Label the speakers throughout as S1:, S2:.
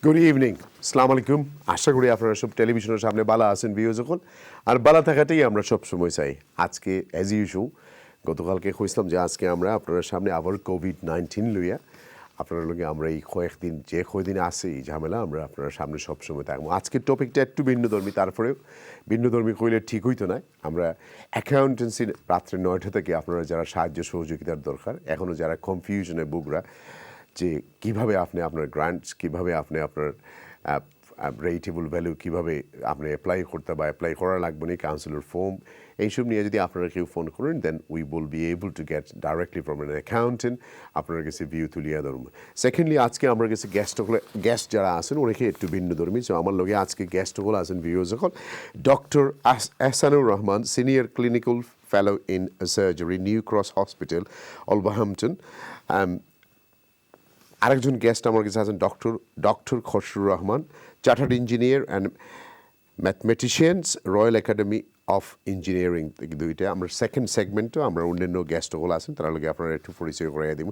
S1: Good evening, আসসালামু আলাইকুম। আশা করি আপনারা সব টেলিভিশনের সামনে বালা আছেন ভিউ যখন আর বালা থাকাটাই আমরা সব সময় চাই। আজকে অ্যাজ ইউজুয়াল গতকালকে কইছিলাম যে আজকে আমরা আপনার সামনে আবার COVID-19 লইয়া আপনার লগে আমরা এই কয়েকদিন যে কয়দিন আছে এই ঝামেলা আমরা আপনার সামনে সবসময় থাকবো। আজকের টপিকটা একটু ভিন্নধর্মী, তারপরেও ভিন্নধর্মী কইলে ঠিক হইতো না। আমরা অ্যাকাউন্টেন্সি রাত্রে 9টা থেকে আপনারা যারা সাহায্য সহযোগিতার দরকার, এখনও যারা কনফিউশনে বুকরা যে কীভাবে আপনি আপনার গ্রান্টস, কীভাবে আপনি আপনার রেটেবল ভ্যালু কীভাবে আপনি অ্যাপ্লাই করতে বা অ্যাপ্লাই করা লাগবে না, কাউন্সিলর ফর্ম, এইসব নিয়ে যদি আপনারা কেউ ফোন করেন then we will be able to get directly from an accountant আপনার কাছে ভিউ তুলিয়া ধরুন। সেকেন্ডলি আজকে আমার কাছে গেস্ট যারা আছেন অনেকে একটু ভিন্ন ধর্মী। সো আমার লগে আজকে গেস্টগুলো আছেন ভিউ যখন doctor Ahsanur Rahman, senior clinical fellow in surgery, New Cross Hospital, Wolverhampton. আরেকজন গেস্ট আমার কাছে আছেন doctor Khasrur Rahman, chartered engineer and mathematicians, Royal Academy of Engineering. দুইটা আমরা সেকেন্ড সেগমেন্টও আমরা অন্যান্য গেস্টগুলো আছেন তার লগে আপনারা একটু পরিচয় করাই দিব।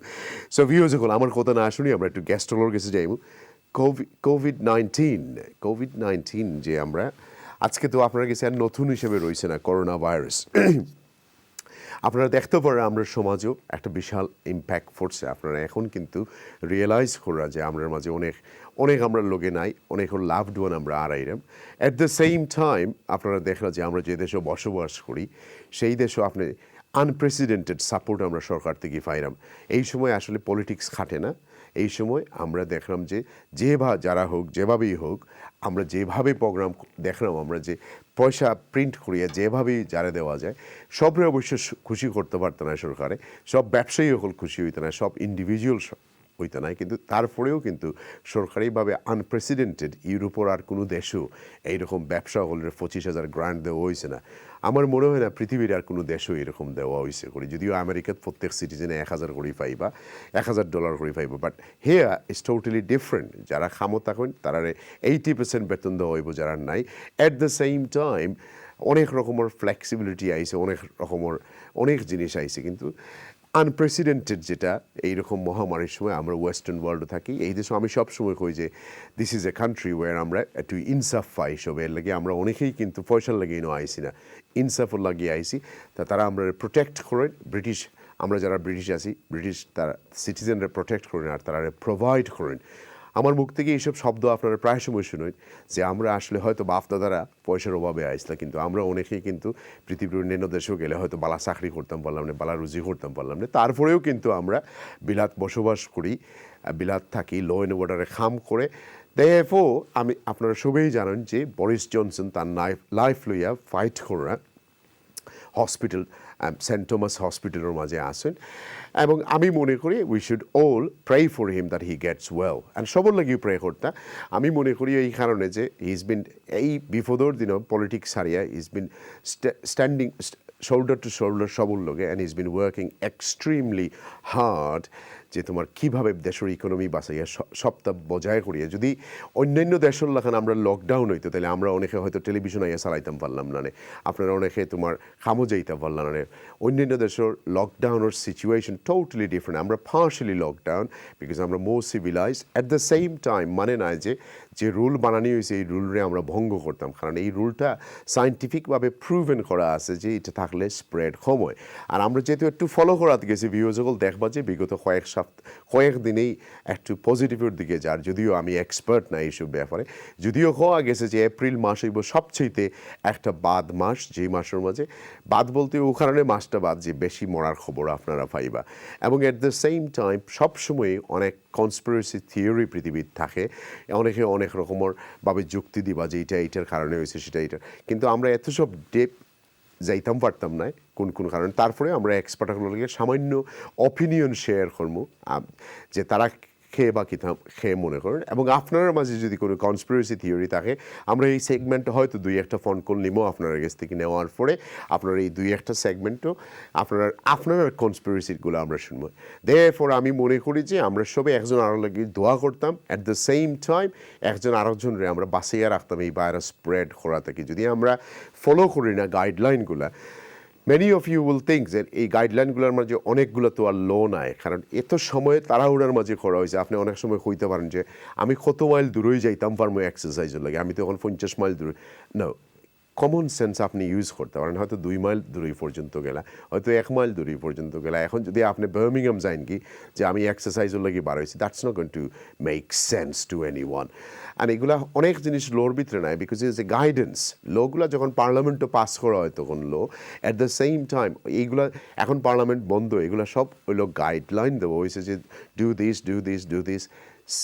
S1: সো ভিউজগুলো আমার কথা না শুনি আমরা একটু গেস্টগুলোর কাছে যাইব। কোভিড-19 যে আমরা আজকে তো আপনার কাছে আর নতুন হিসেবে রয়েছে না করোনা ভাইরাস। আপনারা দেখতে পারেন আমরা সমাজেও একটা বিশাল ইম্প্যাক্ট পড়ছে। আপনারা এখন কিন্তু রিয়েলাইজ করা যে আমরা মাঝে অনেক আমরা লোকে নাই, অনেক লাভড ওয়ান আমরা আড়াইরাম। অ্যাট দ্য সেম টাইম আপনারা দেখলেন যে আমরা যে দেশে বসবাস করি সেই দেশেও আপনি আনপ্রেসিডেন্টেড সাপোর্ট আমরা সরকার থেকে পাইলাম। এই সময় আসলে পলিটিক্স খাটে না। এই সময় আমরা দেখলাম যে যারা হোক যেভাবেই হোক আমরা যেভাবে প্রোগ্রাম দেখলাম, আমরা যে পয়সা প্রিন্ট করিয়া যেভাবেই যারা দেওয়া যায় সবরে অবশ্য খুশি করতে পারতো না সরকারে, সব ব্যবসায়ী হল খুশি হইতো না, সব ইন্ডিভিজুয়াল হইতো না, কিন্তু তারপরেও কিন্তু সরকারিভাবে আনপ্রেসিডেন্টেড ইউরোপের আর কোনো দেশও এইরকম ব্যবসা হলের 25,000 গ্রান্ট দেওয়া হয়েছে না। আমার মনে হয় না পৃথিবীর আর কোনো দেশও এরকম দেওয়া হয়েছে করি, যদিও আমেরিকার প্রত্যেক সিটিজেনে $1,000 করে পাইবা, $1,000 করে পাইবা, but hair is totally different. যারা খামো থাকেন তারা 80% বেতন দেওয়া হইব, যারা নাই। অ্যাট দ্য সেম টাইম অনেক রকমের ফ্লেক্সিবিলিটি আইছে, অনেক জিনিস আইছে, কিন্তু আনপ্রেসিডেন্টেড যেটা এইরকম মহামারীর সময় আমরা ওয়েস্টার্ন ওয়ার্ল্ডে থাকি। এই দেশে আমি সবসময় কই যে this is a country war আমরা একটু ইনসাফ পাই সবের লাগে। আমরা অনেকেই কিন্তু পয়সার লাগিয়ে আইসি না, ইনসাফর লাগিয়ে আইসি। তারা আমরা প্রোটেক্ট করেন, আমরা যারা ব্রিটিশ আছি তারা সিটিজেনরা প্রোটেক্ট করেন আর তারা প্রোভাইড করেন। আমার মুখ থেকে এইসব শব্দ আপনারা প্রায় সময় শুনেন যে আমরা আসলে হয়তো বাপ-দাদারা পয়সার অভাবে আইসলাম, কিন্তু আমরা অনেকেই কিন্তু পৃথিবীর অন্যান্য দেশেও গেলে হয়তো বালা চাকরি করতাম পারলাম না, বালা রুজি করতাম পারলাম না, তারপরেও কিন্তু আমরা বিলাত বসবাস করি, বিলাত থাকি, ল অ্যান্ড অর্ডারে খাম করে। দেয়ফো আপনারা সবাই জানেন যে বরিস জনসন তার লাইফ লইয়া ফাইট করা হসপিটাল সেন্ট থমাস হসপিটালের মাঝে আসেন, এবং আমি মনে করি we should all pray for him that he gets well. And সবার লাগিও প্রে করতাম। আমি মনে করি এই কারণে যে ইজ বিন এই বিপদর দিনও পলিটিক্স হারিয়া is been standing shoulder to shoulder সবর লগে, and is been working extremely hard যে তোমার কীভাবে দেশের ইকোনমি বাঁচাইয়া সপ্তাহ বজায় করিয়া। যদি অন্যান্য দেশের লেখান আমরা লকডাউন হইতো তাহলে আমরা অনেকে হয়তো টেলিভিশন আইয়া চালাইতাম পারলাম না, আপনারা অনেকে তোমার খামো যাইতে পারলাম না। অন্যান্য দেশের লকডাউনের সিচুয়েশন টোটালি ডিফারেন্ট। আমরা পার্শালি লকডাউন বিকজ আমরা more civilised. At the same time মানে নয় যে রুল বানানি হয়েছে এই রুলরে আমরা ভঙ্গ করতাম, কারণ এই রুলটা সায়েন্টিফিকভাবে প্রুভেন করা আছে যে এটা থাকলে স্প্রেড কম হয়। আর আমরা যেহেতু একটু ফলো করাতে গেছি ভিউজগুলো দেখবা যে বিগত কয়েকদিনেই একটু পজিটিভের দিকে যার, যদিও আমি এক্সপার্ট না এইসব ব্যাপারে, যদিও হওয়া গেছে যে এপ্রিল মাস হইব সবচেয়ে একটা বাদ মাস, যেই মাসের মাঝে বাদ বলতে ও কারণে মাসটা বাদ যে বেশি মরার খবর আপনারা পাইবা। এবং অ্যাট দ্য সেম টাইম সবসময় অনেক কনস্পিরেসি থিওরি পৃথিবীর থাকে, অনেকে অনেক রকমের ভাবে যুক্তি দিবা যে এইটার কারণে হয়েছে সেটা এইটার, কিন্তু আমরা এত সব ডেপ যাইতাম পারতাম না কোন কারণে। তারপরে আমরা এক্সপার্টগুলোকে সামান্য অপিনিয়ন শেয়ার করবো যে তারা খেয়ে বা খেয়ে মনে করেন, এবং আপনার মাঝে যদি কোনো কনস্পিরেসি থিওরি থাকে আমরা এই সেগমেন্টে হয়তো 2-1 ফোন কল নিবো আপনার কাছ থেকে, নেওয়ার পরে আপনার এই 2-1 সেগমেন্টও আপনার কনস্পিরেসিগুলো আমরা শুনবো। দেয়ারফর আমি মনে করি যে আমরা সবাই একজন আরও লাগে দোয়া করতাম, অ্যাট দ্য সেম টাইম একজন আরেকজনরে আমরা বাঁচিয়ে রাখতাম এই ভাইরাস স্প্রেড করা থেকে। যদি আমরা ফলো করি না গাইডলাইনগুলো, many of you will think যে এই গাইডলাইনগুলোর মাঝে অনেকগুলো তো আর লো নাই, কারণ এত সময় তাড়াহুড়ার মাঝে করা হয়েছে। আপনি অনেক সময় কইতে পারেন যে আমি কত মাইল দূরেই যাইতাম পারবো এক্সারসাইজের লাগে, আমি তো এখন 50 মাইল দূরে। না, কমন সেন্স আপনি ইউজ করতে পারেন। হয়তো 2 মাইল দূরে পর্যন্ত গেলা, হয়তো 1 মাইল দূরে পর্যন্ত গেলা। এখন যদি আপনি বার্মিংহাম যান কি যে আমি এক্সারসাইজের লাগে বার হয়েছি, that's not going to make sense to anyone. আর এগুলা অনেক জিনিস লোর ভিতরে নাই, বিকজ ইজ এ গাইডেন্স। লোগুলা যখন পার্লামেন্টও পাস করা হয় তখন law, at the same time এইগুলা এখন পার্লামেন্ট বন্ধ, এগুলো সব হইলো গাইডলাইন দেবো হয়েছে যে do this, do this, do this,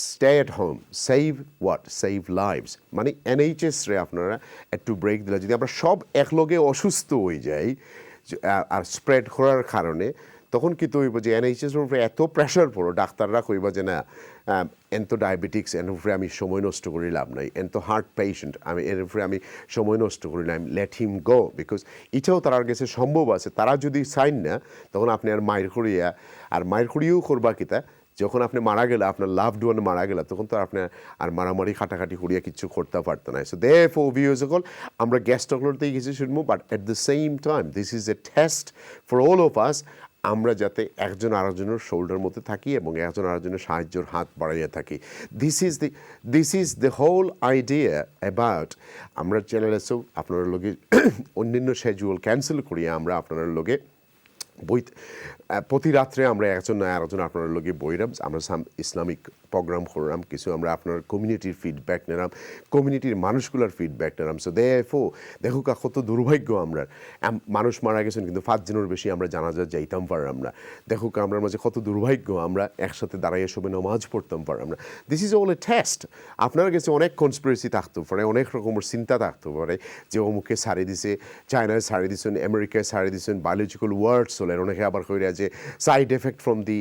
S1: stay at home, save what, save lives. মানে এনএইচএস রে আপনারা একটু ব্রেক দিলে, যদি আমরা সব একলগে অসুস্থ হয়ে যাই আর স্প্রেড করার কারণে, তখন কিন্তু হইব যে এনএইচএসের উপরে এত প্রেশার পড়ো, ডাক্তাররা কইবা যে না এত ডায়াবেটিক্স এর উপরে আমি সময় নষ্ট করে লাভ নাই, এত হার্ট পেশেন্ট আমি এর উপরে আমি সময় নষ্ট করি না, লেট হিম গো। বিকজ এটাও তার কাছে সম্ভব আছে। তারা যদি সাইন না, তখন আপনি আর মায়ের করিয়া আর মায়ের করিয়েও করবা কিতা, যখন আপনি মারা গেলে, আপনার লাভড ওয়ান মারা গেলে, তখন তো আপনি আর মারামারি খাটাখাটি করিয়া কিছু করতে পারতো না। সো দেয়ারফর ভিউয়ার্স সকল, আমরা গ্যাস টকলতেই কিছু শুনবো, but at the same time this is A test for all of us. আমরা যাতে একজন আরেকজনের শোল্ডার মধ্যে থাকি এবং একজন আরেকজনের সাহায্যের হাত বাড়াইয়া থাকি। This is the whole idea about. আমরা চ্যানেলেও আপনার লগে অন্যান্য শিডিউল ক্যান্সেল করিয়া আমরা আপনার লগে বই প্রতি রাত্রে আমরা একজন না আরেকজন আপনার লগে বইরাম, আমরা ইসলামিক প্রোগ্রাম করলাম, কিছু আমরা আপনার কমিউনিটির ফিডব্যাক নিলাম, কমিউনিটির মানুষগুলোর ফিডব্যাক নিলাম। সো দেখো কত দুর্ভাগ্য আমরা, মানুষ মারা গেছেন কিন্তু 5 জনের বেশি আমরা জানাজা যাইতাম পারলাম না। দেখো আমরা মাঝে কত দুর্ভাগ্য, আমরা একসাথে দাঁড়াইয়া সবে নামাজ পড়তাম পারলাম না। This is all A test. আপনার কাছে অনেক কনস্পিরেসি থাকতে পারে, অনেক রকমের চিন্তা থাকতে পারে যে অমুকে ছাড়ি দিছে, চায়নায় ছাড়ি দিচ্ছেন, আমেরিকায় ছাড়ি দিচ্ছেন, বায়োলজিক্যাল ওয়ার্ডস হলেন, অনেকে আবার কইরা যে side effect from the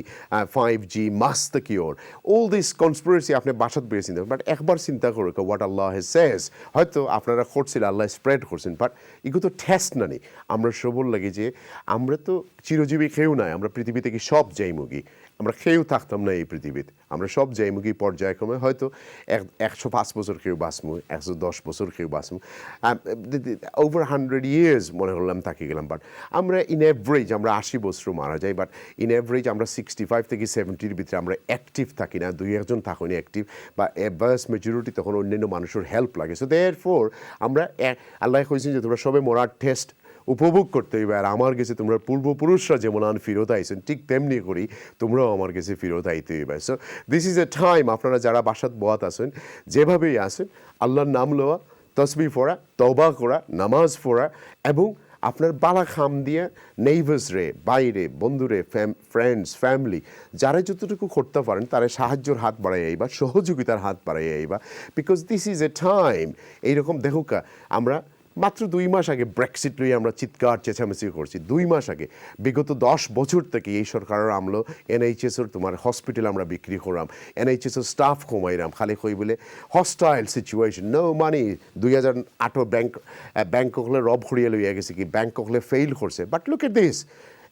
S1: 5G must the cure. All this conspiracy আপনি বাসাত বেড়ে চিন্তা করেন, বাট একবার চিন্তা করুক হোয়াট আল্লাহ সেজ। হয়তো আপনারা করছেন, আল্লাহ স্প্রেড করছেন, বাট এগুলো তো টেস্ট না নেই। আমরা সবল লাগে যে আমরা তো চিরজীবী খেয়েও নাই, আমরা পৃথিবী থেকে সব যাইমুগী, আমরা খেয়েও থাকতাম না এই পৃথিবীতে, আমরা সব যাইমুগী পর্যায়ক্রমে। হয়তো 105 বছর কেউ বাঁচমু, 110 বছর কেউ বাঁচমু, ওভার 100 ইয়ার্স মনে করলাম থাকি গেলাম। বাট আমরা ইন অ্যাভারেজ আমরা 80 বছর মারা যাই, বাট ইন অ্যাভারেজ আমরা 65 থেকে 70-র ভিতরে আমরা অ্যাক্টিভ থাকি না, 2-1 থাকুন অ্যাক্টিভ, বা ভাস্ট মেজরিটি তখন অন্যান্য মানুষের হেল্প লাগে। সো দেয়ারফর আমরা আল্লাহ কইছেন যে তোমরা সবে মরার টেস্ট উপভোগ করতে হইবে, আর আমার কাছে তোমরা পূর্বপুরুষরা যেমন ফিরত আইছেন ঠিক তেমনি করি তোমরাও আমার কাছে ফিরত আইতে হইবে। So this is A time, আপনারা যারা বাসাত বয়াত আছেন যেভাবেই আসেন, আল্লাহর নাম লওয়া, তসবিহ পড়া, তওবা করা, নামাজ পড়া, এবং আপনার বালা খাম দিয়ে নেইবার্স রে, বাইরে বন্ধুরে, ফ্রেন্ডস, ফ্যামিলি যারা যতটুকু করতে পারেন তারা সাহায্যের হাত বাড়াই আইবা, সহযোগিতার হাত বাড়াই আইবা। Because this is A time. এইরকম দেখুকা আমরা মাত্র 2 মাস আগে ব্রেক্সিট লইয়ে আমরা চিৎকার চেঁচামেচি করছি। 2 মাস আগে, বিগত 10 বছর থেকে এই সরকারের আমলো এনএইচএসের তোমার হসপিটাল আমরা বিক্রি করলাম, এনএইচএসের স্টাফ কমাইলাম, খালি কই বলে হস্টাইল সিচুয়েশন, নো মানি। 2008 ব্যাংককলে রব খড়িয়ে লইয়া গেছে কি, ব্যাংককলে ফেইল করছে। বাট লুক এট দিস,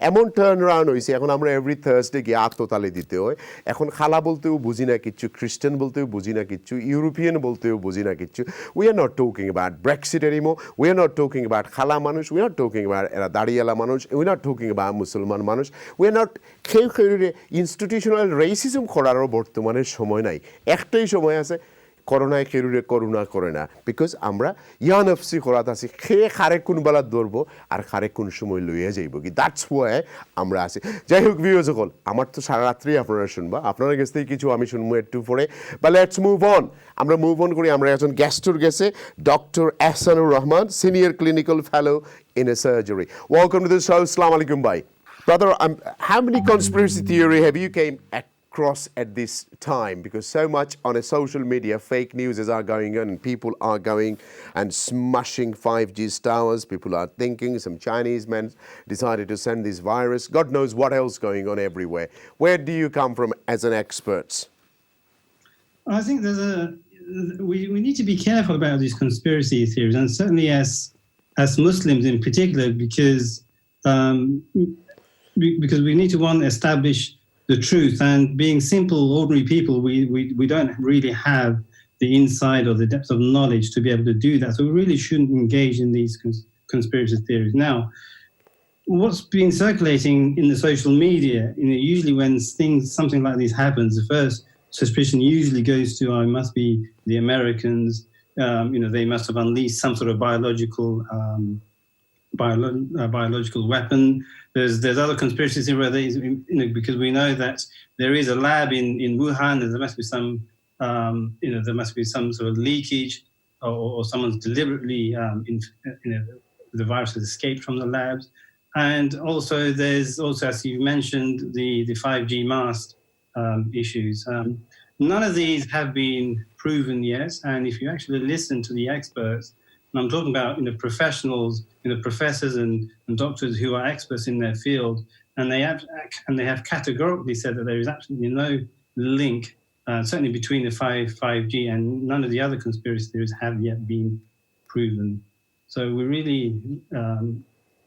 S1: এমন টার্ন রাউন্ড হয়েছে। এখন আমরা এভরি থার্সডে গিয়ে আত্মতালি দিতে হয়। এখন খালা বলতেও বুঝি না কিচ্ছু, খ্রিস্টান বলতেও বুঝি না কিচ্ছু, ইউরোপিয়ান বলতেও বুঝি না কিচ্ছু। We are not talking about Brexit anymore, we are not talking about খালা মানুষ, উই আর টকিং অ্যাবাউট এরা দাড়িয়ালা মানুষ, we are not talking about মুসলমান মানুষ, we are not institutional racism করারও বর্তমানে সময় নাই। একটাই সময় আছে, করোনায় কেরুরে করুণা করে না। বিকজ আমরা ইয়ানফসি করাত আছি, খেয়ে খারে কোন বেলা ধরবো আর খারে কোন সময় লইয়া যাইব কি, দ্যাটস ওয়াই আমরা আছি। যাই হোক ভিউয়ার্স সকল, আমার তো সারা রাত্রি আপনারা শুনবা, আপনারা কাছ থেকে কিছু আমি শুনবো একটু পরে। বা লেটস মুভ অন, আমরা মুভ অন করি। আমরা একজন গেস্টর গেছে, doctor Ehsanur Rahman, senior clinical fellow in a surgery. Welcome to this show. আসসালামু আলাইকুম ভাই। Brother, how many conspiracy theory have you came across at this time? Because so much on a social media, fake news are going on, and people are going and smashing 5G towers. People are thinking some Chinese men decided to send this virus. God knows what else going on everywhere. Where do you come from as an expert?
S2: I think we need to be careful about these conspiracy theories, and certainly as Muslims in particular, because we need to establish the truth, and being simple, ordinary people, we don't really have the insight or the depth of knowledge to be able to do that. So we really shouldn't engage in these conspiracy theories. Now, what's been circulating in the social media, usually when something like this happens, the first suspicion usually goes to, it must be the Americans. They must have unleashed some sort of biological weapon. There's other conspiracies where because we know that there is a lab in Wuhan, and there must be some sort of leakage, or someone's deliberately the virus has escaped from the labs. And also there's as you mentioned, the 5G mast issues. None of these have been proven yet, and if you actually listen to the experts, and I'm talking about professionals, professors and doctors who are experts in their field, and they have categorically said that there is absolutely no link, certainly between the 5G and none of the other conspiracy theories have yet been proven. So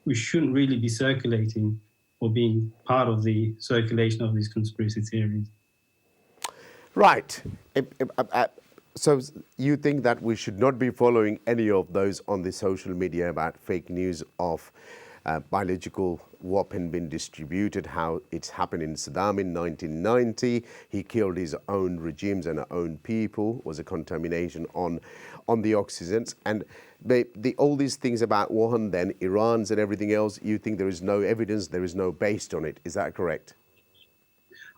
S2: we shouldn't really be circulating or being part of the circulation of these conspiracy theories.
S1: Right. So you think that we should not be following any of those on the social media about fake news of biological weapon being distributed, how it's happened in Saddam in 1990. He killed his own regimes and own people, was a contamination on the oxygens. And all these things about Wuhan, then Iran's and everything else, you think there is no evidence, there is no base on it. Is that correct?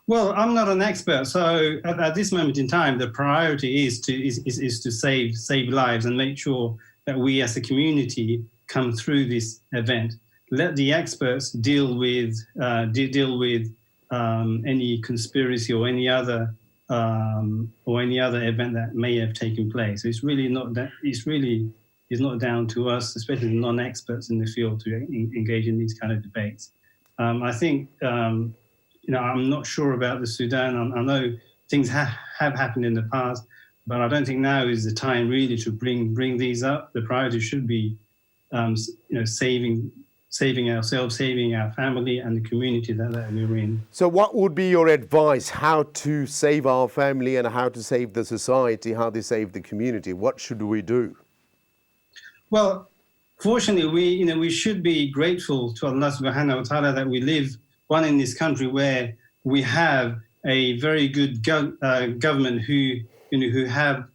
S2: Well, I'm not an expert, so at this moment in time, the priority is to save lives and make sure that we as a community come through this event. Let the experts deal with any conspiracy or any other event that may have taken place. It's really not that. It's not down to us, especially non-experts in the field, to engage in these kind of debates. I think. I'm not sure about the Sudan. I know things have happened in the past, but I don't think now is the time really to bring these up. The priority should be, saving ourselves, saving our family and the community that we're in.
S1: So what would be your advice, how to save our family and how to save the society, how to save the community? What should we do?
S2: Well, fortunately, we should be grateful to Allah subhanahu wa ta'ala that we live in this country where we have a very good government who have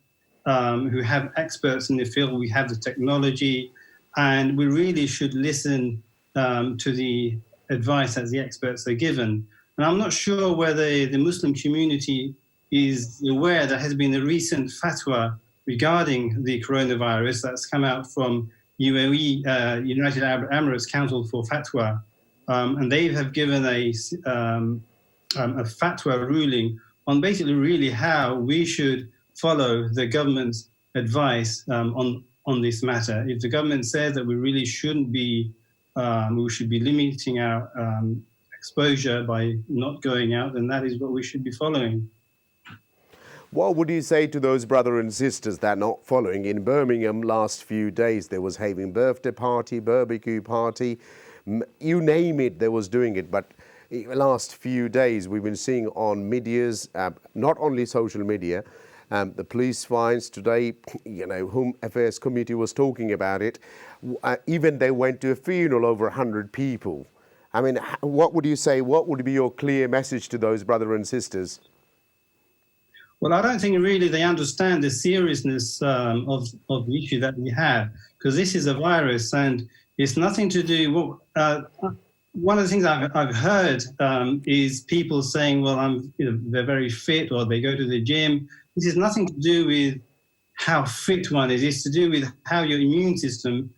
S2: experts in the field. We have the technology, and we really should listen to the advice that the experts are given. And I'm not sure whether the Muslim community is aware there has been a recent fatwa regarding the coronavirus that's come out from UAE, United Arab Emirates Council for Fatwa. And they have given a fatwa ruling on basically really how we should follow the government's advice on this matter. If the government says that we really shouldn't be, we should be limiting our exposure by not going out, then that is what we should be following.
S1: What would you say to those brothers and sisters that are not following? In Birmingham last few days, there was having birthday party, barbecue party, you name it, they was doing it. But last few days, we've been seeing on medias, not only social media, the police fines today, Home Affairs Committee was talking about it. Even they went to a funeral, over 100 people. I mean, what would you say? What would be your clear message to those brothers and sisters?
S2: Well, I don't think really they understand the seriousness of the issue that we have, because this is a virus and it's nothing to do. One of the things I've heard is people saying, "Well, they're very fit," or they go to the gym. This is nothing to do with how fit one is. It's to do with how your immune system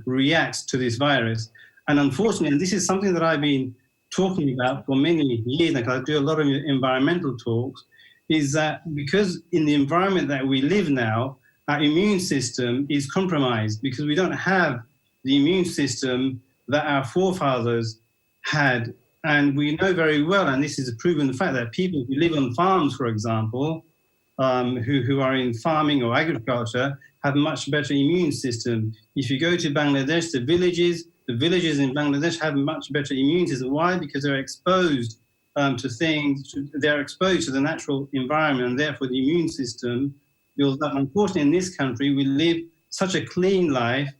S2: reacts to this virus. And unfortunately, and this is something that I've been talking about for many years now, because I do a lot of environmental talks, is that because in the environment that we live now, our immune system is compromised because we don't have the immune system that our forefathers had. And we know very well, and this is a proven fact, that people who live on farms, for example, who are in farming or agriculture, have a much better immune system. If you go to Bangladesh, the villages in Bangladesh have a much better immune system. Why? Because they're exposed to things, they're exposed to the natural environment, and therefore the immune system builds up. Unfortunately, in this country, we live such a clean life,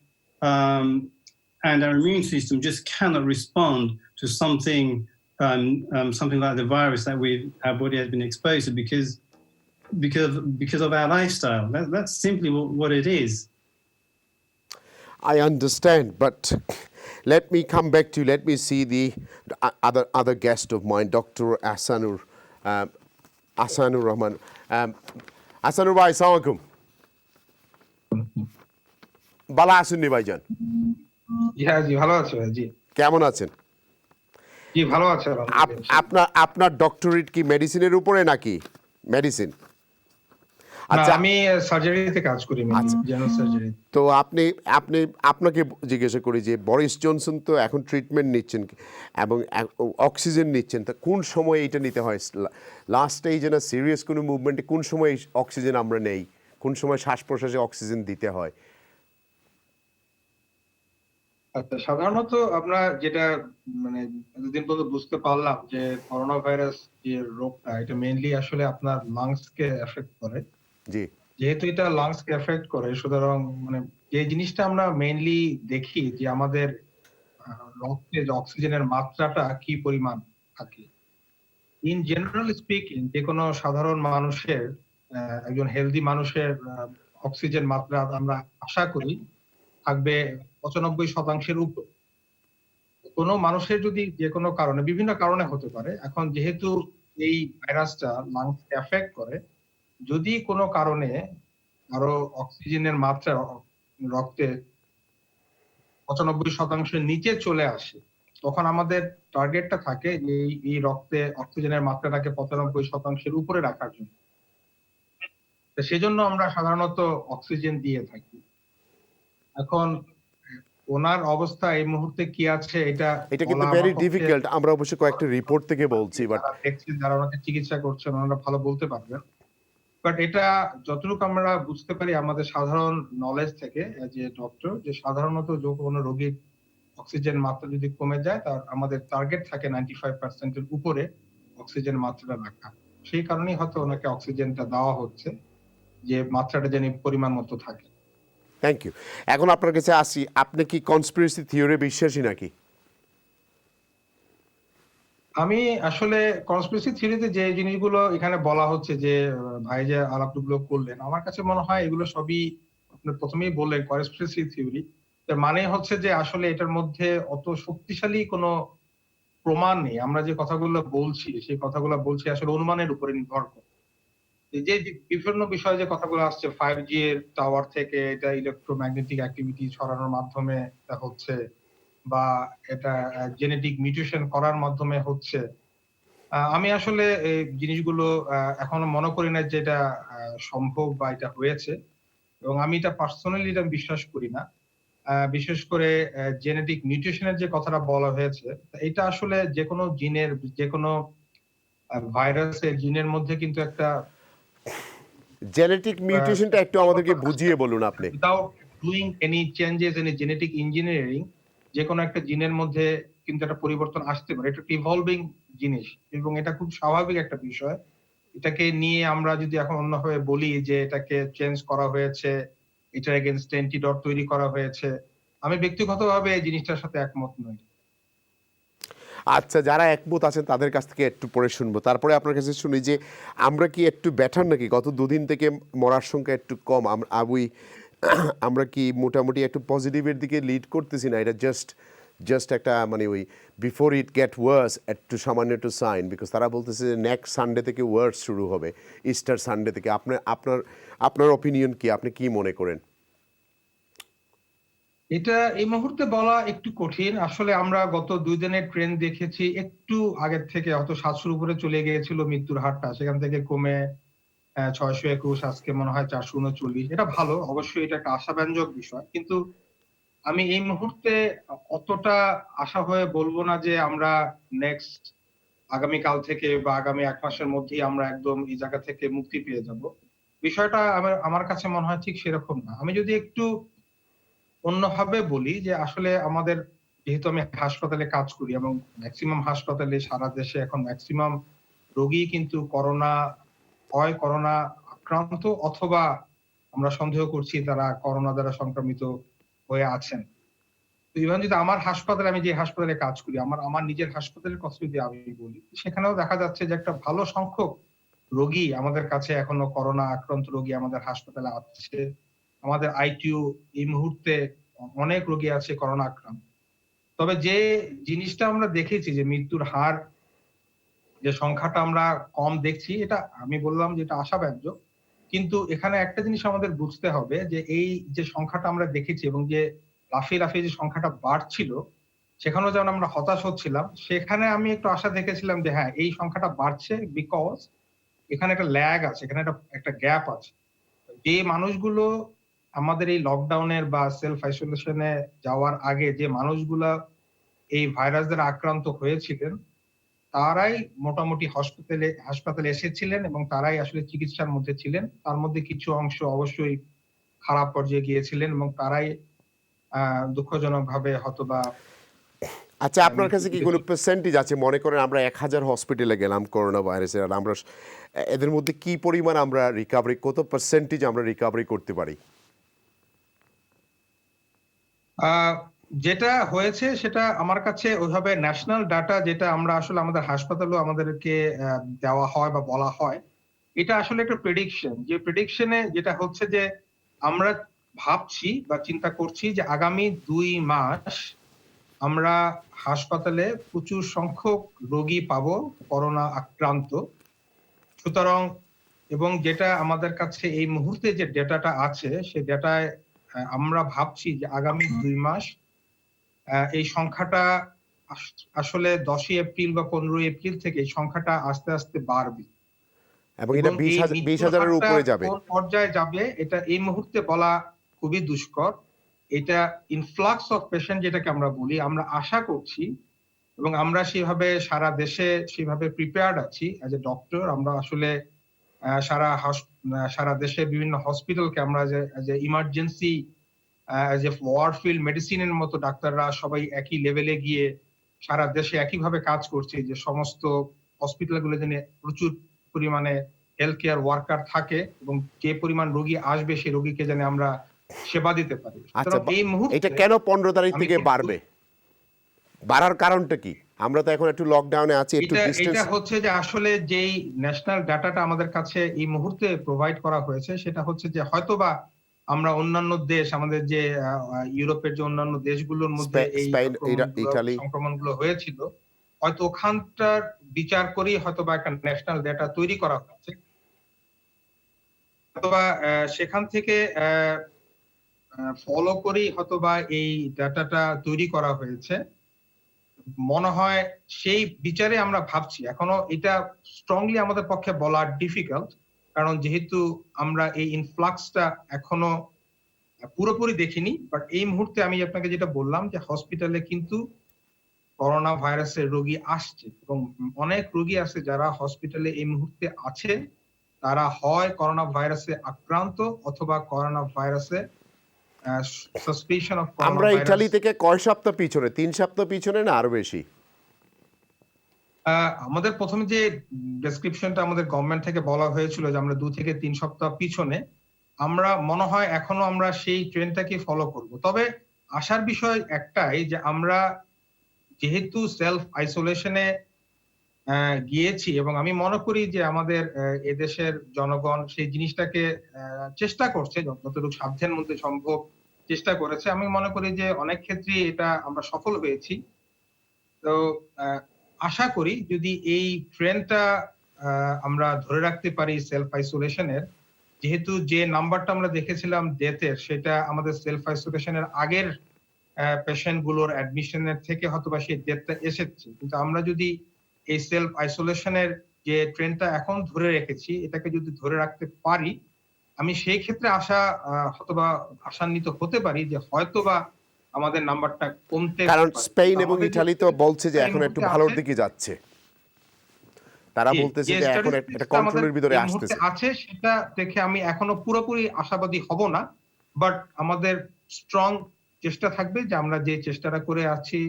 S2: and our immune system just cannot respond to something something like the virus that our body has been exposed to because of our lifestyle. That's simply what it is.
S1: I understand, but let me come back to, let me see the other guest of mine, Dr. Ahsanur Rahman. Ahsanur bhai, assalamu alaikum. ভালো আছেন নি ভাইজান?
S3: হ্যাঁ জি ভালো আছি ভাই জি।
S1: কেমন আছেন?
S3: জি ভালো আছি আলহামদুলিল্লাহ।
S1: আপনার ডক্টরেট কি মেডিসিনের উপরে নাকি? মেডিসিন?
S3: আচ্ছা আমি সার্জারিতে কাজ করি, জেনারেল সার্জারি।
S1: তো আপনাকে জিজ্ঞাসা করি যে বরিস জনসন তো এখন ট্রিটমেন্ট নিচ্ছেন এবং অক্সিজেন নিচ্ছেন, তা কোন সময় এটা নিতে হয়? লাস্ট স্টেজে না সিরিয়াস কোনো মুভমেন্টে কোন সময় অক্সিজেন আমরা নেই, কোন সময় শ্বাস প্রশ্বাসে অক্সিজেন দিতে হয়?
S3: আচ্ছা সাধারণত আমরা যেটা মানে এতদিন পর্যন্ত বুঝতে পারলাম যে করোনা ভাইরাস যে রোগটা এটা মেইনলি আসলে আপনার লাংসকে এফেক্ট করে।
S1: জি,
S3: যেহেতু এটা লাংসকে এফেক্ট করে সুতরাং মানে যে জিনিসটা আমরা মেইনলি দেখি যে আমাদের রক্তে যে অক্সিজেনের মাত্রাটা কি পরিমাণ থাকে। ইন জেনারেল স্পিকিং যে কোনো সাধারণ মানুষের একজন হেলদি মানুষের অক্সিজেন মাত্রা আমরা আশা করি থাকবে 95% উপর। কোনো মানুষের যদি যে কোনো কারণে বিভিন্ন কারণে হতে পারে, এখন যেহেতু এই ভাইরাসটা লাংস এফেক্ট করে, যদি কোনো কারণে আরো অক্সিজেনের মাত্রা রক্তে 95% নিচে চলে আসে, তখন আমাদের টার্গেটটা থাকে যে এই রক্তে অক্সিজেনের মাত্রাটাকে 95% উপরে রাখার জন্য। সেজন্য আমরা সাধারণত অক্সিজেন দিয়ে থাকি। এখন ওনার অবস্থা এই মুহূর্তে কি আছে এটা
S1: কিন্তু ভেরি ডিফিকাল্ট। আমরা অবশ্য কয়েকটা রিপোর্ট থেকে বলছি, বাট
S3: দেখছি যারা ওনাকে চিকিৎসা করছেন ওনারা ভালো বলতে পারবেন। বাট এটা যতটুকু আমরা বুঝতে পারি আমাদের সাধারণ নলেজ থেকে যে ডক্টর, যে সাধারণত কোনো রোগীর অক্সিজেন মাত্রা যদি কমে যায় তার আমাদের টার্গেট থাকে 95% এর উপরে অক্সিজেন মাত্রাটা রাখা। সেই কারণেই হয়তো ওনাকে অক্সিজেনটা দেওয়া হচ্ছে যে মাত্রাটা যেন পরিমাণ মতো থাকে।
S1: Thank you. এখন আপনার কাছে আসি, আপনি কি কনস্পিরেসি থিওরি বিশ্বাসী নাকি?
S3: আমি আসলে কনস্পিরেসি থিওরিতে যে জিনিসগুলো এখানে বলা হচ্ছে যে ভাই যে আলাপগুলো করলেন, আমার কাছে মনে হয় এগুলো সবই আপনি প্রথমেই বললেন কনস্পিরেসি থিওরি। তার মানে হচ্ছে যে আসলে এটার মধ্যে অত শক্তিশালী কোনো প্রমাণ নেই। আমরা যে কথাগুলো বলছি সেই কথাগুলো বলছি আসলে অনুমানের উপরে নির্ভর করে। যে বিভিন্ন বিষয়ে যে কথাগুলো আসছে 5G এর টাওয়ার থেকে এটা ইলেকট্রোম্যাগনেটিক অ্যাক্টিভিটি ছড়ানোর মাধ্যমে এটা হচ্ছে, বা এটা জেনেটিক মিউটেশন করার মাধ্যমে হচ্ছে। আমি আসলে এই জিনিসগুলো এখনো মনে করি না যে এটা সম্ভব বা এটা হয়েছে, এবং আমি এটা পার্সোনালি এটা বিশ্বাস করি না। বিশেষ করে জেনেটিক মিউটেশনের যে কথাটা বলা হয়েছে, এটা আসলে যে কোনো জিনের যে কোনো ভাইরাসের জিনের মধ্যে কিন্তু একটা
S1: জেনেটিক মিউটেশনটা একটু আমাদেরকে বুঝিয়ে বলুন আপনি।
S3: Without doing any changes any genetic engineering যে কোনো একটা জিনের মধ্যে কিন্তু একটা পরিবর্তন আসতে পারে। এটা একটা ইভলভিং জিনিস এবং এটা খুব স্বাভাবিক একটা বিষয়। এটাকে নিয়ে আমরা যদি এখন অন্যভাবে বলি যে এটাকে চেঞ্জ করা হয়েছে, এটার এগেইনস্ট অ্যান্টিডট তৈরি করা হয়েছে, আমি ব্যক্তিগতভাবে এই জিনিসটার সাথে একমত নই।
S1: আচ্ছা, যারা একমত আছেন তাদের কাছ থেকে একটু পরে শুনবো, তারপরে আপনার কাছে শুনি যে আমরা কি একটু বেটার নাকি? গত দুদিন থেকে মরার সংখ্যা একটু কম, আমরা কি মোটামুটি একটু পজিটিভের দিকে লিড করতেছি না? এটা জাস্ট একটা মানে ওই বিফোর ইট গেট ওয়ার্স একটু সামান্য একটু সাইন, বিকজ তারা বলতেছে যে নেক্সট সানডে থেকে ওয়ার্স শুরু হবে, ইস্টার সানডে থেকে। আপনার অপিনিয়ন কি? আপনি কি মনে করেন?
S3: এটা এই মুহূর্তে বলা একটু কঠিন। আসলে আমরা গত 2 দিনের ট্রেন্ড দেখেছি, একটু আগের থেকে হয়তো 700 উপরে চলে গিয়েছিল মৃত্যুর হারটা, সেখান থেকে কমে 621, আজকে মনে হয় 439। এটা ভালো, অবশ্যই এটা একটা আশাব্যঞ্জক বিষয়। কিন্তু আমি এই মুহূর্তে অতটা আশা হয়ে বলবো না যে আমরা নেক্সট আগামীকাল থেকে বা আগামী 1 মাসের মধ্যেই আমরা একদম এই জায়গা থেকে মুক্তি পেয়ে যাব। বিষয়টা আমার কাছে মনে হয় ঠিক সেরকম না। আমি যদি একটু অন্যভাবে বলি যে আসলে আমাদের, যেহেতু আমি হাসপাতালে কাজ করি এবং ম্যাক্সিমাম হাসপাতালে সারা দেশে এখন ম্যাক্সিমাম রোগী কিন্তু করোনা আক্রান্ত অথবা আমরা সন্দেহ করছি তারা করোনা দ্বারা সংক্রমিত হয়ে আছেন। তো ইভেন যদি আমার হাসপাতালে, আমি যে হাসপাতালে কাজ করি, আমার নিজের হাসপাতালের কথা যদি আমি বলি, সেখানেও দেখা যাচ্ছে যে একটা ভালো সংখ্যক রোগী আমাদের কাছে এখনো করোনা আক্রান্ত রোগী আমাদের হাসপাতালে আছে। আমাদের আইটিইউ এই মুহূর্তে অনেক রোগী আছে করোনা আক্রান্ত। তবে যে জিনিসটা আমরা দেখেছি যে মৃত্যুর হার, যে সংখ্যাটা আমরা কম দেখছি, এটা আমি বললাম যে এটা আশাব্যঞ্জক। কিন্তু এখানে একটা জিনিস আমাদের বুঝতে হবে যে এই যে সংখ্যাটা আমরা দেখেছি এবং যে লাফিয়ে লাফিয়ে যে সংখ্যাটা বাড়ছিল, সেখানেও যেমন আমরা হতাশ হচ্ছিলাম, সেখানে আমি একটু আশা দেখেছিলাম যে হ্যাঁ, এই সংখ্যাটা বাড়ছে বিকজ এখানে একটা ল্যাগ আছে, এখানে একটা গ্যাপ আছে। যে মানুষগুলো আমাদের এই লকডাউনের বা সেলফ আইসোলেশনে যাওয়ার আগে যে মানুষগুলা এই ভাইরাস দ্বারা আক্রান্ত হয়েছিলেন, তারাই মোটামুটি হাসপাতালে এসেছিলেন এবং তারাই আসলে চিকিৎসার মধ্যে ছিলেন। তার মধ্যে কিছু অংশ অবশ্যই খারাপ পর্যায়ে গিয়েছিলেন এবং তারাই দুঃখজনকভাবে হয়তোবা
S1: আচ্ছা, আপনার কাছে কি কোনো পার্সেন্টেজ আছে? মনে করেন আমরা 1000 হসপিটালে গেলাম করোনা ভাইরাসের, আর আমরা এদের মধ্যে কি পরিমাণ আমরা রিকভারি, কত পার্সেন্টেজ আমরা রিকভারি করতে পারি?
S3: যেটা হয়েছে সেটা আমার কাছে ওইভাবে ন্যাশনাল ডাটা, যেটা আমরা আসলে আমাদের হাসপাতালেও আমাদেরকে দেওয়া হয় বা বলা হয়, এটা আসলে একটা প্রেডিকশন। যে প্রেডিকশনে যেটা হচ্ছে যে আমরা ভাবছি বা চিন্তা করছি যে আগামী 2 মাস আমরা হাসপাতালে প্রচুর সংখ্যক রোগী পাবো করোনা আক্রান্ত। সুতরাং এবং যেটা আমাদের কাছে এই মুহূর্তে যে ডেটাটা আছে, সেই ডেটায় আমরা ভাবছি যে আগামী 2 মাস এই সংখ্যাটা আসলে 10ই এপ্রিল বা 15ই এপ্রিল থেকে এই সংখ্যাটা আস্তে আস্তে বাড়বে
S1: এবং এটা 20,000-এর উপরে যাবে।
S3: কোন পর্যায়ে যাবে এটা এই মুহূর্তে বলা খুবই দুষ্কর। এটা ইনফ্লাক্স অফ পেশেন্ট যেটাকে আমরা বলি, আমরা আশা করছি এবং আমরা সেভাবে সারা দেশে সেভাবে প্রিপেয়ার্ড আছি অ্যাজ এ ডক্টর। আমরা আসলে সারা দেশে বিভিন্ন হসপিটালকে আমরা যে ইমার্জেন্সি যে ওয়ারফিল্ড মেডিসিনের মতো ডাক্তাররা সবাই একই লেভেলে গিয়ে সারা দেশে একইভাবে কাজ করছে, যে সমস্ত হসপিটালগুলো যেন প্রচুর পরিমাণে হেলথ কেয়ার ওয়ার্কার থাকে এবং যে পরিমাণ রোগী আসবে সেই রোগীকে যেন আমরা সেবা দিতে পারি।
S1: আচ্ছা, এটা কেন 15 তারিখ থেকে বাড়বে? বাড়ার কারণটা কি? আমরা তো এখন একটু লকডাউনে আছি, একটু ডিসটেন্স।
S3: এটা হচ্ছে যে আসলে যেই ন্যাশনাল ডাটাটা আমাদের কাছে এই মুহূর্তে প্রোভাইড করা হয়েছে, সেটা হচ্ছে যে হয়তোবা আমরা অন্যান্য দেশ, আমাদের যে ইউরোপের যে অন্যান্য দেশগুলোর মধ্যে এই সংক্রমণগুলো হয়েছিল, হয়তো ওখানটার বিচার করেই হয়তোবা একটা ন্যাশনাল ডাটা তৈরি করা হয়েছে, অথবা সেখান থেকে ফলো করেই হয়তোবা এই ডাটাটা তৈরি করা হয়েছে। মনে হয় সেই বিচারে আমরা ভাবছি। এখনো এটা স্ট্রংলি আমাদের পক্ষে বলা ডিফিকাল্ট, কারণ যেহেতু আমরা এই ইনফ্লাক্সটা এখনো পুরোপুরি দেখিনি। বাট এই মুহূর্তে আমি আপনাকে যেটা বললাম যে হসপিটালে কিন্তু করোনা ভাইরাসের রোগী আসছে এবং অনেক রোগী আছে যারা হসপিটালে এই মুহূর্তে আছে, তারা হয় করোনা ভাইরাসে আক্রান্ত অথবা করোনা ভাইরাসে সাসপিশন অফ করোনা
S1: আমরা
S3: ভাইরাস।
S1: ইতালি থেকে কয় সপ্তাহ পিছনে? 3 সপ্তাহ পিছনে না আরো বেশি?
S3: আমাদের প্রথমে যে ডেসক্রিপশনটা আমাদের গভর্নমেন্ট থেকে বলা হয়েছিল যে আমরা 2 থেকে 3 সপ্তাহ পিছনে, আমরা মনে হয় এখনো আমরা সেই ট্রেন্ডটাকে ফলো করব। তবে আশার বিষয় একটাই যে আমরা যেহেতু সেলফ আইসোলেশনে গিয়েছি এবং আমি মনে করি যে আমাদের এদেশের জনগণ সেই জিনিসটাকে চেষ্টা করছে, যতটুকু সাধ্যের মধ্যে সম্ভব চেষ্টা করেছে। আমি মনে করি যে অনেক ক্ষেত্রেই এটা আমরা সফল হয়েছি। তো আশা করি যদি এই ট্রেন্ডটা আমরা ধরে রাখতে পারি সেলফ আইসোলেশনের, যেহেতু যে নাম্বারটা আমরা দেখেছিলাম ডেথের, সেটা আমাদের সেলফ আইসোলেশনের আগের পেশেন্ট গুলোর অ্যাডমিশনের থেকে হয়তোবা সেই ডেথটা এসেছে, কিন্তু আমরা যদি এই সেলফ আইসোলেশনের যে ট্রেন্ডটা এখন ধরে রেখেছি, এটাকে যদি ধরে রাখতে পারি, আমি সেই ক্ষেত্রে হয়তোবা আশান্বিত হতে পারি যে হয়তোবা আমাদের নাম্বারটা কমতে,
S1: কারণ স্পেন এবং ইতালি তো বলছে যে এখন একটু ভালোর দিকে যাচ্ছে। তারা বলতেছে যে এখন একটা কন্ট্রোলের ভিতরে
S3: আছে। সেটা দেখে আমি এখনো পুরোপুরি আশাবাদী হব না, বাট আমাদের স্ট্রং চেষ্টা থাকবে যে আমরা যে চেষ্টাটা করে আছি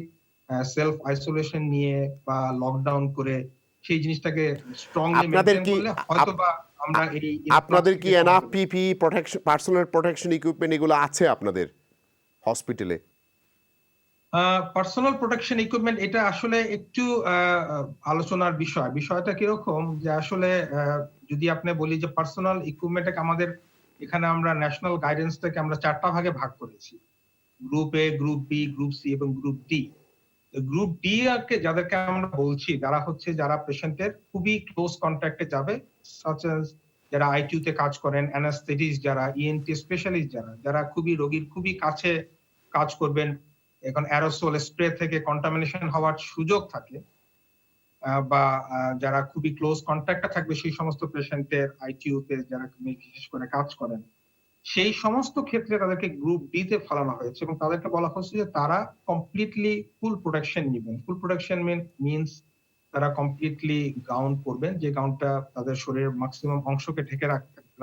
S3: সেলফ আইসোলেশন নিয়ে বা লকডাউন করে, সেই জিনিসটাকে স্ট্রংলি মেইনটেইন করলে হয়তোবা আমরা এই।
S1: আপনাদের কি এনাফ পিপি প্রোটেকশন, পার্সোনাল প্রোটেকশন ইকুইপমেন্ট এগুলো আছে আপনাদের হসপিটালে?
S3: পার্সোনাল প্রোটেকশন ইকুইপমেন্ট এটা আসলে একটু আলোচনার বিষয়টা কিরকম যে আসলে যদি আপনি বলি যে পার্সোনাল ইকুইপমেন্টটাকে আমাদের এখানে আমরা ন্যাশনাল গাইডেন্সটাকে আমরা 4টা ভাগে ভাগ করেছি, group A, group B, group C এবং গ্রুপ ডি। গ্রুপ ডি যাদেরকে আমরা বলছি তারা হচ্ছে যারা পেশেন্টের খুবই ক্লোজ কন্ট্যাক্টে যাবে, সাচ এজ যারা আইটিইউ তে কাজ করেন, অ্যানাস্থেটিস্ট যারা, ইএনটি স্পেশালিস্ট যারা খুবই রোগীর খুবই কাছে কাজ করবেন, এখন অ্যারোসল স্প্রে থেকে কন্টামিনেশন হওয়ার সুযোগ থাকে, বা যারা খুবই ক্লোজ কন্ট্যাক্টে থাকবে সেই সমস্ত পেশেন্টের আইটিইউ তে যারা বিশেষ করে কাজ করেন, সেই সমস্ত ক্ষেত্রে তাদেরকে গ্রুপ ডি তে ফেলানো হয়েছে এবং তাদেরকে বলা হচ্ছে যে তারা কমপ্লিটলি ফুল প্রোটেকশন নেবেন। ফুল প্রোটেকশন মিনস তারা কমপ্লিটলি গাউন পরবেন, যে গাউনটা তাদের শরীরের ম্যাক্সিমাম অংশকে ঢেকে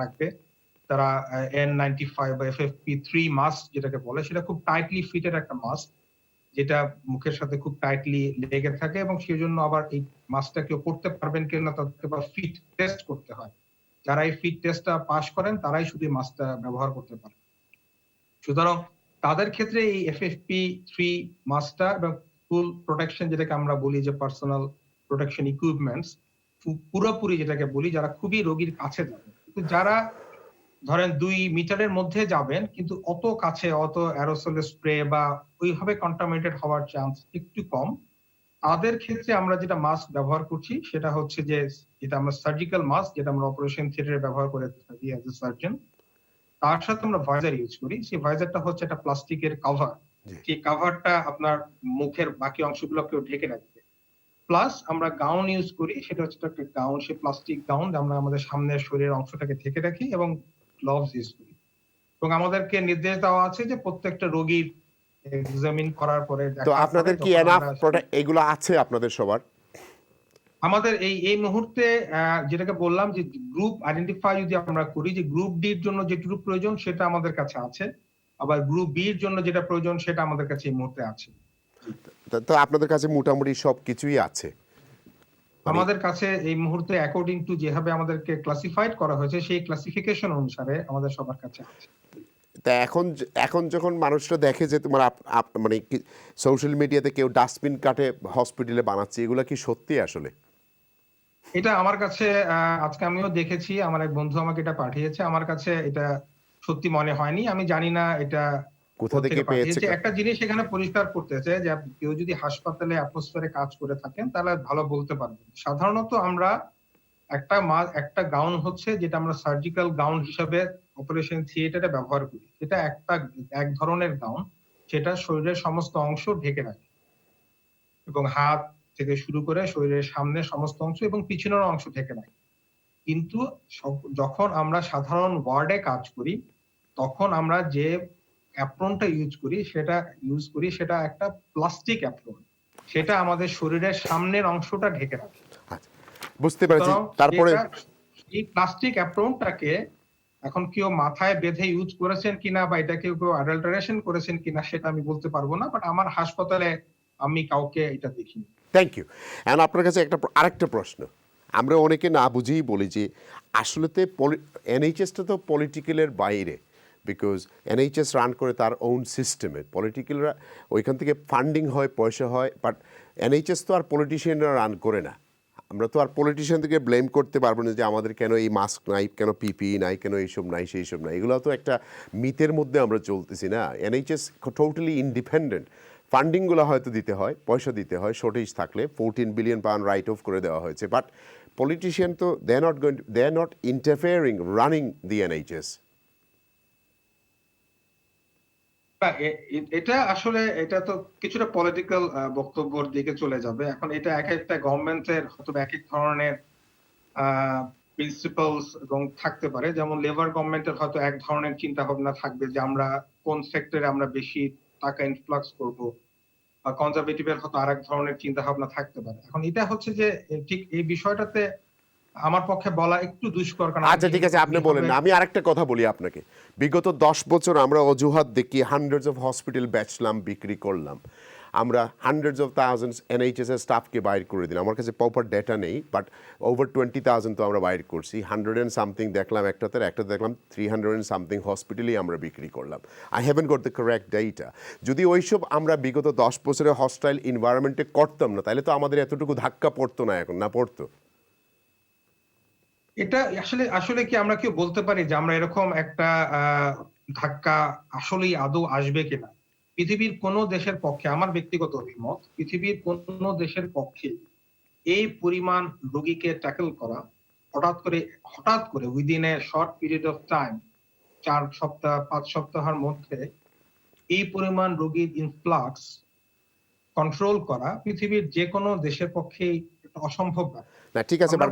S3: রাখবে। তারা N95 বা FFP3 মাস্ক যেটাকে বলে, সেটা খুব টাইটলি ফিটেড একটা মাস্ক, যেটা মুখের সাথে খুব টাইটলি লেগে থাকে এবং সেই জন্য আবার এই মাস্কটা কেউ পড়তে পারবেন কিনা তাদেরকে আবার ফিট টেস্ট করতে হয়। যারা এই ফিট টেস্টটা পাস করেন তারাই শুধু মাস্কটা ব্যবহার করতে পারে। সুতরাং তাদের ক্ষেত্রে এই FFP3 মাস্কটা এবং ফুল প্রোটেকশন যেটাকে আমরা বলি যে পার্সোনাল প্রোটেকশন ইকুইপমেন্টস, পুরোপুরি যেটাকে বলি, যারা খুবই রোগীর কাছে যাবে, কিন্তু যারা ধরেন 2 মিটারের মধ্যে যাবেন কিন্তু অত কাছে, অত অ্যারোসল স্প্রে বা ওইভাবে কন্টামিনেটেড হওয়ার চান্স একটু কম, তাদের ক্ষেত্রে আমরা যেটা মাস্ক ব্যবহার করছি সেটা হচ্ছে যে যেটা আমরা সার্জিক্যাল মাস্ক, যেটা আমরা অপারেশন থিয়েটারে ব্যবহার করে থাকি অ্যাজ এ সার্জন, তার সাথে আমরা ভাইজার ইউজ করি। সেই ভাইজারটা হচ্ছে একটা প্লাস্টিকের কভার, সেই কভারটা আপনার মুখের বাকি অংশগুলোকেও ঢেকে রাখবে। প্লাস আমরা গাউন ইউজ করি, সেটা হচ্ছে একটা গাউন, সে প্লাস্টিক গাউন, আমরা আমাদের সামনের শরীরের অংশটাকে ঢেকে রাখি এবং গ্লোভস ইউজ করি। এবং আমাদেরকে নির্দেশ দেওয়া আছে যে প্রত্যেকটা রোগীর এক্সামিন করার পরে,
S1: তো আপনাদের কি এনাফ প্রোডাক্ট এগুলো আছে আপনাদের সবার?
S3: আমাদের এই মুহূর্তে যেটাকে বললাম যে গ্রুপ আইডেন্টিফাই যদি আমরা করি, যে গ্রুপ ডি এর জন্য যেটুকু প্রয়োজন সেটা আমাদের কাছে আছে, আবার গ্রুপ বি এর জন্য যেটা প্রয়োজন সেটা আমাদের কাছে এই মুহূর্তে আছে।
S1: তো আপনাদের কাছে মোটামুটি সবকিছুই আছে
S3: আমাদের কাছে এই মুহূর্তে অ্যাকর্ডিং টু যেভাবে আমাদেরকে ক্লাসিফাইড করা হয়েছে সেই ক্লাসিফিকেশন অনুসারে আমাদের সবার কাছে আছে।
S1: তা এখন যখন মানুষরা দেখে যে তোমার মানে সোশ্যাল মিডিয়াতে কেউ ডাস্টবিন কাটে হসপিটালে বানাচ্ছে, এগুলো কি সত্যি আসলে?
S3: এটা আমার কাছে আজকে আমিও দেখেছি, আমার এক বন্ধু আমাকে এটা পাঠিয়েছে, আমার কাছে এটা সত্যি মনে হয়নি। আমি জানি না এটা
S1: কোথা থেকে পেয়েছে।
S3: একটা জিনিস এখানে পরিষ্কার করতেছে যে কেউ যদি হাসপাতালে অ্যাটমসফিয়ারে কাজ করে থাকেন তাহলে ভালো বলতে পারবেন। সাধারণত আমরা একটা গাউন হচ্ছে যেটা আমরা সার্জিক্যাল গাউন হিসেবে অপারেশন থিয়েটারে ব্যবহার করি, এটা এক ধরনের গাউন, সেটা শরীরের সমস্ত অংশ ঢেকে রাখে এবং হাত থেকে শুরু করে শরীরের সামনে সমস্ত অংশ এবং পিছনের অংশ ঢেকে রাখে। কিন্তু যখন আমরা সাধারণ ওয়ার্ডে কাজ করি তখন আমরা যে অ্যাপ্রনটা ইউজ করি সেটা একটা প্লাস্টিক অ্যাপ্রন, সেটা আমাদের শরীরের সামনের অংশটা ঢেকে রাখে।
S1: বুঝতে পেরেছি। তারপরে
S3: এই প্লাস্টিক অ্যাপ্রনটাকে এখন কেউ মাথায় বেঁধে ইউজ করেছেন কিনা বা এটা কেউ অ্যাডাল্টারেশন করেছেন কিনা সেটা আমি বলতে পারবো না, বাট আমার হাসপাতালে আমি কাউকে এটা দেখিনি।
S1: Thank you. এখন আপনার কাছে আরেকটা প্রশ্ন, আমরা অনেকে না বুঝেই বলি যে আসলেতে এনএইচএসটা তো পলিটিক্যালের বাইরে, বিকজ এনএইচএস রান করে তার ওন সিস্টেমে, পলিটিক্যালরা ওইখান থেকে ফান্ডিং হয়, পয়সা হয়, বাট এনএইচএস তো আর পলিটিশিয়ানরা রান করে না। আমরা তো আর পলিটিশিয়ানদেরকে ব্লেম করতে পারবো না যে আমাদের কেন এই মাস্ক নাই, কেন পিপিই নাই, কেন এইসব নাই সেই সব নাই। এগুলো তো একটা মিথের মধ্যে আমরা চলতেছি না। NHS totally independent. ফান্ডিংগুলো হয়তো দিতে হয়, পয়সা দিতে হয়, শর্টেজ থাকলে 14 বিলিয়ন পাউন্ড রাইট অফ করে দেওয়া হয়েছে, বাট পলিটিশিয়ান তো they are not interfering running the NHS.
S3: এটা আসলে এটা তো কিছুটা পলিটিক্যাল বক্তব্যের দিকে চলে যাবে। এখন এটা এক একটা গভর্নমেন্টের হয়তো এক এক ধরনের প্রিন্সিপালস এবং থাকতে পারে। যেমন লেবার গভর্নমেন্টের হয়তো এক ধরনের চিন্তা ভাবনা থাকবে যে আমরা কোন সেক্টরে আমরা বেশি টাকা ইনফ্লাক্স করব, বা কনজারভেটিভের হয়তো আরেক ধরনের চিন্তা ভাবনা থাকতে পারে। এখন এটা হচ্ছে যে ঠিক এই বিষয়টাতে আমার পক্ষে বলা একটু দুষ্কর।
S1: আচ্ছা ঠিক আছে, আপনি বলেন না, আমি আরেকটা কথা বলি আপনাকে। বিগত 10 বছর আমরা অজুহাত দেখিয়ে হান্ড্রেডস অফ হসপিটাল বেচলাম, বিক্রি করলাম। আমরা হান্ড্রেডস অফ থাউজেন্ডস NHS এর স্টাফকে বাইর করে দিলাম। আমার কাছে প্রপার ডেটা নেই, বাট ওভার 20,000 তো আমরা বাইর করছি। 100 and something দেখলাম একটাতে দেখলাম 300 and something হসপিটালেই আমরা বিক্রি করলাম। I haven't got the correct data. যদি ওইসব আমরা বিগত 10 বছরে হস্টাইল এনভায়রনমেন্টে করতাম না, তাহলে তো আমাদের এতটুকু ধাক্কা পড়তো না, এখন না পড়তো?
S3: এটা আসলে কি আমরা কেউ বলতে পারি যে আমরা এরকম একটা ধাক্কা আসলেই আদৌ আসবে কিনা? পৃথিবীর কোন দেশের পক্ষে, আমার ব্যক্তিগত অভিমত, পৃথিবীর কোন দেশের পক্ষে এই পরিমাণ রোগীকে ট্যাকল করা হঠাৎ করে within a short period of time, 4 সপ্তাহ 5 সপ্তাহের মধ্যে এই পরিমাণ রোগীর ইনফ্লাক্স কন্ট্রোল করা পৃথিবীর যে কোনো দেশের পক্ষেই অসম্ভব না।
S1: না ঠিক আছে, বাট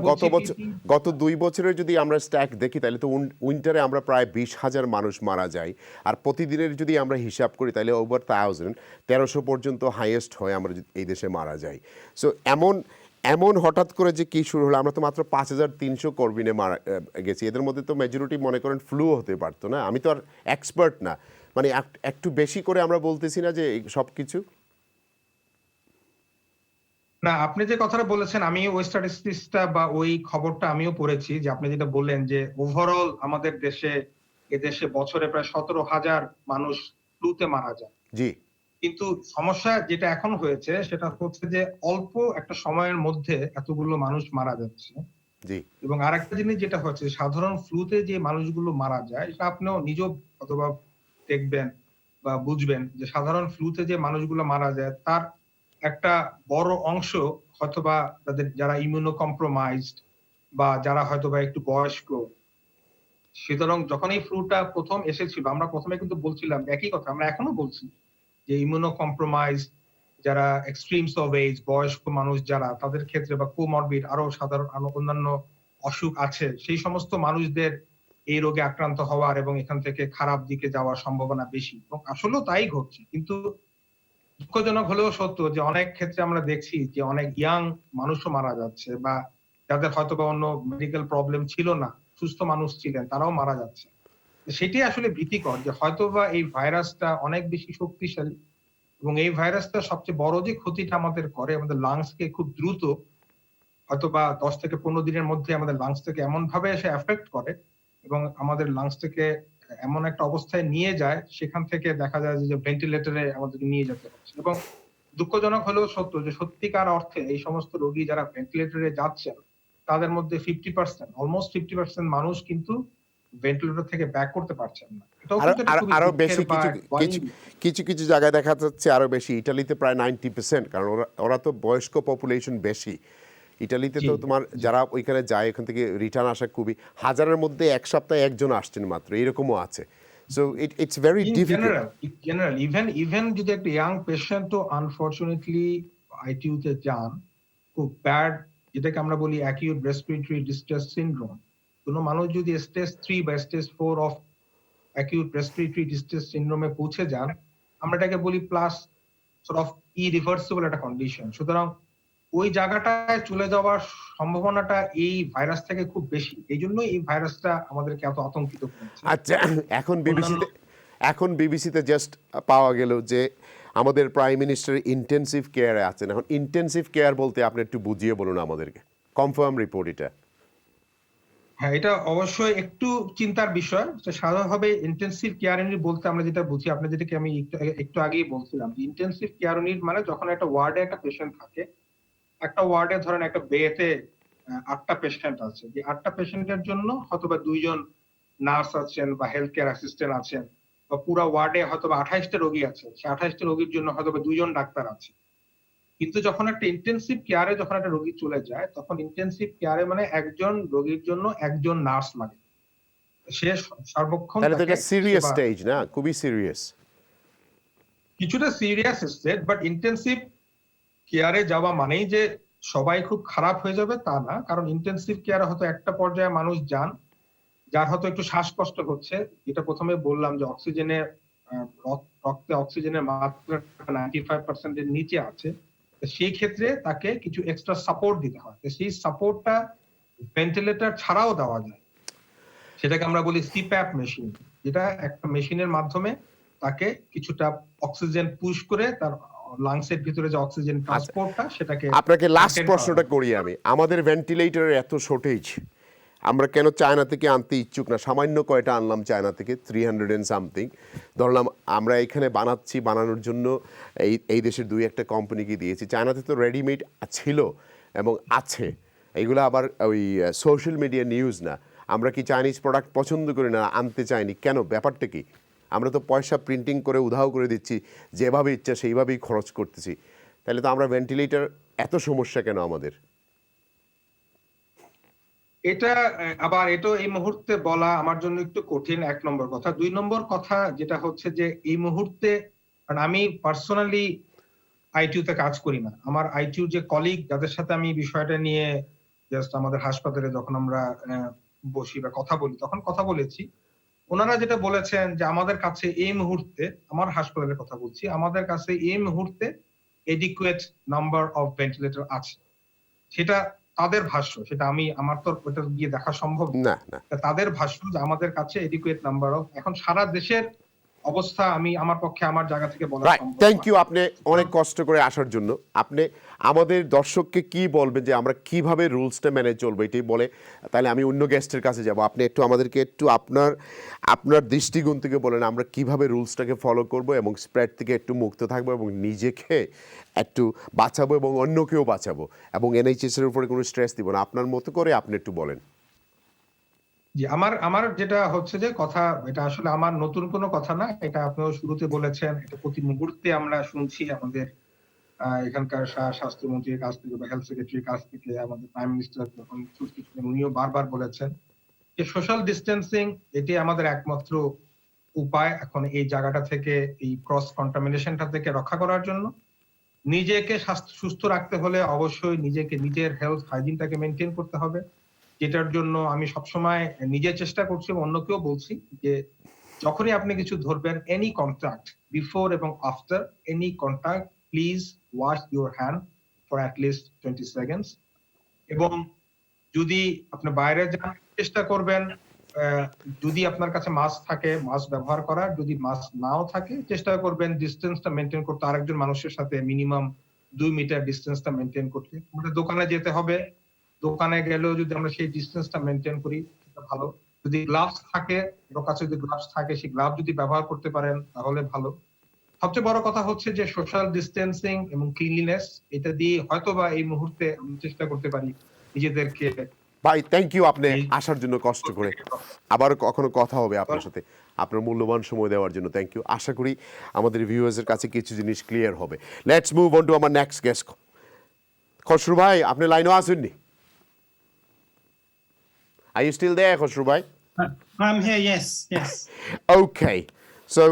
S1: গত 2 বছরের যদি আমরা স্ট্যাক দেখি, তাহলে তো উইন্টারে আমরা প্রায় 20,000 মানুষ মারা যায়। আর প্রতিদিনের যদি আমরা হিসাব করি, তাহলে ওভার 1300 পর্যন্ত হাইয়েস্ট হয় আমরা এই দেশে মারা যাই। সো এমন হঠাৎ করে যে কি শুরু হলো, আমরা তো মাত্র 5,300 কর্বিনে মারা গেছি। এদের মধ্যে তো মেজরিটি মনে করেন ফ্লু হতে পারতো না। আমি তো আর এক্সপার্ট না, মানে একটু বেশি করে আমরা বলতেছি না যে সব কিছু।
S3: না, আপনি যে কথাটা বলেছেন, আমি ওই স্ট্যাটিস্টিক্সটা বা ওই খবরটা আমিও পড়েছি, যে আপনি যেটা বললেন যে ওভারঅল আমাদের এদেশে বছরে প্রায় 17,000 মানুষ ফ্লুতে মারা যায়।
S1: জি।
S3: কিন্তু সমস্যা যেটা এখন হয়েছে সেটা হচ্ছে যে অল্প একটা সময়ের মধ্যে এতগুলো মানুষ মারা যাচ্ছে।
S1: জি।
S3: এবং আরেকটা জিনিস যেটা হচ্ছে, সাধারণ ফ্লুতে যে মানুষগুলো মারা যায়, এটা আপনিও নিজেও অথবা দেখবেন বা বুঝবেন যে সাধারণ ফ্লুতে যে মানুষগুলো মারা যায় তার একটা বড় অংশ হয়তোবা তাদের যারা ইমিউনো কম্প্রোমাইজড বা যারা হয়তোবা একটু বয়স্ক। সুতরাং যখন এই ফ্লুটা প্রথম এসেছিল, আমরা প্রথমে কিন্তু বলছিলাম একই কথা, আমরা এখনো বলছি যে ইমিউনো কম্প্রোমাইজ, যারা এক্সট্রিমস অফ এজ, বয়স্ক মানুষ যারা, তাদের ক্ষেত্রে বা কোমরবিড আরো সাধারণ অন্যান্য অসুখ আছে, সেই সমস্ত মানুষদের এই রোগে আক্রান্ত হওয়ার এবং এখান থেকে খারাপ দিকে যাওয়ার সম্ভাবনা বেশি। এবং আসলেও তাই ঘটছে। কিন্তু দুঃখজনক হলেও সত্য যে অনেক ক্ষেত্রে আমরা দেখছি যে অনেক ইয়াং মানুষও মারা যাচ্ছে, বা যাদের হয়তোবা অন্য মেডিকেল প্রবলেম ছিল না, সুস্থ মানুষ ছিলেন, তারাও মারা যাচ্ছে। সেটাই আসলে ভীতিকর যে হয়তোবা এই ভাইরাসটা অনেক বেশি শক্তিশালী, এবং এই ভাইরাসটা সবচেয়ে বড় যে ক্ষতিটা আমাদের করে, আমাদের লাংসকে খুব দ্রুত, হয়তোবা 10 থেকে 15 দিনের মধ্যে আমাদের লাংস থেকে এমন ভাবে এসে এফেক্ট করে এবং আমাদের লাংস থেকে এমন একটা অবস্থায় নিয়ে যায়, সেখান থেকে দেখা যায় যে ভেন্টিলেটরে আমাদেরকে নিয়ে যেতে হচ্ছে। এবং দুঃখজনক হলেও সত্য যে সত্যিকার অর্থে এই সমস্ত রোগী যারা ভেন্টিলেটরে যাচ্ছেন, তাদের মধ্যে 50%, অলমোস্ট 50% মানুষ কিন্তু ভেন্টিলেটর থেকে ব্যাক করতে পারছেন না।
S1: আরো বেশি কিছু জায়গায় দেখা যাচ্ছে আরো বেশি। ইটালিতে প্রায় 90%, কারণ ওরা তো বয়স্ক পপুলেশন বেশি। ইটালিতে তো তোমার যারা ওইখানে যায়, ওখান থেকে রিটার্ন আসা খুবই, হাজারের মধ্যে এক সপ্তাহে একজন আসছেন মাত্র, এরকমও আছে। So it's very difficult.
S3: General, even যদি একটা ইয়াং পেশেন্টও আনফরচুনেটলি আইটিইউ তে যান, খুব ব্যাড, যেটাকে আমরা বলি অ্যাকিউট রেসপিরেটরি ডিস্ট্রেস সিনড্রোম, কোনো মানুষ যদি স্টেজ 3 বা stage 4 of acute respiratory distress সিনড্রোমে পৌঁছে যান, আমরা এটাকে বলি প্লাস সর্ট অফ ইরিভার্সিবল একটা কন্ডিশন। সুতরাং ওই জায়গাটায় চলে যাওয়ার সম্ভাবনাটা এই ভাইরাস থেকে খুব বেশি। এই জন্য এই ভাইরাসটা আমাদেরকে এত আতঙ্কিত করছে।
S1: আচ্ছা, এখন বিবিসিতে জাস্ট পাওয়া গেল যে আমাদের প্রাইম মিনিস্টার ইন্টেনসিভ কেয়ারে আছেন। এখন ইন্টেনসিভ কেয়ার বলতে আপনি একটু বুঝিয়ে বলুন আমাদেরকে, কনফার্ম রিপোর্ট এটা।
S3: হ্যাঁ, এটা অবশ্যই একটু চিন্তার বিষয়। সাধারণভাবে ইন্টেনসিভ কেয়ার ইউনিট বলতে আমরা যেটা বুঝি, আপনি যেটাকে আমি একটু আগেই বলছিলাম, যে ইন্টেনসিভ কেয়ার ইউনিট মানে যখন একটা ওয়ার্ডে একটা পেশেন্ট থাকে, একটা ওয়ার্ডে ধরেন একটা বেতে 8টা পেশেন্ট আছে, যে 8টা পেশেন্টের জন্য হয়তোবা 2 জন নার্স আছেন বা হেলথ কেয়ার অ্যাসিস্ট্যান্ট আছেন, বা পুরো ওয়ার্ডে হয়তোবা 28টা রোগী আছে, সেই 28টা রোগীর জন্য হয়তোবা 2 জন ডাক্তার আছে। কিন্তু যখন একটা ইন্টেনসিভ কেয়ারে যখন একটা রোগী চলে যায়, তখন ইন্টেনসিভ কেয়ারে মানে একজন রোগীর জন্য একজন নার্স লাগে। সে সর্বক্ষণ
S1: সিরিয়াস স্টেজ না, খুবই সিরিয়াস,
S3: কিছুটা সিরিয়াস স্টেজ। বাট ইন্টেনসিভ কেয়ারে যাওয়া মানেই যে সবাই খুব খারাপ হয়ে যাবে তা না, কারণ ইন্টেনসিভ কেয়ারে হয়তো একটা পর্যায়ে মানুষ যান যার হয়তো একটু শ্বাসকষ্ট হচ্ছে, যেটা প্রথমে বললাম যে রক্তে অক্সিজেনের মাত্রা 95% এর নিচে আছে, সেই ক্ষেত্রে তাকে কিছু এক্সট্রা সাপোর্ট দিতে হয়। সেই সাপোর্টটা ভেন্টিলেটর ছাড়াও দেওয়া যায়, সেটাকে আমরা বলি সিপ্যাপ মেশিন, যেটা একটা মেশিনের মাধ্যমে তাকে কিছুটা অক্সিজেন পুশ করে তার লাংসের ভিতরে যে অক্সিজেন ট্রান্সপোর্টটা সেটাকে
S1: আপনাকে লাস্ট
S3: maintain করা
S1: প্রশ্নটা
S3: হবে।
S1: করি আমি, আমাদের ভেন্টিলেটরের এত শর্টেজ, আমরা কেন চায়না থেকে আনতে ইচ্ছুক না? সামান্য কয়টা আনলাম চায়না থেকে, 300 and something, ধরলাম আমরা এখানে বানাচ্ছি, বানানোর জন্য এই দেশের দুই একটা কোম্পানিকে দিয়েছি। চায়নাতে তো রেডিমেড ছিল এবং আছে, এইগুলো আবার ওই সোশ্যাল মিডিয়া নিউজ না। আমরা কি চাইনিজ প্রোডাক্ট পছন্দ করি না, আনতে চাইনি কেন? ব্যাপারটা কি? আমরা তো পয়সা প্রিন্টিং করে উধাও করে দিচ্ছি, যেভাবে ইচ্ছা সেইভাবেই খরচ করতেছি। তাহলে তো আমরা ভেন্টিলেটর এত সমস্যা কেন আমাদের?
S3: এটা আবার এটা এই মুহূর্তে বলা আমার জন্য একটু কঠিন, 1 নম্বর কথা। 2 নম্বর কথা যেটা হচ্ছে যে এই মুহূর্তে, কারণ আমি পার্সোনালি আইটিইউতে কাজ করি না, আমার আইটিইউ যে কলিগ যাদের সাথে আমি বিষয়টা নিয়ে জাস্ট আমাদের হাসপাতালে যখন আমরা বসি বা কথা বলি তখন কথা বলেছি, ওনারা যেটা বলেছেন যে আমাদের কাছে এই মুহূর্তে, আমার হাসপাতালের কথা বলছি, আমাদের কাছে এই মুহূর্তে এডিকুয়েট নাম্বার অফ ভেন্টিলেটর আছে। সেটা তাদের ভাষ্য, সেটা আমার তো ওটা গিয়ে দেখা সম্ভব
S1: না না,
S3: তাদের ভাষ্য যে আমাদের কাছে এডিকুয়েট নাম্বার অফ, এখন সারা দেশের অবস্থা আমি আমার পক্ষে আমার জায়গা থেকে বলা
S1: রাইট।
S3: সম্ভব
S1: থ্যাংক
S3: না।
S1: ইউ, আপনি অনেক কষ্ট করে আসার জন্য। আপনি আমাদের দর্শককে কি বলবেন যে আমরা কিভাবে রুলসটা মেনে চলবো, এটাই বলে তাহলে আমি অন্য গেস্টের কাছে যাব। আপনি একটু আমাদেরকে একটু আপনার দৃষ্টিকোণ থেকে বলেন আমরা কিভাবে রুলসটাকে ফলো করব এবং স্প্রেড থেকে একটু মুক্ত থাকবো এবং নিজেকে একটু বাঁচাবো এবং অন্যকেও বাঁচাবো এবং এনএইচএস-এর উপরে কোনো স্ট্রেস দিব না। আপনার মতো করে আপনি একটু বলেন।
S3: জি, আমার যেটা হচ্ছে যে কথা, এটা আসলে আমার নতুন কোনো কথা না, এটা আপনিও শুরুতে বলেছেন, এটা প্রতি মুহূর্তে আমরা শুনছি আমাদের এখানকার স্বাস্থ্যমন্ত্রীর কাছ থেকে বা হেলথ সেক্রেটারির কাছ থেকে, আমাদের প্রাইম মিনিস্টার যখন ছুটি ছিলেন উনিও বারবার বলেছেন যে সোশ্যাল ডিস্টেন্সিং এটি আমাদের একমাত্র উপায় এখন এই জায়গাটা থেকে, এই ক্রস কন্টামিনেশনটা থেকে রক্ষা করার জন্য। নিজেকে সুস্থ রাখতে হলে অবশ্যই নিজেকে, নিজের হেলথ হাইজিনটাকে মেনটেন করতে হবে, যেটার জন্য আমি সবসময় নিজে চেষ্টা করছি এবং অন্যকেও বলছি যে যখনই আপনি কিছু ধরবেন, এনি কন্টাক্ট, বিফোর এবং after any contact, please wash your hand for at least 20 seconds. এবং যদি আপনি বাইরে যান চেষ্টা করবেন, যদি আপনার কাছে মাস্ক থাকে মাস্ক ব্যবহার করার, যদি মাস্ক নাও থাকে চেষ্টা করবেন ডিস্টেন্সটা মেনটেন করতে, আরেকজন মানুষের সাথে মিনিমাম 2 মিটার ডিস্টেন্সটা মেনটেন করতে। আমাদের দোকানে যেতে হবে, দোকানে গেলেও যদি আমরা সেই ডিস্টেন্সটা মেনটেন করি সেটা ভালো। যদি গ্লাভস থাকে, ওর কাছে যদি গ্লাভস থাকে সেই গ্লাভ যদি ব্যবহার করতে পারেন তাহলে ভালো। সবচেয়ে বড় কথা হচ্ছে যে সোশ্যাল ডিস্টেন্সিং এবং ক্লিনলিনেস, এটা দিয়ে হয়তোবা এই মুহূর্তে আমরা চেষ্টা করতে পারি নিজেদেরকে।
S1: ভাই থ্যাংক ইউ আপনি আসার জন্য কষ্ট করে। আবার কখনো কথা হবে আপনার সাথে, আপনার মূল্যবান সময় দেওয়ার জন্য থ্যাংক ইউ। আশা করি আমাদের ভিউয়ার্সের কাছে কিছু জিনিস ক্লিয়ার হবে। লেটস মুভ অন টু আমার নেক্সট গেস্ট। খসরু ভাই আপনি লাইনও আসেননি? Are you still there, Khosru bhai?
S2: I'm here, yes.
S1: Okay, so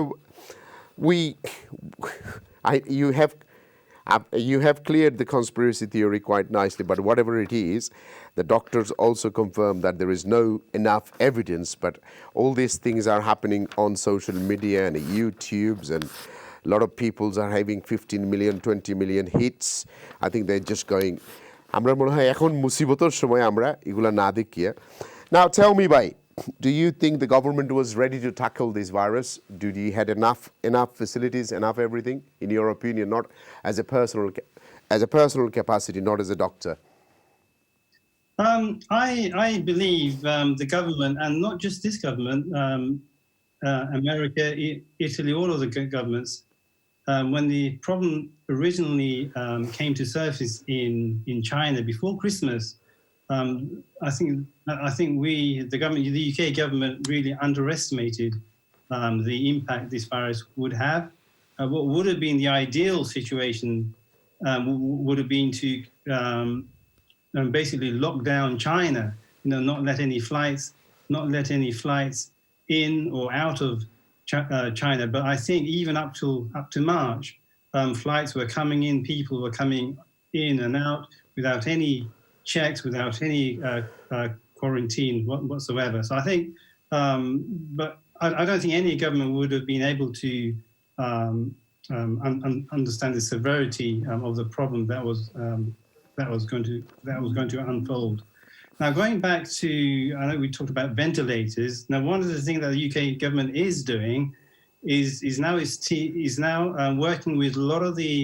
S1: you have cleared the conspiracy theory quite nicely, but whatever it is, the doctors also confirm that there is no enough evidence, but all these things are happening on social media and YouTubes, and a lot of people are having 15 million, 20 million hits. I think they're just going, আমরা মনে হয় এখন মুসিবতের সময় আমরা এগুলা না দেখিয়ে। Now tell me, bhai, do you think the government was ready to tackle this virus? Do you had enough facilities, enough everything, in your opinion, not as a personal capacity, not as a doctor?
S2: I believe the government, and not just this government, America, Italy, all of the governments, when the problem originally came to surface in China before Christmas, I think the government, the UK government, really underestimated the impact this virus would have. What would have been the ideal situation would have been to basically lock down China, not let any flights in or out of China. But I think even up to March, flights were coming in, people were coming in and out without any checks, without any quarantine whatsoever. So I think, but I don't think any government would have been able to understand the severity of the problem that was going to unfold. Now, going back to, I know we talked about ventilators. Now, one of the things that the UK government is doing is now working with a lot of the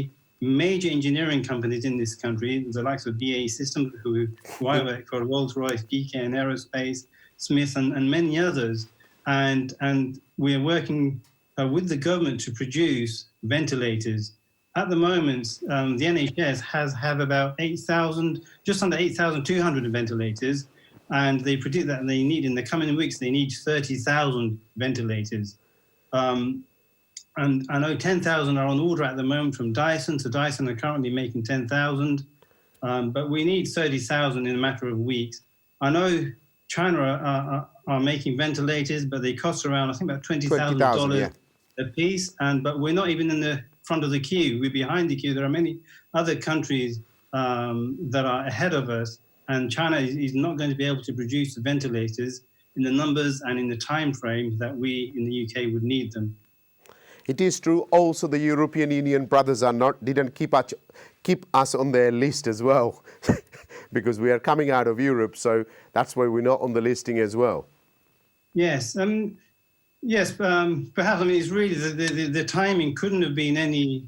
S2: major engineering companies in this country, the likes of BAE Systems, who I work for, Rolls-Royce, GKN Aerospace, Smith, and many others. And we're working with the government to produce ventilators. At the moment, the NHS have about 8,000, just under 8,200 ventilators, and they predict that they need, in the coming weeks, they need 30,000 ventilators. And I know 10,000 are on order at the moment from Dyson, so Dyson are currently making 10,000, but we need 30,000 in a matter of weeks. I know China are making ventilators, but they cost around, I think, about $20,000 a piece, but we're not even in the front of the queue. We're behind the queue. There are many other countries that are ahead of us, and China is not going to be able to produce the ventilators in the numbers and in the time frame that we in the UK would need them.
S1: It is true. Also, the European Union brothers didn't keep us on their list as well, because we are coming out of Europe, so that's why we're not on the listing as well.
S2: Yes, yes. Perhaps, I mean, it's really the timing couldn't have been any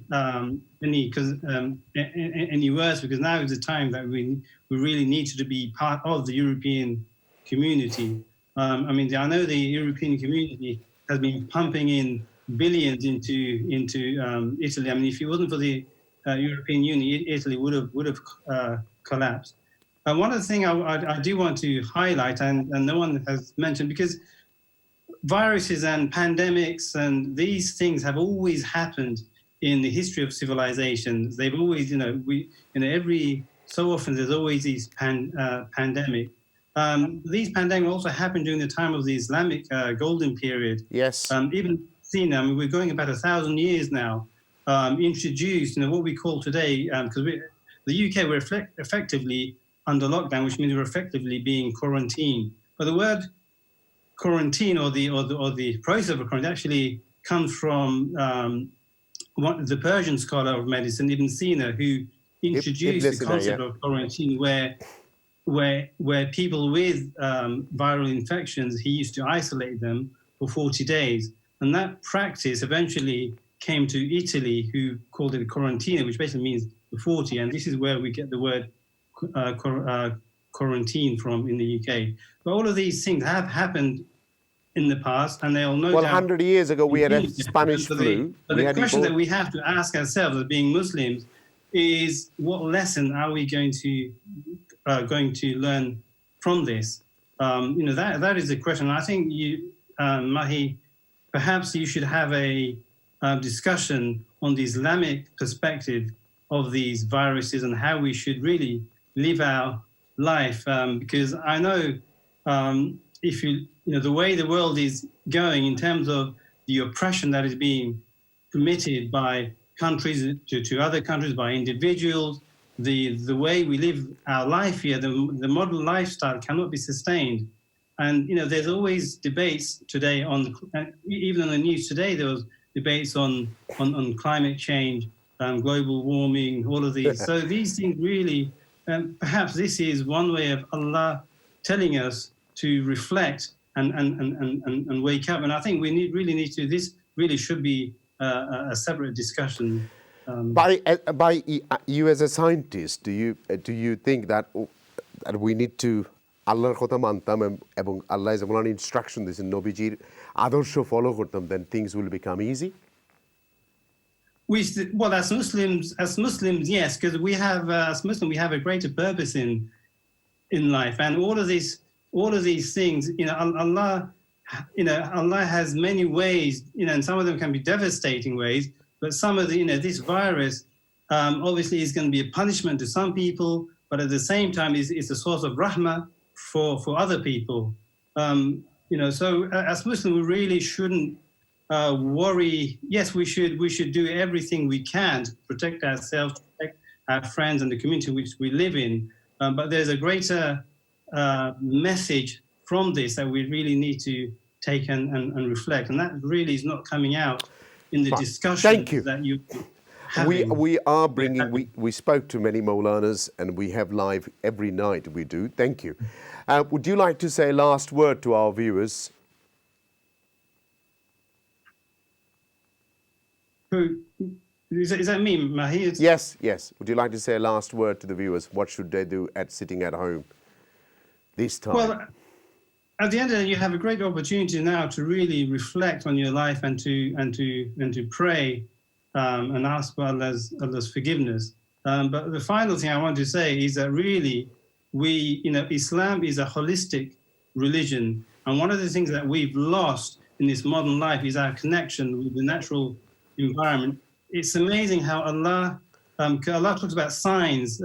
S2: worse, because now is the time that we really need to be part of the European community. I mean, I know the European community has been pumping in billions into Italy. I mean, if it wasn't for the European Union, Italy would have collapsed. One of the things I do want to highlight, and no one has mentioned, because viruses and pandemics and these things have always happened in the history of civilization. They've always, every so often there's always these pandemic. These pandemics also happened during the time of the Islamic golden period.
S1: Yes.
S2: Even seen, I mean, we're going about 1,000 years now, introduced, what we call today, because the UK, we're effectively under lockdown, which means we're effectively being quarantined. But the word quarantine or the process of a quarantine actually comes from the Persian scholar of medicine, Ibn Sina, who introduced the concept of quarantine, where people with viral infections, he used to isolate them for 40 days. And that practice eventually came to Italy, who called it quarantina, which basically means the 40. And this is where we get the word quarantine from in the UK. But all of these things have happened in the past, and they'll no doubt...
S1: 100 years ago, we had a Spanish flu.
S2: But the question that we have to ask ourselves as being Muslims is, what lesson are we going to learn from this? That is the question. I think you, Mahee, perhaps you should have a discussion on the Islamic perspective of these viruses and how we should really live our life. Because I know if the way the world is going in terms of the oppression that is being committed by countries to other countries, by individuals, the way we live our life here, the modern lifestyle cannot be sustained. And there's always debates today even on the news today, there was debates on climate change, global warming, all of these. So these things really, perhaps this is one way of Allah telling us to reflect and wake up. And I think we really need to. This really should be a separate discussion.
S1: By you as a scientist, do you think that we need to আল্লাহর কথা মানতাম এবং আল্লাহ যেমন instruction দিয়েছেন নবীজির আদর্শ follow করতাম, then things will become easy?
S2: Well, as Muslims, yes, because we have as Muslims we have a greater purpose in life, and all of these things, Allah has many ways, and some of them can be devastating ways, but some of the this virus obviously is going to be a punishment to some people, but at the same time it's a source of rahmah for other people. So as Muslims we really shouldn't worry. Yes, we should do everything we can to protect ourselves, protect our friends and the community which we live in, but there's a greater message from this that we really need to take and reflect, and that really is not coming out in the discussions that you
S1: we are bringing we spoke to many Maulanas, and we have live every night. We do. Thank you. Would you like to say a last word to our viewers?
S2: Is that me, Mahee?
S1: Yes. Would you like to say a last word to the viewers? What should they do at sitting at home this time?
S2: Well, at the end of the day, you have a great opportunity now to really reflect on your life and to pray and ask for Allah's forgiveness. But the final thing I want to say is that really, Islam is a holistic religion, and one of the things that we've lost in this modern life is our connection with the natural environment. It's amazing how Allah talks about signs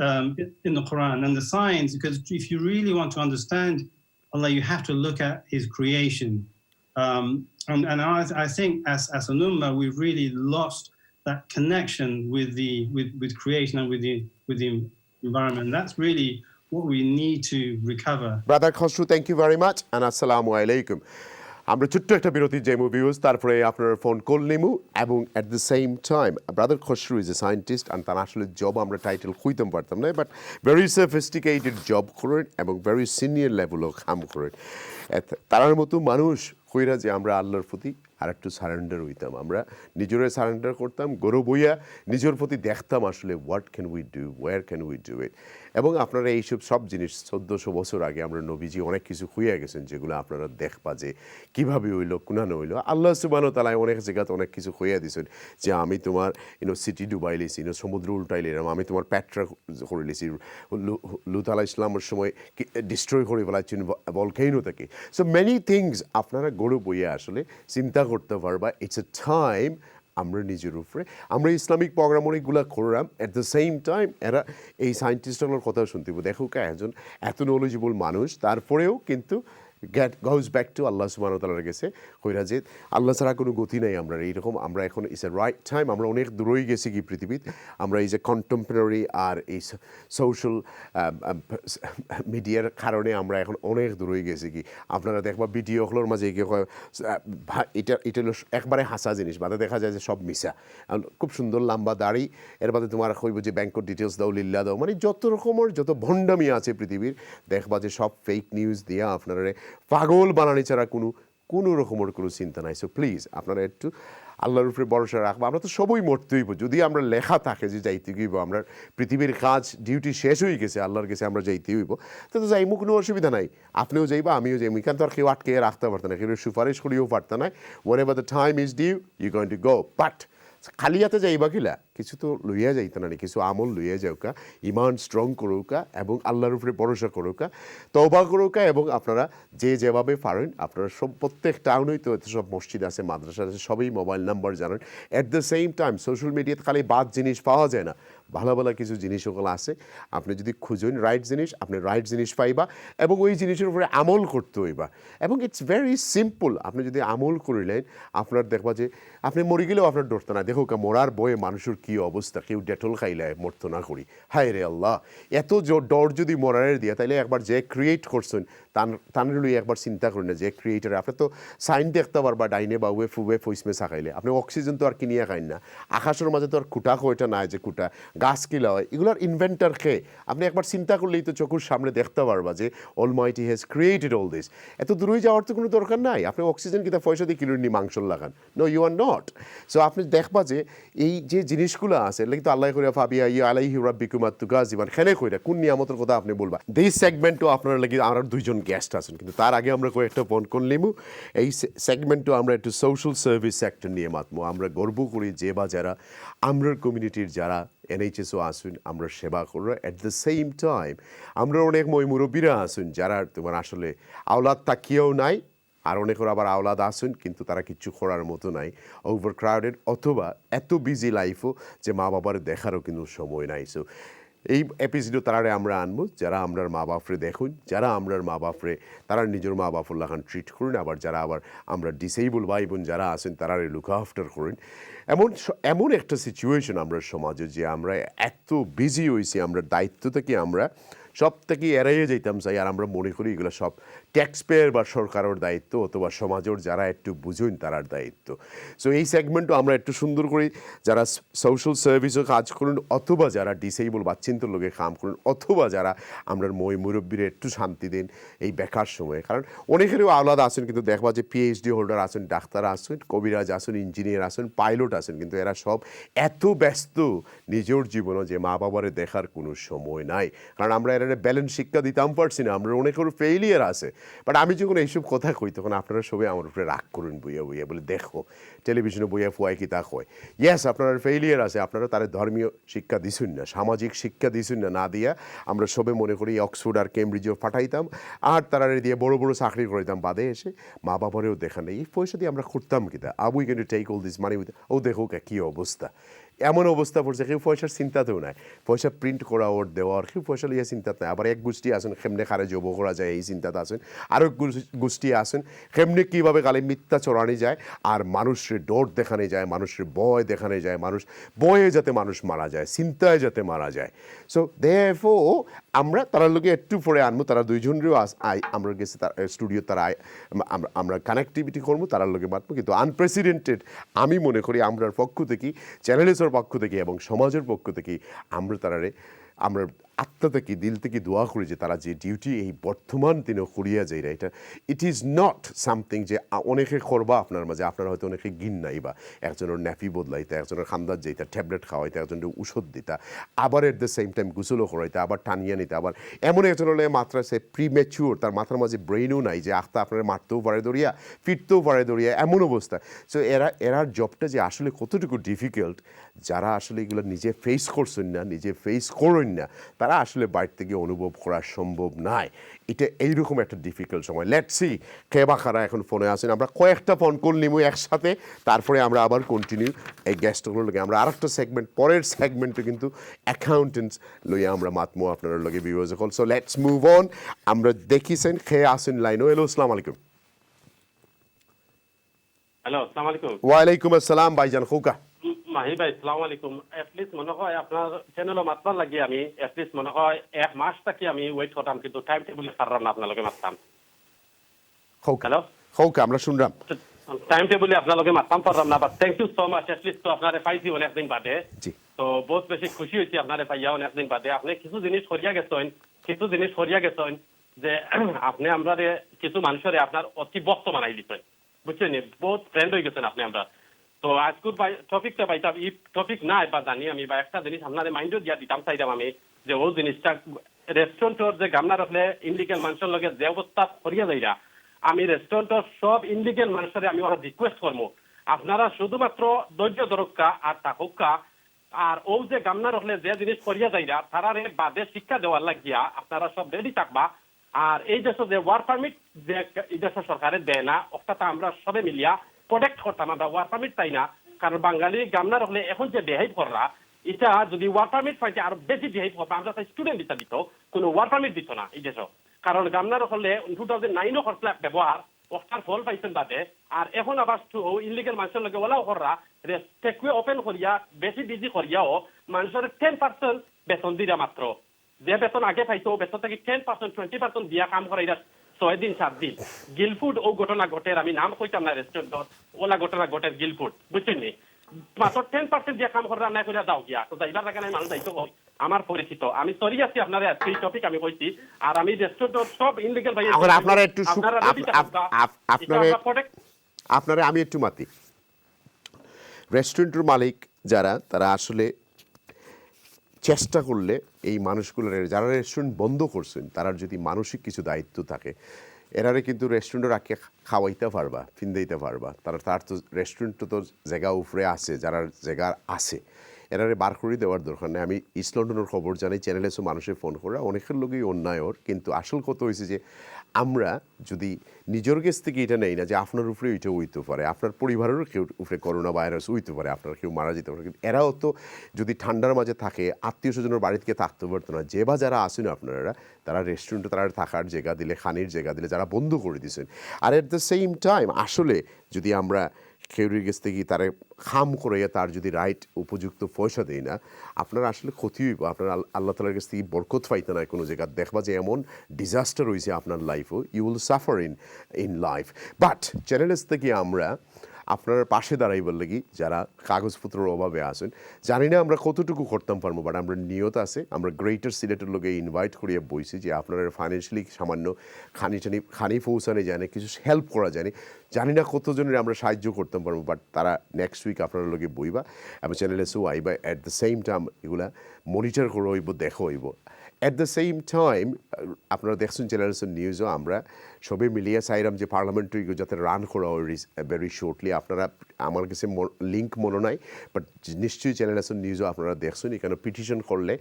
S2: in the Quran, and the signs, because if you really want to understand Allah, you have to look at His creation. And I think as an ummah, we've really lost that connection with creation and with the environment. That's really what we need to recover.
S1: Brother Khosru, thank you very much, and assalamu alaikum. আমরা ছোট্ট একটা বিরতি যাইমু views, তারপরে আপনার phone call নিমু, এবং at the same time brother Khasru is a scientist, আর তার আসলে জব আমরা টাইটেল খুঁজতে পারতাম না, বাট ভেরি সফিস্টিকেটেড জব করেন এবং ভেরি সিনিয়র লেভেলও কাম করেন। তার মতো মানুষ কইরা যে আমরা আল্লাহর প্রতি আর একটু সারেন্ডার হইতাম, আমরা নিজেরাই সারেন্ডার করতাম, গৌরব হইয়া নিজের প্রতি দেখতাম আসলে what can we do, where can we do it. এবং আপনারা এইসব সব জিনিস 1400 বছর আগে আমরা নবীজি অনেক কিছু হইয়া গেছেন, যেগুলো আপনারা দেখবা যে কীভাবে হইলো, কুনানো হইলো। আল্লাহ সুবহানাহু ওয়া তাআলা অনেক জায়গাতে অনেক কিছু হইয়া দিয়েছেন, যে আমি তোমার সিটি ডুবাই লিছি, সমুদ্র উল্টাই লিলাম, আমি তোমার প্যাট্রা করে লিছি, লুত আলাইহিস সালামের সময় ডিস্ট্রয় করে ফেলাচ্ছেন ভলকেনো থেকে। সো মেনি থিংস আপনারা গৌরব হইয়া আসলে চিন্তা করতে পারবা। ইটস এ টাইম আমরা নিজের উপরে আমরা ইসলামিক প্রোগ্রাম অনেকগুলো করলাম, অ্যাট দ্য সেম টাইম এরা এই সায়েন্টিস্টগুলোর কথা শুনতে দেখো একজন এত নলেজেবল মানুষ, তারপরেও কিন্তু goes back to আল্লাহ সুবহানাহু ওয়া তাআলার কাছে কইরা যে আল্লাহ ছাড়া কোনো গতি নাই। আমরা এইরকম আমরা এখন ইটস এ রাইট টাইম, আমরা অনেক দূরই গেছি কি পৃথিবীতে, আমরা এই যে কন্টেম্পোরারি আর এই সোশ্যাল মিডিয়ার কারণে আমরা এখন অনেক দূরই গেছি কি। আপনারা দেখবা ভিডিওগুলোর মাঝে কি হয়, এটা একবারে হাসা জিনিস, বাদে দেখা যায় যে সব মিশা, খুব সুন্দর লম্বা দাড়ি, এর বাদে তোমার কইব যে ব্যাংকের ডিটেলস দাও, লিল্লা দাও, মানে যত রকমের যত ভণ্ডামি আছে পৃথিবীর, দেখবা যে সব ফেক নিউজ দিয়া আপনারা পাগল বানানি ছাড়া কোনো রকমের কোনো চিন্তা নাই। সো প্লিজ আপনারা একটু আল্লাহর উপরে ভরসা রাখবো। আমরা তো সবই মরতে হইব, যদি আমরা লেখা থাকে যে যাইতে হইব, আমরা পৃথিবীর কাজ ডিউটি শেষ হয়ে গেছে, আল্লাহর কাছে আমরা যাইতে হইব, তো যাইমু, কোনো অসুবিধা নাই। আপনিও যাইবা, আমিও যাইমু, এখান তো আর কেউ আটকে রাখতে পারত না, কেউ সুপারিশ করিও পারত না। Whenever the time is due you going to go, but খালি হাতে যাইবা কিলা, কিছু তো লইয়া যাইতে না, কিছু আমল লইয়া যাওকা, ইমান স্ট্রং করুকা এবং আল্লাহর উপরে ভরসা করুকা, তওবা করুকা, এবং আপনারা যেভাবে পারেন আপনারা সব প্রত্যেক টাউনেই তো সব মসজিদ আছে, মাদ্রাসা আছে, সবই মোবাইল নাম্বার জানেন। At the same time social মিডিয়াতে খালি বাদ জিনিস পাওয়া যায় না, ভালো ভালো কিছু জিনিস ওগুলো আছে, আপনি যদি খুঁজেন রাইট জিনিস, আপনি রাইট জিনিস পাইবা, এবং ওই জিনিসের উপরে আমল করতে হইবা। এবং ইটস ভেরি সিম্পল, আপনি যদি আমল করিলেন আপনার দেখবা যে আপনি মরে গেলেও আপনার ডরতে না। দেখো মরার বয়ে মানুষের কী অবস্থা, কেউ ডেটল খাইলে মরতো না করি, হায় রে আল্লাহ, এত ডর যদি মরারের দিয়া, তাইলে একবার যে ক্রিয়েট করছেন তানের লই একবার চিন্তা করেন না, যে ক্রিয়েটার। আপনি তো সাইন দেখতে পারবা ডাইনে বা ওয়ে ফুবে ফইসমে চাকাইলে, আপনি অক্সিজেন তো আর কিনিয়া খাইন না, আকাশের মাঝে তো আর কুটা কয়টা নাই যে কুটা গাছ কিলা হয়, এগুলোর ইনভেন্টার খেয়ে আপনি একবার চিন্তা করলেই তো চোখের সামনে দেখতে পারবা যে Almighty has created all this. এত দূরই যাওয়ার তো কোনো দরকার নাই, আপনি অক্সিজেন কিতা পয়সা দিয়ে কিলো নি মাংস লাগান, no you are not. So আপনি দেখবা যে এই যে জিনিসগুলো আছে, এগুলো কিন্তু আল্লাহ কইরা ফাবিয়া ইয়া আলাইহি রাব্বিকুম আত-তুকাযিবান, খেনে কইরা কোন নিয়ামতের কথা আপনি বলবা। দিস সেগমেন্টও আপনার লাগি আমরা দুইজন গেস্ট আছেন, কিন্তু তার আগে আমরা কয়েকটা ফোন কল নিমু। এই সেগমেন্টও আমরা একটু সোশ্যাল সার্ভিস সেক্টর নিয়ে মাতমু। আমরা গর্ব করি যে বা যারা আমরা কমিউনিটির যারা এনএইচএসও আসুন, আমরা সেবা করব। অ্যাট দ্য সেম টাইম আমরা অনেক মুরব্বীরা আসুন যারা তোমার আসলে আওলাদ তাকিয়েও নাই, আর অনেকের আবার আওলাদ আসুন কিন্তু তারা কিচ্ছু করার মতো নাই, ওভার ক্রাউডেড, অথবা এত বিজি লাইফও যে মা বাবার দেখারও কিন্তু সময় নাই। সো এই এপিসোডও তারারে আমরা আনবো যারা আমরার মা বাপরে দেখুন, যারা আমরার মা বাপরে তারা নিজের মা বাপর লাগান ট্রিট করুন, আবার যারা আবার আমরা ডিসেবল ভাই বোন যারা আছেন তারারে লুক আফটার করুন। এমন একটা সিচুয়েশন আমরা সমাজে যে আমরা এত বিজি হয়েছি, আমরা দায়িত্ব থেকে আমরা সব থেকে এড়াইয়ে যেতাম চাই, আর আমরা মনে করি এগুলো সব ট্যাক্স পেয়ার বা সরকারের দায়িত্ব অথবা সমাজের যারা একটু বুঝুন তারার দায়িত্ব। সো এই সেগমেন্টও আমরা একটু সুন্দর করি, যারা সোশ্যাল সার্ভিসও কাজ করুন অথবা যারা ডিসেবল বাচ্চিন্তর লোকে কাম করুন অথবা যারা আমরা মই মুরব্বীরা একটু শান্তি দিন এই বেকার সময়ে। কারণ অনেকেরও আলাদা আছেন, কিন্তু দেখবা যে পিএইচডি হোল্ডার আছেন, ডাক্তার আছেন, কবিরাজ আছেন, ইঞ্জিনিয়ার আছেন, পাইলট আছেন, কিন্তু এরা সব এত ব্যস্ত নিজের জীবনে যে মা বাবারে দেখার কোনো সময় নাই। কারণ আমরা এরা ব্যালেন্স শিক্ষা দিতাম পারছি না, আমরা অনেকের ফেইলিয়ার আছে। বাট আমি যখন এইসব কথা কই তখন আপনারা সবাই আমার উপরে রাগ করুন, বইয়া বইয়া বলে দেখো টেলিভিশনে বইয়া ফুয়াই কি তা কয়। ইয়েস, আপনারা ফেইলিয়ার আছে, আপনারা তারা ধর্মীয় শিক্ষা দিছুন না, সামাজিক শিক্ষা দিছুন না, না দিয়া আমরা সবে মনে করি অক্সফোর্ড আর কেমব্রিজও ফাটাইতাম আর তারা দিয়ে বড় বড় চাকরি করিতাম, বাদে এসে মা বাবারেও দেখা নেই। এই পয়সা দিয়ে আমরা করতাম কিনা, Abu we can take all this money with, ও দেখো কী অবস্থা, এমন অবস্থা পড়ছে কেউ পয়সার চিন্তাতেও নাই, পয়সা প্রিন্ট করা ওর দেওয়ার কেউ পয়সা লিয়ে চিন্তাত নাই। আবার এক গোষ্ঠী আছেন কেমনে খারে জব করা যায় এই চিন্তাতে আছেন, আরও গোষ্ঠী আছেন কেমনে কীভাবে গালে মিথ্যা চড়ানি যায় আর মানুষের ডর দেখানো যায়, মানুষের ভয় দেখানো যায়, মানুষ ভয়ে যাতে মানুষ মারা যায়, চিন্তায় যাতে মারা যায়। সো দেয়ারফোর আমরা তার লোকে একটু পরে আনবো, তারা দুইজনেরও আমরা গেছি তার স্টুডিও, তারা আমরা কানেক্টিভিটি করবো, তার লোকে বাঁধবো। কিন্তু আনপ্রেসিডেন্টেড আমি মনে করি আমরার পক্ষ থেকে, চ্যানেলের পক্ষ থেকে এবং সমাজের পক্ষ থেকে আমরা তারারে আমরা আত্মা থেকে দিল থেকে দোয়া করি যে তারা যে ডিউটি এই বর্তমান দিনে করিয়া যায়, এটা ইট ইজ নট সামথিং যে অনেকে করবা আপনার মাঝে, আপনারা হয়তো অনেকে গিন নাই বা একজনের ন্যাপি বদলাইতা, একজনের খান্দার যাইতা, ট্যাবলেট খাওয়াইতা, একজনের ওষুধ দিতা, আবার এট দ্য সেম টাইম গুসলও করাইতা, আবার টানিয়ে নিতে, আবার এমন একজন হলে মাত্রা সে প্রিম্যাচিওর, তার মাথার মাঝে ব্রেইনও নাই যে আখতা আপনারা মারতেও পারে দৌড়িয়া, ফিরতেও পারে দৌড়িয়া, এমন অবস্থা। সো এরার জবটা যে আসলে কতটুকু ডিফিকাল্ট, যারা আসলে এগুলো নিজে ফেস করছেন না, নিজে ফেস করেন না, তারা আসলে বাইরে থেকে অনুভব করা সম্ভব নয়। এটা এইরকম একটা ডিফিকাল্ট সময়। লেটস সি কে বা কারা এখন ফোনে আছেন, আমরা কয়েকটা ফোন কল নিব একসাথে, তারপরে আমরা আবার কন্টিনিউ এই গেস্টগুলোর লগে আমরা আরেকটা সেগমেন্ট, পরের সেগমেন্টে কিন্তু অ্যাকাউন্টেন্টস লইয়া আমরা মাতমো আপনার লগে viewers call. So let's move on. আমরা দেখিছেন খে আসেন লাইনও। হ্যালো, আসসালামু আলাইকুম।
S4: হ্যালো, আসসালামু আলাইকুম।
S1: ওয়ালাইকুম আসসালাম ভাইজান খোকা।
S4: মাহি ভাই, আসসালামু আলাইকুম। এটলিস্ট মনে হয় আপনার চ্যানেলে মাতবার লাগি আমি এটলিস্ট মনে হয় 1 মাস থাকি আমি ওয়েট করতাম, কিন্তু টাইম টেবিলে পারলাম না আপনার লগে মারতাম।
S1: খোকা,
S4: হ্যালো
S1: খোকা, আমরা শুনলাম
S4: টাইম টেবিলে আপনার লগে মারতাম পারলাম না, but thank you so much. At least তো আপনারে পাইছি অনেকদিন বাদে,
S1: জি।
S4: তো বহুত বেশি খুশি হয়েছি আপনারে পাইয়া অনেকদিন বাদে। আপনি কিছু জিনিস করিয়া গেছেন যে আপনি আমরা কিছু মানুষের আপনার অতি বক্ত বানাই দিচ্ছেন, বুঝছেন, বহুত ফ্রেন্ড হয়ে গেছেন আপনি আমরা। তো আজকের টপিকটা পাইতাম, এই টপিক নাই বা জানি আমি, বা একটা জিনিস আপনার মাইন্ডও দিয়া দিতাম চাইতাম আমি, যে ও জিনিসটা রেস্টুরেন্টর যে গামনা রাখলে ইনলিগেল মানুষের লগে যে অবস্থা করিয়া যাইরা, আমি রেস্টুরেন্টর সব ইনলিগেল মানুষের আমি ওরা রিকোয়েস্ট করবো আপনারা শুধুমাত্র ধৈর্য ধরক্কা আর থাকুক্কা, আর ও যে গামনা রাখলে যে জিনিস করিয়া যাইরা তারারে বাদে শিক্ষা দেওয়ার লাগিয়া আপনারা সব রেডি থাকবা। আর এই দেশে যে ওয়ার্ক পারমিট যে এই দেশের সরকারে দেয় না, ওটা আমরা সবে মিলিয়া প্রোটেক্ট করতাম, আমরা ওয়ার্ক পারমিট চাই না। কারণ বাঙালি গামনা রাখলে এখন যে বিহেভ করা, এটা যদি ওয়ার্ক পারমিট পাইতে আরো বেশি বিহেভ করবে। আমরা তাই স্টুডেন্ট ভিসা দিত, কোনো ওয়ার্ক পারমিট দিত না এই দেশে। কারণ গামনা রাখলে 2009 করছিল ব্যবহার, ওটার ফল পাইছেন বাদে। আর এখন আবার ইনলিগেল মানুষের লগে ওলাও করা টেকওয়ে ওপেন করিয়া বেশি বিজি করিয়াও মানুষের 10% বেতন দিরা মাত্র, যে বেতন আগে পাইতো বেতন থেকে 10% 20% দিয়া কাম করা, এটা 6 দিন 7 দিন। গিলফুড ও ঘটনা ঘটের, আমি নাম কইতাম না রেস্টুরেন্ট, ওলা ঘটনা ঘটের গিলফুড, বুঝছেন নি, মাত্র 10% দিয়া কাম করা না করে দাও গিয়া। তো যাইবার লাগে নাই মানুষ যাইতো আমার পরিচিত। আমি সরি আছি আপনারা এই টপিক আমি কইছি। আর আমি রেস্টুরেন্ট সব ইনলিগেল ভাই
S1: আপনারা একটু আপনারা আমি একটু মাতি রেস্টুরেন্টের মালিক যারা, তারা আসলে চেষ্টা করলে এই মানুষগুলোর, যারা রেস্টুরেন্ট বন্ধ করছেন, তারা যদি মানসিক কিছু দায়িত্ব থাকে, এরারে কিন্তু রেস্টুরেন্টের আগে খাওয়াইতে পারবা, ফিন্দাইতে পারবা। তার তো রেস্টুরেন্ট তো জায়গা উপরে আছে, যারা জায়গা আছে এরারে বার করে দেওয়ার দরকার নেই। আমি ইস্ট লন্ডনের খবর জানি, চ্যানেলে সব মানুষের ফোন করা, অনেকের লোকই অন্যায়র। কিন্তু আসল কথা হয়েছে যে আমরা যদি নিজের কাছ থেকে এটা নেই না যে আপনার উপরে এটা হইতে পারে, আপনার পরিবারেরও কেউ উপরে করোনা ভাইরাস হইতে পারে, আপনার কেউ মারা যেতে পারে, কিন্তু এরাও তো যদি ঠান্ডার মাঝে থাকে, আত্মীয় স্বজনের বাড়ি থেকে থাকতে পারতো না। যে বা যারা আসেন আপনারা, তারা রেস্টুরেন্টে তারা থাকার জায়গা দিলে, খানির জায়গা দিলে, যারা বন্ধ করে দিয়েছেন। আর এট দ্য সেম টাইম আসলে যদি আমরা কেউরির কাছ থেকে তারা খাম করে তার যদি রাইট উপযুক্ত পয়সা দেয় না আপনার আসলে ক্ষতি হইব আপনার আল্লাহ তালার কাছ থেকে বরকত পাইতে না কোনো জায়গা দেখবা যে এমন ডিজাস্টার হয়েছে আপনার লাইফও you will suffer in life but channels থেকে আমরা আপনার পাশে দাঁড়াইবার লাগি যারা কাগজপত্রের অভাবে আসেন জানি না আমরা কতটুকু করতাম পারবো বাট আমরা নিয়ত আছে আমরা গ্রেটার সিলেটের লোকে ইনভাইট করিয়ে বইছি যে আপনারা ফাইন্যান্সিয়ালি সামান্য খানি পৌঁছানো যায় না কিছু হেল্প করা যায় না জানি না কতজনের আমরা সাহায্য করতাম পারবো বাট তারা নেক্সট উইক আপনার লোকে বইবা এবং চ্যানেলে সো আইবা অ্যাট দ্য সেম টাইম এগুলা মনিটর করে হইব দেখা হইব অ্যাট দ্য সেম টাইম আপনারা দেখছেন চ্যানেলসের নিউজও আমরা সবাই মিলিয়ে চাইলাম যে পার্লামেন্টারি যাতে রান করা হয় ভেরি শর্টলি আপনারা আমার কাছে লিঙ্ক মনে নাই বাট নিশ্চয়ই চ্যানেলসের নিউজও আপনারা দেখছেন এখানে পিটিশন করলে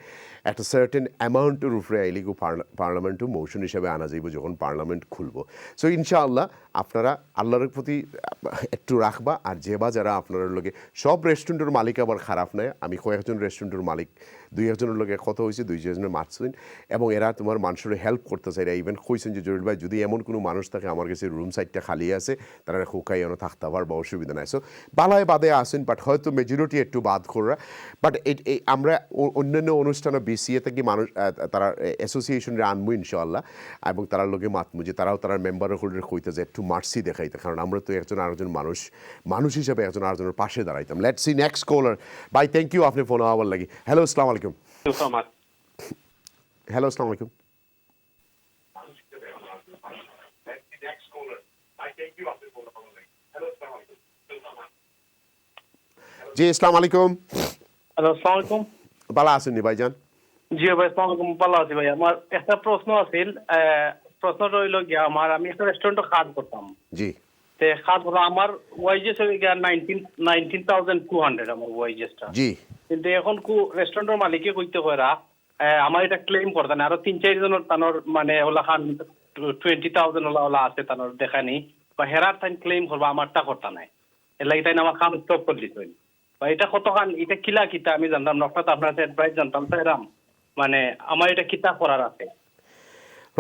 S1: একটা সার্টেন অ্যামাউন্টের উপরে আইলেগু পার্লামেন্টও মোশন হিসাবে আনা যাইব যখন পার্লামেন্ট খুলব সো ইনশাআল্লাহ আপনারা আল্লাহর প্রতি একটু রাখবা আর যেবা যারা আপনার লোকে সব রেস্টুরেন্টের মালিক আবার খারাপ নয় আমি কয়েকজন রেস্টুরেন্টের মালিক দুই একজনের লোকে কত হয়েছে দুইজনের মারছেন এবং এরা তোমার মানুষের হেল্প করতে চাই এরা ইভেন কইছেন যে জরুরি ভাই যদি এমন কোনো মানুষ থাকে আমার কাছে রুম সাইডটা খালি আছে তারা হুকাই এনে থাকতে পার বা অসুবিধা নাই সো বালায় বাদে আসেন বাট হয়তো মেজরিটি একটু বাদ করা বাট আমরা অন্যান্য অনুষ্ঠানে বিসিএ থেকে মানুষ তারা অ্যাসোসিয়েশনের আনবো ইনশাআল্লাহ এবং তারা লোকে মাতমু যে তারাও তারা মেম্বারের হোল্ডার কইতে যে একটু মার্সি দেখাইতে কারণ আমরা তো একজন আরেকজন মানুষ হিসাবে একজন আরেকজনের পাশে দাঁড়াইতাম let's see next caller bye thank you আপনি ফোন হওয়ার লাগি হ্যালো আসসালামু আলাইকুম হ্যালো আসসালামু আলাইকুম জি আসসালামু আলাইকুম
S5: হ্যালো আসসালামু আলাইকুম
S1: ভালো আছেন নি ভাইজান
S5: জি ভাই আসসালামু আলাইকুম ভালো আছি ভাই আমার একটা প্রশ্ন আছিল প্রশ্নটা হইল গিয়া আমি একটা রেস্টুরেন্টে কাজ করতাম
S1: জি
S5: তে কাজ করতাম আমার ওয়াইজেস হয়ে গিয়া 19,200 আমার ওয়াইজেসটা
S1: জি
S5: কিন্তু এখন রেস্টুরেন্টের মালিকে কইতে কইরা আমার এটা ক্লেম করতে না আরো 3-4 জনের তানোর মানে ওলা খান 20,000 ওলা আছে তানোর দেখানি বা হেরার তাই ক্লেম করবা আমারটা করতে নাই এর লাগি তাই আমার কাম স্টপ করে দিত বা এটা কতখান এটা কিলা কিতা আমি জানতাম না আপনার অ্যাডভাইস জানতাম তো এরাম মানে আমার এটা কিতা করার আছে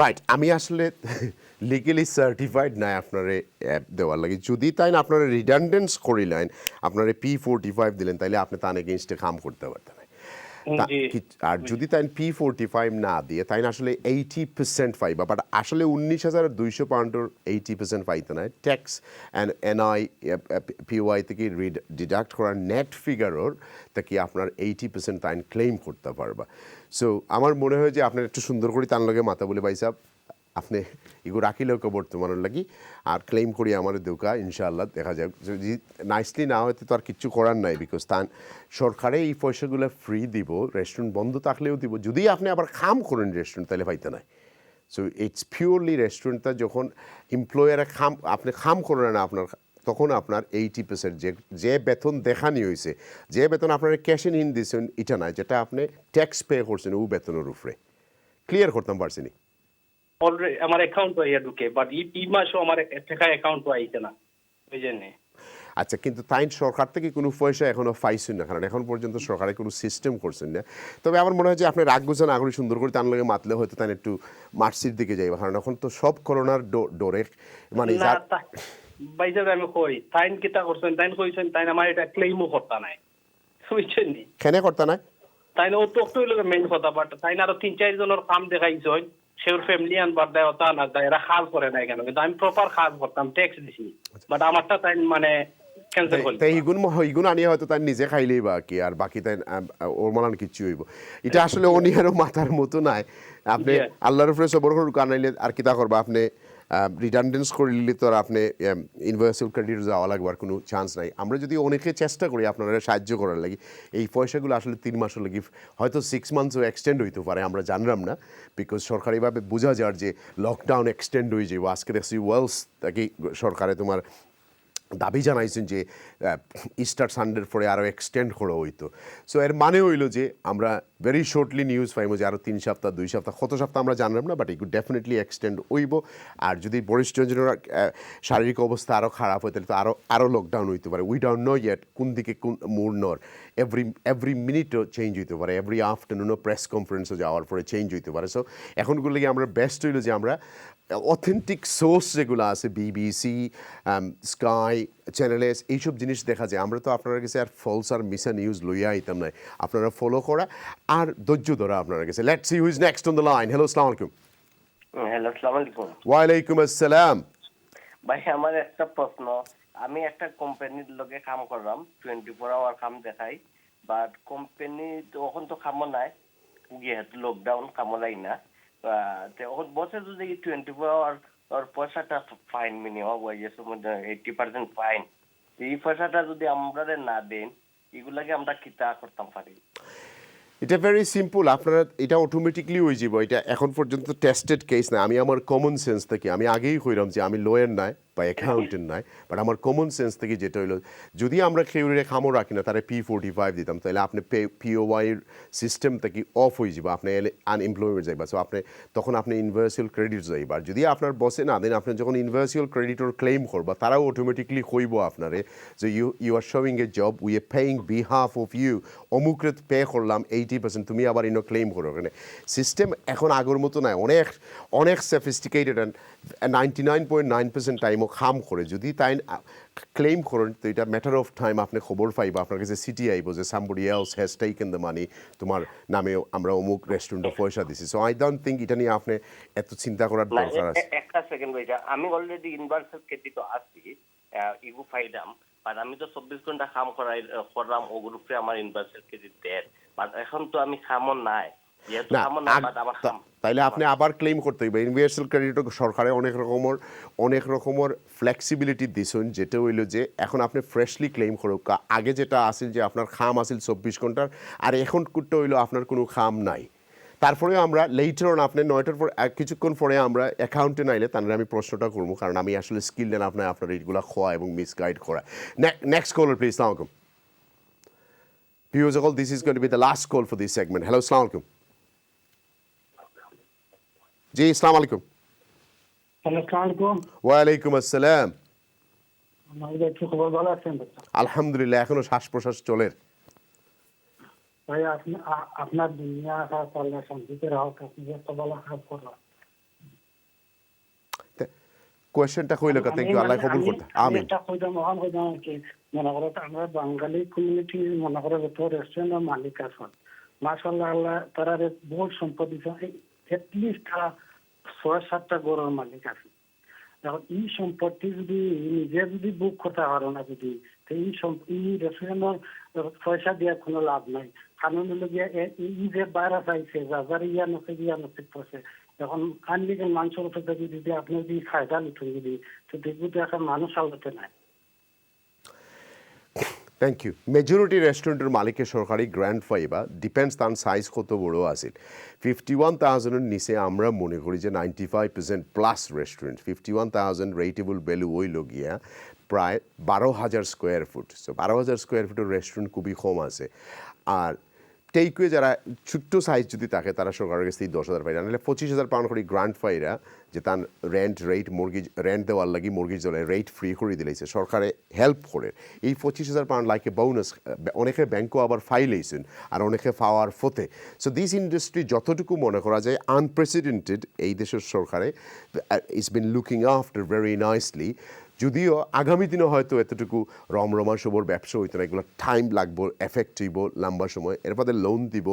S1: রাইট আমি আসলে লিগালি সার্টিফাইড নাই আপনারে দেওয়ার লাগে যদি তাই না আপনারা রিডান্ডেন্স করিলেন আপনারা P45 দিলেন তাইলে আপনি তার এগেইনস্টে কাম করতে পারতেন আর যদি তাই P45 না দিয়ে তাই না আসলে 80% পাইবা বাট আসলে 19,200 পাউন্ডের 80% পাইতে না ট্যাক্স অ্যান্ড এনআই পিওয়াই থেকে ডিডাক্ট করার নেট ফিগারের তাকে আপনার 80% তাই ক্লেম করতে পারবা সো আমার মনে হয় যে আপনার একটু সুন্দর করে তার লগে মাথা বলে ভাই সাহেব আপনি এগু রাখিলেও বর্তমানের লাগি আর ক্লেম করি আমার দোকা ইনশাআল্লাহ দেখা যাক যদি নাইসলি না হয়তো তো আর কিচ্ছু করার নাই বিকজ তার সরকারে এই পয়সাগুলো ফ্রি দিব রেস্টুরেন্ট বন্ধ থাকলেও দিব যদি আপনি আবার খাম করেন রেস্টুরেন্ট তাহলে পাইতে নাই সো ইটস পিওরলি রেস্টুরেন্টটা যখন এমপ্লয়ারে আপনি খাম করেন না আপনার তখন আপনার 80% যে বেতন দেখানি হয়েছে যে বেতন আপনার ক্যাশ ইন দিয়েছেন এটা নয় যেটা আপনি ট্যাক্স পে করছেন ও বেতনের উপরে ক্লিয়ার করতাম পারছিনি
S5: অলরেডি আমার অ্যাকাউন্ট হইয়া ঢুকে বাট এই মাসও আমার টাকা অ্যাকাউন্ট আইছে না বুঝেননি
S1: আচ্ছা কিন্তু তাই সরকার থেকে কোনো পয়সা এখনো পাইছেন না কারণ এখন পর্যন্ত সরকারে কোনো সিস্টেম করছেন না তবে আমার মনে হয় যে আপনি রাগ গুছান আগুলি সুন্দর করে তার লগে মাতলে হয়তো তাই একটু মার্সির দিকে যাইবা কারণ এখন তো সব করোনার ডোরে মানে
S5: বাইজার আমি কই তাইন কিতা করছেন তাইন কইছেন তাইন আমার এটা ক্লেমও করতা নাই বুঝছেননি
S1: কেন করতা নাই
S5: তাইন ও তো হইল মেইন কথা বাট তাইন আরো 3-4 জনের কাম দেখাইছেন সেওর ফ্যামিলি আনবার দেয় তা না দেয় এরা খাল করে নাই কেন কিন্তু আমি প্রপার খাল করতাম ট্যাক্স দিছি বাট আমারটা তাই মানে ক্যান্সেল করলাম তাই
S1: ইগুন আনিয়া হয়তো তাই নিজে খাইলেই বা কি আর বাকি তাই ওর মালান কিচ্ছু হইব এটা আসলে অনিয়ারও মাথার মতো নাই আপনি আল্লাহর উপরে সবর করে কানাইলে আর কিতা করবা আপনি রিডান্ডেন্স করলে তো আর আপনি ইউনিভার্সাল ক্রেডিট যাওয়া লাগবে আর কোনো চান্স নাই আমরা যদি অনেকে চেষ্টা করি আপনারা সাহায্য করার লাগি এই পয়সাগুলো আসলে 3 মাসের লাগি হয়তো 6 মান্থসও এক্সটেন্ড হইতে পারে আমরা জানলাম না বিকজ সরকারিভাবে বোঝা যার যে লকডাউন এক্সটেন্ড হয়ে যাবে আজকে দেখছি ওয়েলস তাকে সরকারে তোমার দাবি জানাইছেন যে ইস্টার সানডের পরে আরও এক্সটেন্ড করা হইতো সো এর মানে হইল যে আমরা ভেরি শর্টলি নিউজ পাইবো যে আরও 3 সপ্তাহ 2 সপ্তাহ কত সপ্তাহ আমরা জানলাম না বাট ইট ডেফিনেটলি এক্সটেন্ড হইব আর যদি বরিস জনসনের শারীরিক অবস্থা আরও খারাপ হয় তাহলে তো আরও লকডাউন হইতে পারে উই ডোন্ট নো ইয়েট কোন দিকে কোন মোড় নর এভরি মিনিটও চেঞ্জ হইতে পারে এভরি আফটারনুনও প্রেস কনফারেন্সও যাওয়ার পরে চেঞ্জ হইতে পারে সো এখনগুলো গিয়ে আমরা বেস্ট হইল যে আমরা অথেন্টিক সোর্স যেগুলো আছে বিবিসি স্কাই চ্যানেলে এইসব জিনিস দেখা যায় আমরা তো আপনারা কাছে আর ফলস আর মিসা নিউজ লইয়া আইতাম না আপনারা ফলো করা আর ধৈর্য ধরা আপনারা কাছে let's see who is next on the line hello আসসালামু আলাইকুম
S6: হ্যালো আসসালামু আলাইকুম
S1: ওয়ালাইকুম আসসালাম
S6: ভাই আমার একটা প্রশ্ন আমি একটা কোম্পানির লগে কাম করলাম 24 আওয়ার কাম দেখাই বাট কোম্পানি তখন তো কাম নাই যেহেতু লকডাউন কামলাই না তখন বসে যদি 24 আওয়ার আর পয়সাটা ফাইন মিনিমাম ওয়াইজের মধ্যে 80% ফাইন এই পয়সাটা যদি আমরা না দেন এগুলাকে আমরা কিতা করতাম পারি
S1: এটা ভেরি সিম্পল আপনারা এটা অটোমেটিকলি হয়ে যাব এটা এখন পর্যন্ত টেস্টেড কেস না আমি আমার কমন সেন্স থেকে আমি আগেই কইলাম যে আমি লয়ার নাই বা অ্যাকাউন্টেন্ট নাই বাট আমার কমন সেন্স থেকে যেটা হইলো যদি আমরা কেউরে খামো রাখি না তারা P45 দিতাম তাহলে আপনি POY সিস্টেম থেকে অফ হয়ে যাব আপনি আনএমপ্লয়মেন্ট যাইবা সো আপনি তখন আপনি ইউনিভার্সাল ক্রেডিট যাইবা আর যদি আপনার বসে না দেন আপনি যখন ইউনিভার্সাল ক্রেডিটর ক্লেম করবা তারাও অটোমেটিকলি কইব আপনারে যে you are showing a job we are paying behalf of you অমুকরে পে করলাম 80% তুমি আবার ইনো ক্লেম করো ওখানে সিস্টেম এখন আগের মতো নাই অনেক অনেক সফিস্টিকেটেড অ্যান্ড 99.9% টাইমও খাম করে যদি তাই ক্লেম করেন তো এটা ম্যাটার অফ টাইম আপনি খবর পাইবা আপনার কাছে সিটি আইব যে somebody else has taken the money তোমার নামে আমরা অমুক রেস্টুরেন্টে পয়সা দিছি সো আই ডোন্ট থিঙ্ক এটা নিয়ে আপনি এত চিন্তা করার দরকার আছে
S6: একটা সেকেন্ড ভাইটা আমি অলরেডি ইউনিভার্সাল ক্রেডিট আছি ইগু ফাইলাম বাট আমি তো 24 ঘন্টা কাম করলাম ও গ্রুপে আমার ইউনিভার্সাল ক্রেডিট দেয় বাট এখন তো আমি কামও নাই যেহেতু কামও নাই বাট আমার
S1: তাইলে আপনি আবার ক্লেম করতে হইবে ইউনিভার্সাল ক্রেডিট সরকারে অনেক রকমের ফ্লেক্সিবিলিটি দিছেন যেটা হইল যে এখন আপনি ফ্রেশলি ক্লেম করুক আগে যেটা আসিল যে আপনার খাম আসিল 24 ঘন্টার আর এখন করতে হইলো আপনার কোনো খাম নাই তারপরে আমরা লেটার অন আপনি 9টার পর কিছুক্ষণ পরে আমরা অ্যাকাউন্টে নাইলে তাহলে আমি প্রশ্নটা করবো কারণ আমি আসলে স্কিল দেন আপনার এইগুলো খোয়া এবং মিসগাইড করা নেক্সট কলার প্লিজ আসসালামু আলাইকুম Viewers all, this is going to be the last call for this segment. Hello, assalamu alaikum. Ji, assalamu alaikum.
S7: Hello, assalamualaikum.
S1: Wa alaikum assalam.
S7: আমাদের কি খবর ভালো আছেন?
S1: আলহামদুলিল্লাহ এখনো শ্বাস প্রশ্বাস চলে
S7: ভাই আপনি আপনার দুনিয়া আল্লাহ শান্তিতে রাখুক আপনি এত ভালো কাজ করলেন
S1: কোয়েশ্চেনটা কইলো থ্যাংক ইউ আল্লাহ কবুল করতে আমিন
S7: এটা কইটা মহান কইটা কি মনে করো আমরা বাঙালি কমিউনিটি মনে করো তো রেস্টুরেন্টের মালিক আছেন মাশাআল্লাহ আল্লাহ তারা বহুত সম্পদ দিছে এটলিস্ট 6-7টা গরুর মালিক আছে এখন এই সম্পত্তি যদি নিজে যদি বুক করতে পারো না যদি এই রেস্টুরেন্টের পয়সা দেওয়ার কোনো লাভ নাই কারণ হলো গিয়ে এই যে ভাইরাস আইছে যার ইয়া নসিব পড়ছে এখন আনলিগেল মানুষের উপর যদি আপনি যদি ফায়দা নিতেন যদি তো দেখবো যে এখন মানুষ আলোতে নাই
S1: থ্যাংক ইউ মেজরিটি রেস্টুরেন্টের মালিকের সরকারি গ্র্যান্ড ফাইবা ডিপেন্ডস তার সাইজ কত বড় আছিল 51,000-এর নিচে আমরা মনে করি যে 95% প্লাস রেস্টুরেন্ট 51,000 রেটেবল ভ্যালু হইল গিয়া প্রায় 12,000 স্কোয়ার ফুট সো 12,000 স্কোয়ার ফুটের রেস্টুরেন্ট খুবই কম আছে আর টেকওয়ে যারা ছোট্ট সাইজ যদি থাকে তারা সরকারের কাছ থেকে 10,000 পাই নাহলে 25,000 পাউন্ড করে গ্রান্ট পাইরা যে তার রেন্ট দেওয়ার লাগি মর্গেজ দেওয়ার রেট ফ্রি করে দিলেছে সরকারে হেল্প করে এই 25,000 পাউন্ড লাইকে বোনাস অনেকে ব্যাংকও আবার ফাইলেছেন আর অনেকে পাওয়ার ফতে সো দিস ইন্ডাস্ট্রি যতটুকু মনে করা যায় আনপ্রেসিডেন্টেড এই দেশের সরকারে it's been looking after very nicely যদিও আগামী দিনে হয়তো এতটুকু রমরমা সবর ব্যবসা হইতো না এগুলো টাইম লাগবো এফেক্ট হইব লম্বা সময় এরপরে লোন দিব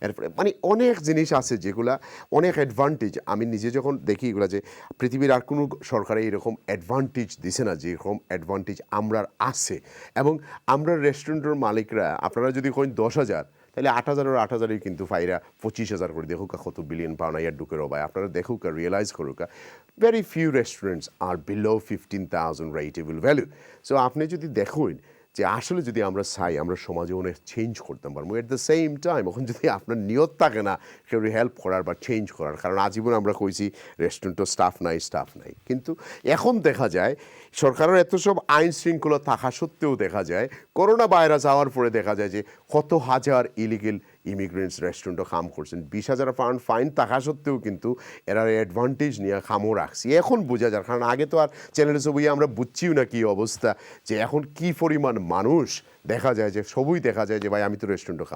S1: এরপরে মানে অনেক জিনিস আছে যেগুলা অনেক অ্যাডভান্টেজ আমি নিজে যখন দেখি এগুলো যে পৃথিবীর আর কোনো সরকারে এরকম অ্যাডভান্টেজ দিছে না যেরকম অ্যাডভান্টেজ আমরার আছে এবং আমরা রেস্টুরেন্টের মালিকরা আপনারা যদি কইন 10,000 তাহলে 8,000 আর 8,000 কিন্তু ফাইরা 25,000 করে দেখুক কত বিলিয়ন পাউন্ড ইয়ার ঢুকের ভাই আপনারা দেখুক রিয়েলাইজ করুক ভেরি ফিউ রেস্টুরেন্টস আর বিলো 15,000 রেটেবল ভ্যালু সো আপনি যদি দেখুন যে আসলে যদি আমরা চাই আমরা সমাজে অনেক চেঞ্জ করতে পারবো এট দ্য সেম টাইম এখন যদি আপনার নিয়ত থাকে না কেউ হেল্প করার বা চেঞ্জ করার কারণ আজীবন আমরা কইছি রেস্টুরেন্টও স্টাফ নাই কিন্তু এখন দেখা যায় সরকারের এত সব আইন শৃঙ্খলা থাকা সত্ত্বেও দেখা যায় করোনা ভাইরাস যাওয়ার পরে দেখা যায় যে কত হাজার ইলিগেল ইমিগ্রেন্টস রেস্টুরেন্টও কাম করছেন 20,000 পাউন্ড ফাইন থাকা সত্ত্বেও কিন্তু এরা অ্যাডভান্টেজ নিয়ে খামও রাখছি এখন বোঝা যায় কারণ আগে তো আর চ্যানেলে সবই আমরা বুঝছিও না কী অবস্থা যে এখন কি পরিমাণ মানুষ দেখা যায় যে সবই দেখা যায় যে ভাই আমি তো রেস্টুরেন্টও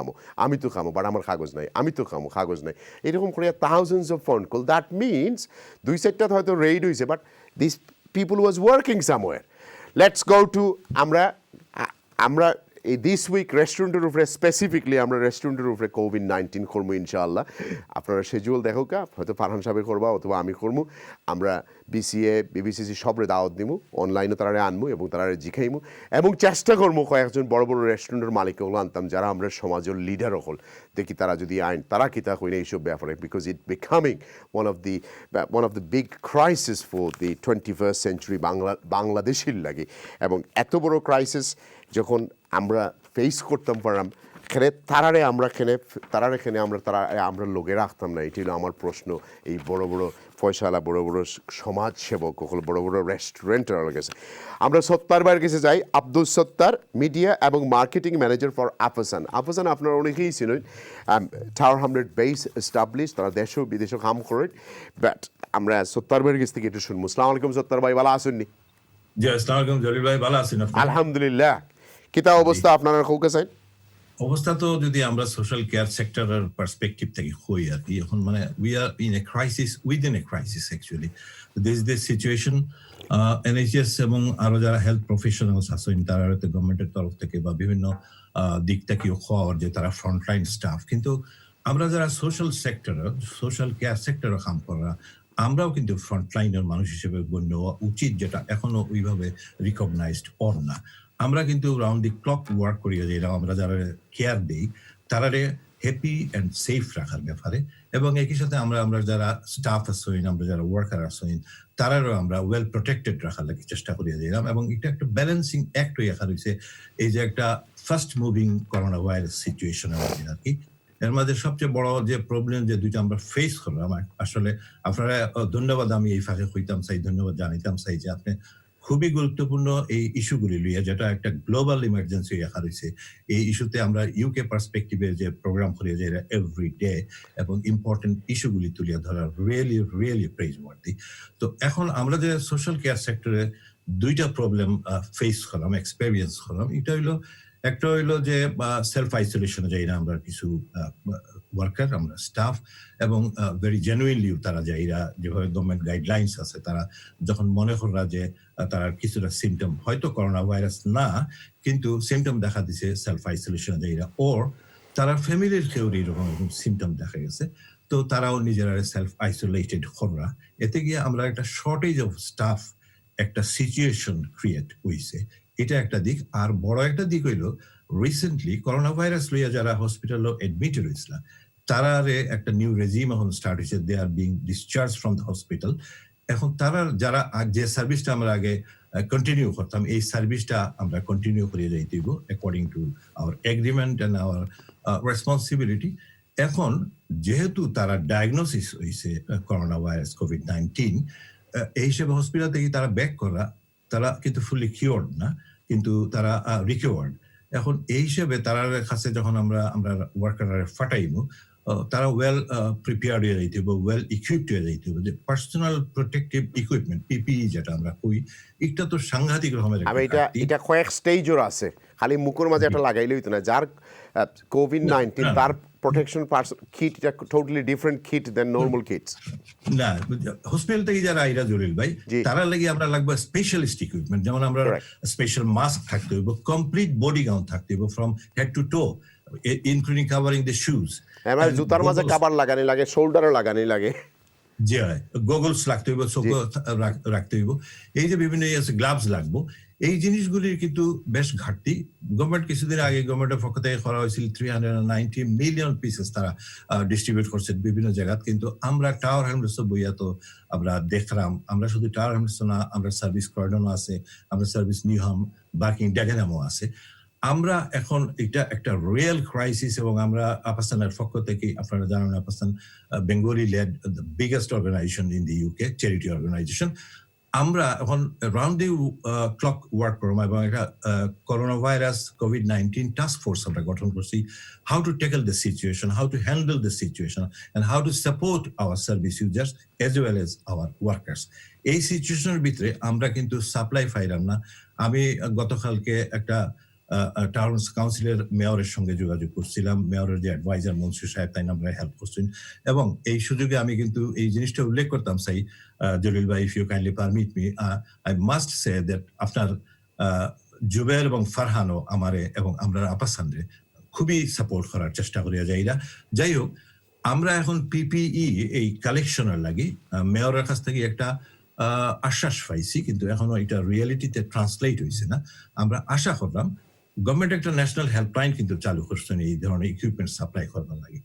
S1: খামো বাট আমার কাগজ নাই আমি তো খামো কাগজ নাই এরকম করে thousands of phone call that means দুই সাইডটা হয়তো রেইড হয়েছে but this people was working somewhere let's go to আমরা এই দিস উইক রেস্টুরেন্টের উপরে স্পেসিফিকলি আমরা রেস্টুরেন্টের উপরে COVID-19 করবো ইনশাআল্লাহ। আপনারা শিডিউল দেখো কা, হয়তো ফারহান সাহেব করবা অথবা আমি করবো। আমরা BCA BBCC সবরে দাওয়াত দিমু, অনলাইনে তারা আনমু এবং তারা জিখাইমু এবং চেষ্টা করবো কয়েকজন বড় বড় রেস্টুরেন্টের মালিকগুলো আনতাম যারা আমরা সমাজের লিডার হল, দেখি তারা যদি আইন তারা কি তা হইলে এইসব ব্যাপারে, because it becoming one of the big crisis for the 21st century বাংলাদেশের লাগে। এবং এত বড় ক্রাইসিস যখন আমরা ফেস করতাম পারলাম আমরা লোকে রাখতাম না। এটি হলো আমার প্রশ্ন। এই বড় বড় ফয়সালা, বড় বড় সমাজ সেবক, বড় বড় রেস্টুরেন্টের কাছে। আমরা সত্তার বাইরের কাছে যাই। আব্দুল সত্তার, মিডিয়া এবং মার্কেটিং ম্যানেজার ফর আফসান। আফসান আপনারা অনেকেই চিনেন, টাওয়ার হামলেট বেস এস্টাবলিশ, তারা দেশেও বিদেশেও কাম করেন। বাট আমরা সত্তার বাইরের কাছ থেকে একটু শুনবো। আসসালামু আলাইকুম সত্তার ভাই, ভালো আছেননি?
S8: জি, আসসালামু আলাইকুম জলিল ভাই, ভালো আছেন আপনি?
S1: আলহামদুলিল্লাহ। কিতা অবস্থা আপনারা কৌকে চাই?
S8: অবস্থা তো যদি আমরা সোশ্যাল কেয়ার সেক্টরের পার্সপেক্টিভ থেকে হই আর কি, এখন মানে we are in a crisis within a crisis actually. This situation NHS এবং আরো যারা হেলথ প্রফেশনালস আছেন তারা হয়তো গভর্নমেন্টের তরফ থেকে বা বিভিন্ন দিক থেকে হওয়ার যে তারা ফ্রন্টলাইন স্টাফ, কিন্তু আমরা যারা সোশ্যাল সেক্টরে, সোশ্যাল কেয়ার সেক্টরে কাম করা, আমরাও কিন্তু ফ্রন্টলাইনের মানুষ হিসেবে গণ্য হওয়া উচিত, যেটা এখনো ওইভাবে রিকগনাইজড অর না। আমরা কিন্তু রাউন্ড দি ক্লক ওয়ার্ক করি, যেটা আমরা যারা কেয়ার দিই তারারে হ্যাপি অ্যান্ড সেফ রাখার ব্যাপারে, এবং একই সাথে আমরা যারা স্টাফ আসইন, আমরা যারা ওয়ার্কার আসইন, তারারও আমরা ওয়েল প্রোটেক্টেড রাখার লাগে চেষ্টা করিয়া দিলাম। এবং এটা একটা ব্যালেন্সিং অ্যাক্ট হয়ে রাখা রয়েছে এই যে একটা ফাস্ট মুভিং করোনা ভাইরাস সিচুয়েশনের মধ্যে আর কি। এর মধ্যে সবচেয়ে বড় যে প্রবলেম যে দুইটা আমরা ফেস করলাম, আসলে আপনারা ধন্যবাদ, আমি এই ফাঁকে হইতাম চাই, ধন্যবাদ জানাইতাম চাই যে আপনি খুবই গুরুত্বপূর্ণ এই ইস্যুগুলি লইয়া, যেটা একটা গ্লোবাল ইমার্জেন্সি রাখা রয়েছে। এই ইস্যুতে আমরা ইউকে পার্সপেক্টিভে যে প্রোগ্রাম করিয়া যাই এভরি ডে এবং ইম্পর্টেন্ট ইস্যুগুলি তুলিয়া ধরা রিয়েলি প্রেজ ওয়ার্দি। তো এখন আমরা যে সোশ্যাল কেয়ার সেক্টরে দুইটা প্রবলেম ফেস করলাম, এক্সপেরিয়েন্স করলাম। একটা হইলো যে সেলফ আইসোলেশনে যাই না আমরা কিছু ওয়ার্কার, আমরা স্টাফ, এবং ভেরি জেনুইনলি তারা যাইরা যেভাবে গভর্নমেন্ট গাইডলাইন্স আছে, তারা যখন মনে করা যে তারা কিছুটা সিমটম, হয়তো করোনা ভাইরাস না কিন্তু সিমটম দেখা দিছে, সেলফ আইসোলেশনে যাইরা, ওর তারা ফ্যামিলির কেউ এরকম সিমটম দেখা গেছে, তো তারাও নিজেরা সেলফ আইসোলেটেড করা। এতে গিয়ে আমরা একটা শর্টেজ অফ স্টাফ একটা সিচুয়েশন ক্রিয়েট হইছে, এটা একটা দিক। আর বড় একটা দিক হইলো রিসেন্টলি করোনা ভাইরাস লইয়া যারা হসপিটালে এডমিট হয়েছিল, তারারে একটা নিউ রেজিম এখন স্টার্ট হয়েছে, they are being discharge from the hospital. এখন তারা যারা যে সার্ভিসটা আমরা আগে কন্টিনিউ করতাম, এই সার্ভিসটা আমরা কন্টিনিউ করিয়ে যাইতে হইব according to our agreement and our responsibility. এখন যেহেতু তারা ডায়াগনোসিস হয়েছে করোনা ভাইরাস COVID-19, এই হিসেবে হসপিটাল থেকে তারা ব্যাক করা, তারা কিন্তু ফুললি কিওর্ড না, কিন্তু তারা রিকভার্ড। এখন এই হিসেবে তার কাছে যখন আমরা ওয়ার্কার ফাটাইব, তারা ওয়েল প্রিপেয়ার্ড হয়ে যাইতে হবে, ওয়েল ইকুইপড হয়ে যাইতে হবে। যে পার্সোনাল প্রোটেক্টিভ ইকুইপমেন্ট PPE যেটা আমরা কই, এটা তো সাংঘাতিক রকমের।
S1: এটা কয়েক স্টেজর আছে, খালি মুখের মাঝে একটা লাগাইলে হইতো না। যার COVID-19 তার প্রোটেকশন কিট এটা টোটালি ডিফারেন্ট কিট দেন নরমাল কিটস।
S8: না, হসপিটাল থেকে যারা আইরা জলিল ভাই, তারা লাগি আমরা লাগবে স্পেশালিস্ট ইকুইপমেন্ট, যেমন আমরা স্পেশাল মাস্ক থাকতে হইব, কমপ্লিট বডি গাউন থাকতে হইব from head to to, including covering the shoes.
S1: আমার জুতার মাঝে কাভার লাগানি লাগে, শোল্ডারও লাগানি লাগে,
S8: জি হয়, গগলস রাখতে হইব, চোখও রাখতে হইব, এই যে বিভিন্ন গ্লাভস লাগবো। এই জিনিসগুলির কিন্তু বেশ ঘাটতি। গভর্নমেন্ট কিছুদিন আগে গভর্নমেন্টের পক্ষ থেকে করা হয়েছিল 390 মিলিয়ন পিসেস তারা ডিস্ট্রিবিউট করছে বিভিন্ন জায়গা, কিন্তু আমরা টাওয়ার হ্যামলেটস বইয়া তো আমরা দেখলাম, আমরা শুধু টাওয়ার হ্যামলেটস না, আমরা সার্ভিস কর্ডনও আছে, আমরা সার্ভিস নিউহাম, বার্কিং ড্যাগেনামও আছে। আমরা এখন এটা একটা রিয়েল ক্রাইসিস, এবং আমরা আপাসানের পক্ষ থেকে, আপনারা জানেন Apasen Bengali led the biggest organisation in the UK, charity organisation. আমরা এখন রাউন্ড দি ক্লক ওয়ার্ক করব এবং একটা corona virus COVID-19 task force আমরা গঠন করছি, how to tackle the situation, how to handle the situation, and how to support hour service users as well as hour workers. এই সিচুয়েশনের ভিতরে আমরা কিন্তু সাপ্লাই পাইলাম না। আমি গতকালকে একটা টাউন কাউন্সিলের মেয়রের সঙ্গে যোগাযোগ করছিলাম, মেয়রের যে অ্যাডভাইজার মনসুর সাহেব, তাই আমরা হেল্প করছেন। এবং এই সুযোগে আমি কিন্তু এই জিনিসটা উল্লেখ করতাম চাই, জলিল ভাই, if you kindly permit me, I must say that আপনার জুবের এবং ফারহানও আমারে এবং আমরা আপাসানরে খুবই সাপোর্ট করার চেষ্টা করিয়া যাইরা। যাই হোক, আমরা এখন পিপিই এই কালেকশনের লাগি মেয়রের কাছ থেকে একটা আশ্বাস পাইছি, কিন্তু এখনো এটা রিয়েলিটিতে ট্রান্সলেট হয়েছে না। আমরা আশা করলাম গভর্নমেন্ট একটা ন্যাশনাল হেল্পলাইন কিন্তু চালু করছেন এই ধরনের ইকুইপমেন্ট সাপ্লাই করবার লাগে।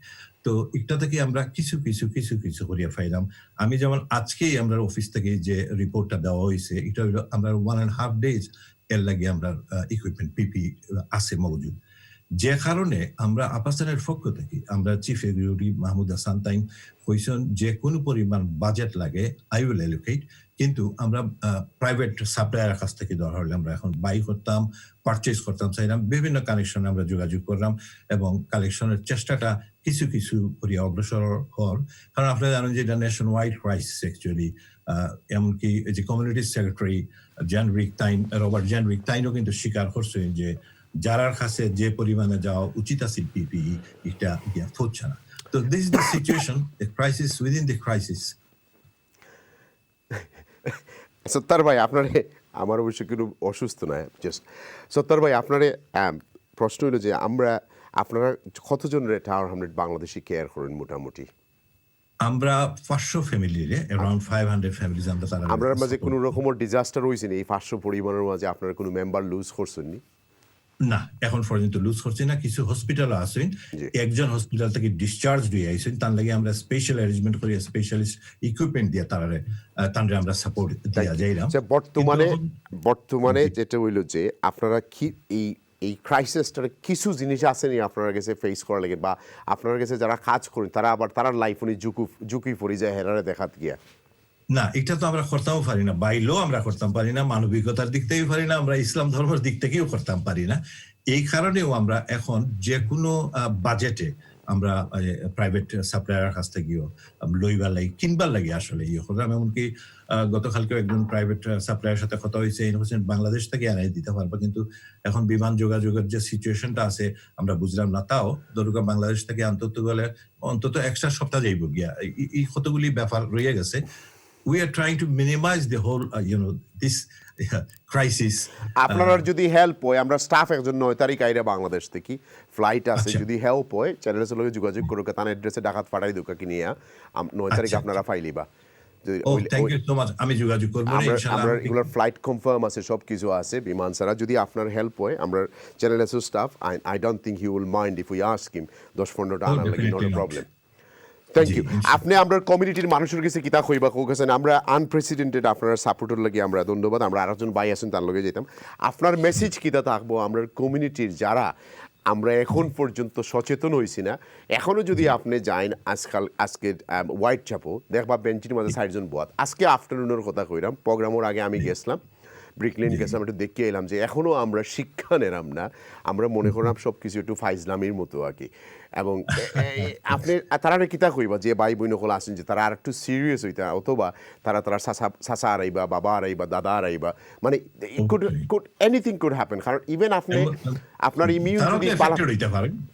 S8: তো এটা থেকে আমরা কিছু কিছু কিছু কিছু করিয়া পাইলাম। আমি যেমন আজকেই আমরা অফিস থেকে যে রিপোর্টটা দেওয়া হয়েছে, এটা হলো আমরা 1.5 days এর লাগে আমরা ইকুইপমেন্ট পিপি আছে মজুদ, যে কারণে আমরা আপাসানের পক্ষ থেকে আমরা চিফ এক্সিকিউটিভ মাহমুদ হাসান তাইন কইছেন যে কোনো পরিমাণ বাজেট লাগে আই উইল অ্যালোকেট, কিন্তু আমরা প্রাইভেট সাপ্লায়ারের কাছ থেকে দরকার হলে আমরা এখন বাই করতাম, পারচেজ করতাম চাইলাম, বিভিন্ন কানেকশনে আমরা যোগাযোগ করলাম এবং কালেকশনের চেষ্টাটা কিছু কিছু করিয়া অগ্রসর হওয়ার। কারণ আপনারা জানেন যে এটা নেশন ওয়াইড ক্রাইসিস অ্যাকচুয়ালি। এমনকি যে কমিউনিটি সেক্রেটারি রবার্ট জেনরিক তাইনও কিন্তু স্বীকার করছেন যে যারার কাছে যে পরিমাণে যাওয়া উচিত আছে পিপিই এটা হচ্ছে না। তো this is the situation, the crisis within the crisis.
S1: সত্তার ভাই, আপনারে আমার অবশ্য কিন্তু অসুস্থ নয়, জাস্ট সত্তার ভাই আপনারে প্রশ্ন হলো যে আপনারা কতজনের টাওয়ার হামলেট বাংলাদেশি কেয়ার করেন মোটামুটি?
S8: আমরা 500 ফ্যামিলিরে অ্যারাউন্ড 500 ফ্যামিলিজ
S1: আমরা মাঝে কোনো রকমের ডিজাস্টার হয়েছে এই 500 পরিবারের মাঝে আপনারা কোনো মেম্বার লুজ করছেননি?
S8: না, এখন পর্যন্ত লুজ করছি না। কিছু হসপিটাল আছেন, একজন হসপিটাল থেকে ডিসচার্জ দিয়ে আইছেন, তার লাগে আমরা স্পেশাল অ্যারেঞ্জমেন্ট করি, স্পেশালিস্ট ইকুইপমেন্ট দিয়ে তারে আমরা সাপোর্ট দিয়া যাইলাম।
S1: বর্তমানে যেটা হইল যে আপনারা কি এই ক্রাইসিসটার কিছু জিনিস আসেনি আপনার কাছে ফেস করা লাগে, বা আপনার কাছে যারা কাজ করেন তারা আবার তারা লাইফ উনি ঝুঁকি পড়ে যায় হেরারে দেখাত গিয়া?
S8: না, এটা তো আমরা করতেও পারি না, বাইলেও আমরা করতাম পারি না, মানবিকতার দিক থেকেও পারি না, আমরা ইসলাম ধর্মের দিক থেকেও করতাম পারি না। এই কারণেও আমরা এখন যে কোনো বাজেটে আমরা প্রাইভেট সাপ্লায়ারের কাছ থেকেও লইবার লাগে, কিনবার লাগে আসলে ইয়ে করলাম। এমনকি গতকালকেও একজন প্রাইভেট সাপ্লায়ারের সাথে কথা হয়েছে, বাংলাদেশ থেকে আনাই দিতে পারবো, কিন্তু এখন বিমান যোগাযোগের যে সিচুয়েশনটা আছে আমরা বুঝলাম না। তাও দরকার বাংলাদেশ থেকে অন্তত এক্সট্রা সপ্তাহ যাইব গিয়া, এই কতগুলি ব্যাপার রয়ে গেছে। We are trying to minimize the whole, this crisis.
S1: আপনারা যদি হেল্প হয়, আমরা স্টাফ একজন 9 তারিখ আইরা বাংলাদেশ থেকে ফ্লাইট আছে, যদি হেল্প হয় চ্যানেলের সঙ্গে যোগাযোগ করুক, তার অ্যাড্রেসে ডাকাত ফাটাই দুকা কিনিয়া 9 তারিখ আপনারা ফাইলিবা।
S8: থ্যাংক ইউ সো মাচ, আমি যোগাযোগ করব ইনশাআল্লাহ।
S1: আমরা এগুলোর ফ্লাইট কনফার্ম আছে, সব কিছু আছে বিমান ছাড়া। যদি আপনার হেল্প হয়, আমরা চ্যানেলের staff, I don't think he will mind if we ask him 10-15টা আনার লাগি, not a problem. Thank you. আপনি আমরা কমিউনিটির মানুষের কাছে কিতা কইবা কইছেন, আমরা আনপ্রেসিডেন্টেড আপনার সাপোর্টের লাগি আমরা ধন্যবাদ। আমরা আরেকজন ভাই আছেন তার লগে যেতাম, আপনার মেসেজ কিতা থাকবো আমরা কমিউনিটির যারা আমরা এখন পর্যন্ত সচেতন হইছি না, এখনো যদি আপনি যাইন আজকে হোয়াইট চ্যাপেল দেখবা বেঞ্চির মাঝে 60 জন বয়াত। আজকে আফটারনুনের কথা কইলাম, প্রোগ্রামের আগে আমি গেছিলাম ব্রিকলেন গেছিলাম, একটু দেখে এলাম যে এখনও আমরা শিক্ষা নেরাম না, আমরা মনে করলাম সব কিছু একটু ফাইজলামির মতো আর কি। এবং আপনি তারা কিতা কইবা যে ভাই বোন হল আসেন যে তারা আর একটু সিরিয়াস হইতা, অথবা তারা চাচা আড়াইবা, বাবা আড়াইবা, দাদা আড়াইবা, মানে এনিথিং কুড হ্যাপেন। কারণ ইভেন আপনি আপনার ইমিউন যদি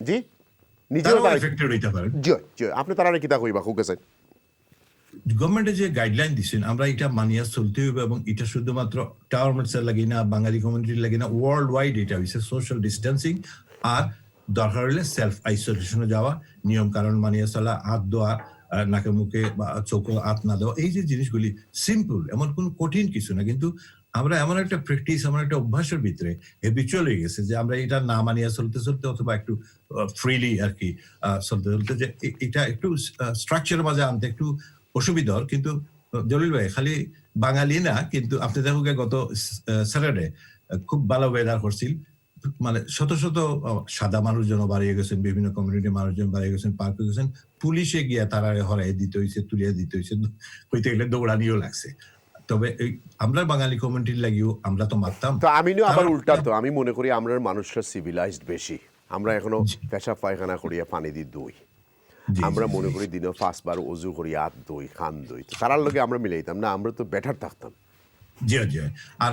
S1: জি নিজেও আপনি তারা কিতা কইবা কইছেন
S8: গভর্নমেন্টে যে গাইডলাইন দিচ্ছেন আমরা এটা মানিয়া চলতে হবে, এবং এটা শুধুমাত্র টাওয়ারমেন্টসের লাগি না, বাঙালি কমিউনিটির লাগি না, ওয়ার্ল্ড ওয়াইড এটা হয়েছে সোশ্যাল ডিস্টেন্সিং, আর দরকার হলে সেলফ আইসোলেশনে যাওয়া, নিয়ম কারণ মানিয়ে চলা, হাত ধোয়া, নাকে মুখে বা চোখে হাত না দেওয়া, এই যে জিনিসগুলি সিম্পল, এমন কোনো কঠিন কিছু না। কিন্তু আমরা এমন একটা প্র্যাকটিস, এমন একটা অভ্যাসের ভিতরে হ্যাবিচুয়াল হয়ে গেছে যে আমরা এটা না মানিয়ে চলতে চলতে, অথবা একটু ফ্রিলি আর কি চলতে চলতে, যে এটা একটু স্ট্রাকচারের মাঝে আনতে একটু অসুবিধার। কিন্তু জলিল ভাই খালি বাঙালি না, কিন্তু আপনি দেখো গত স্যাটারডে খুব ভালো ওয়েদার করছিল, মানে শত শত সাদা মানুষজন বাড়িয়ে গেছেন, বিভিন্ন কমিউনিটির মানুষজন বাড়িয়ে গেছেন, পার্কে গেছেন, পুলিশে গিয়া তারা হরাই দিতে হয়েছে, তুলিয়ে দিতে হয়েছে, হইতে গেলে দৌড়ানিও লাগছে। তবে আমরা বাঙালি কমিউনিটির লাগিও আমরা তো মারতাম।
S1: তো আমি আবার উল্টা, তো আমি মনে করি আমরা মানুষরা সিভিলাইজড বেশি, আমরা এখনো পেশাব পায়খানা করিয়া পানি দিয়ে দই, আমরা মনে করি দিনে 5 বার ওযু করি, হাত দই, খান দই, তারার লগে আমরা মিলাইতাম না, আমরা তো বেটার থাকতাম।
S8: জি জি। আর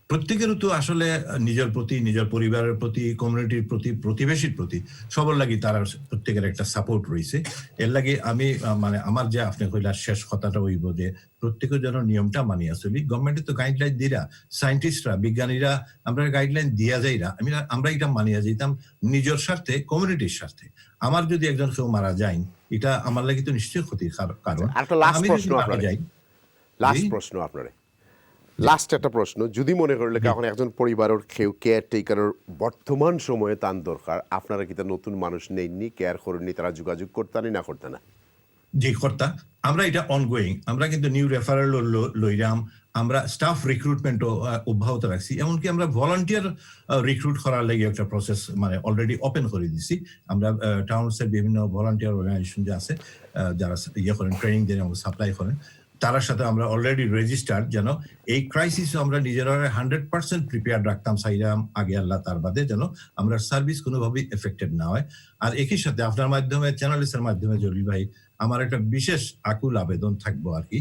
S8: প্রত্যেকেরও তো আসলে নিজের প্রতি, নিজের পরিবারের প্রতি, কমিউনিটির প্রতি, প্রতিবেশীর প্রতি সবার লাগি তার প্রত্যেকের একটা সাপোর্ট রয়েছে। এর লাগে আমি মানে আমার যে আপনি কইলার শেষ কথাটা হইব যে প্রত্যেকের যেন নিয়মটা মানিয়া চলি। গভর্নমেন্টের তো গাইডলাইন দিরা, সায়েন্টিস্টরা, বিজ্ঞানীরা আমরা গাইডলাইন দিয়া যাইরা, আমরা এটা মানিয়া যাইতাম নিজের স্বার্থে, কমিউনিটির স্বার্থে। আমার যদি একজন কেউ মারা যায়, এটা আমার লাগি তো নিশ্চয়ই ক্ষতির কারণ।
S1: একটা লাস্ট
S8: আমি
S1: প্রশ্ন
S8: যদি মারা
S1: আপনারে,
S8: যাই,
S1: লাস্ট প্রশ্ন আপনারে, লাস্ট একটা প্রশ্ন, যদি মনে করলে এখন একজন পরিবারের কেউ কেয়ার টেকারের বর্তমান সময়ে তান দরকার, আপনারা কি তা নতুন মানুষ নেননি, কেয়ার করেননি, তারা যোগাযোগ করতেনি না করতে না?
S8: যে কর্তা আমরা এটা অনগোয়িং, আমরা কিন্তু নিউ রেফারেল লইরাম, আমরা স্টাফ রিক্রুটমেন্টও অব্যাহত রাখছি, এমনকি আমরা ভলান্টিয়ার রিক্রুট করার লাগে একটা প্রসেস মানে অলরেডি ওপেন করে দিছি। আমরা টাউনসের বিভিন্ন ভলান্টিয়ার অর্গানাইজেশন যে আছে যারা ইয়ে করেন, ট্রেনিং দেন এবং সাপ্লাই করেন, তার সাথে আমরা অলরেডি রেজিস্টার্ড, যেন এই ক্রাইসিস আমরা নিজেরা 100% প্রিপেয়ার রাখতাম সাইরাম আগে আল্লাহ তার বাদে, যেন আমরা সার্ভিস কোনোভাবেই এফেক্টেড না হয়। আর একই সাথে আপনার মাধ্যমে, চ্যানেলসের মাধ্যমে জলিল ভাই, আমার একটা বিশেষ আকুল আবেদন থাকবো আর কি,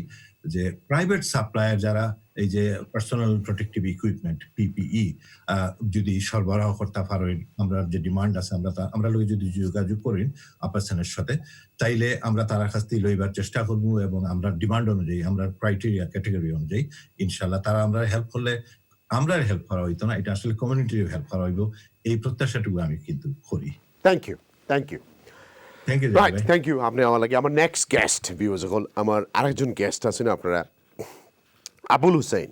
S8: যে প্রাইভেট সাপ্লায়ার যারা এই যে পার্সোনাল প্রোটেক্টিভ ইকুইপমেন্ট পিপিই যদি সরবরাহ করতে পারেন, আমরা যে ডিমান্ড আছে আমরা লোক যদি যোগাযোগ করেন আপনার সাথে, তাইলে আমরা তার কাছ থেকে লইবার চেষ্টা করবো, এবং আমরা ডিমান্ড অনুযায়ী, আমরা ক্রাইটেরিয়া ক্যাটেগরি অনুযায়ী ইনশাল্লাহ তারা আমরা হেল্প করলে, আমরা হেল্প করা হইতো না, এটা আসলে কমিউনিটির হেল্প করা হইব, এই প্রত্যাশাটুকু আমি কিন্তু করি।
S1: Thank you, thank you,
S8: thank you.
S1: Right, thank you. আপনি আমার লাগে আমার নেক্সট গেস্ট ভিউয়ার্স, এখন আমার আরেকজন গেস্ট আছেন আপনারা, Abul Hussain,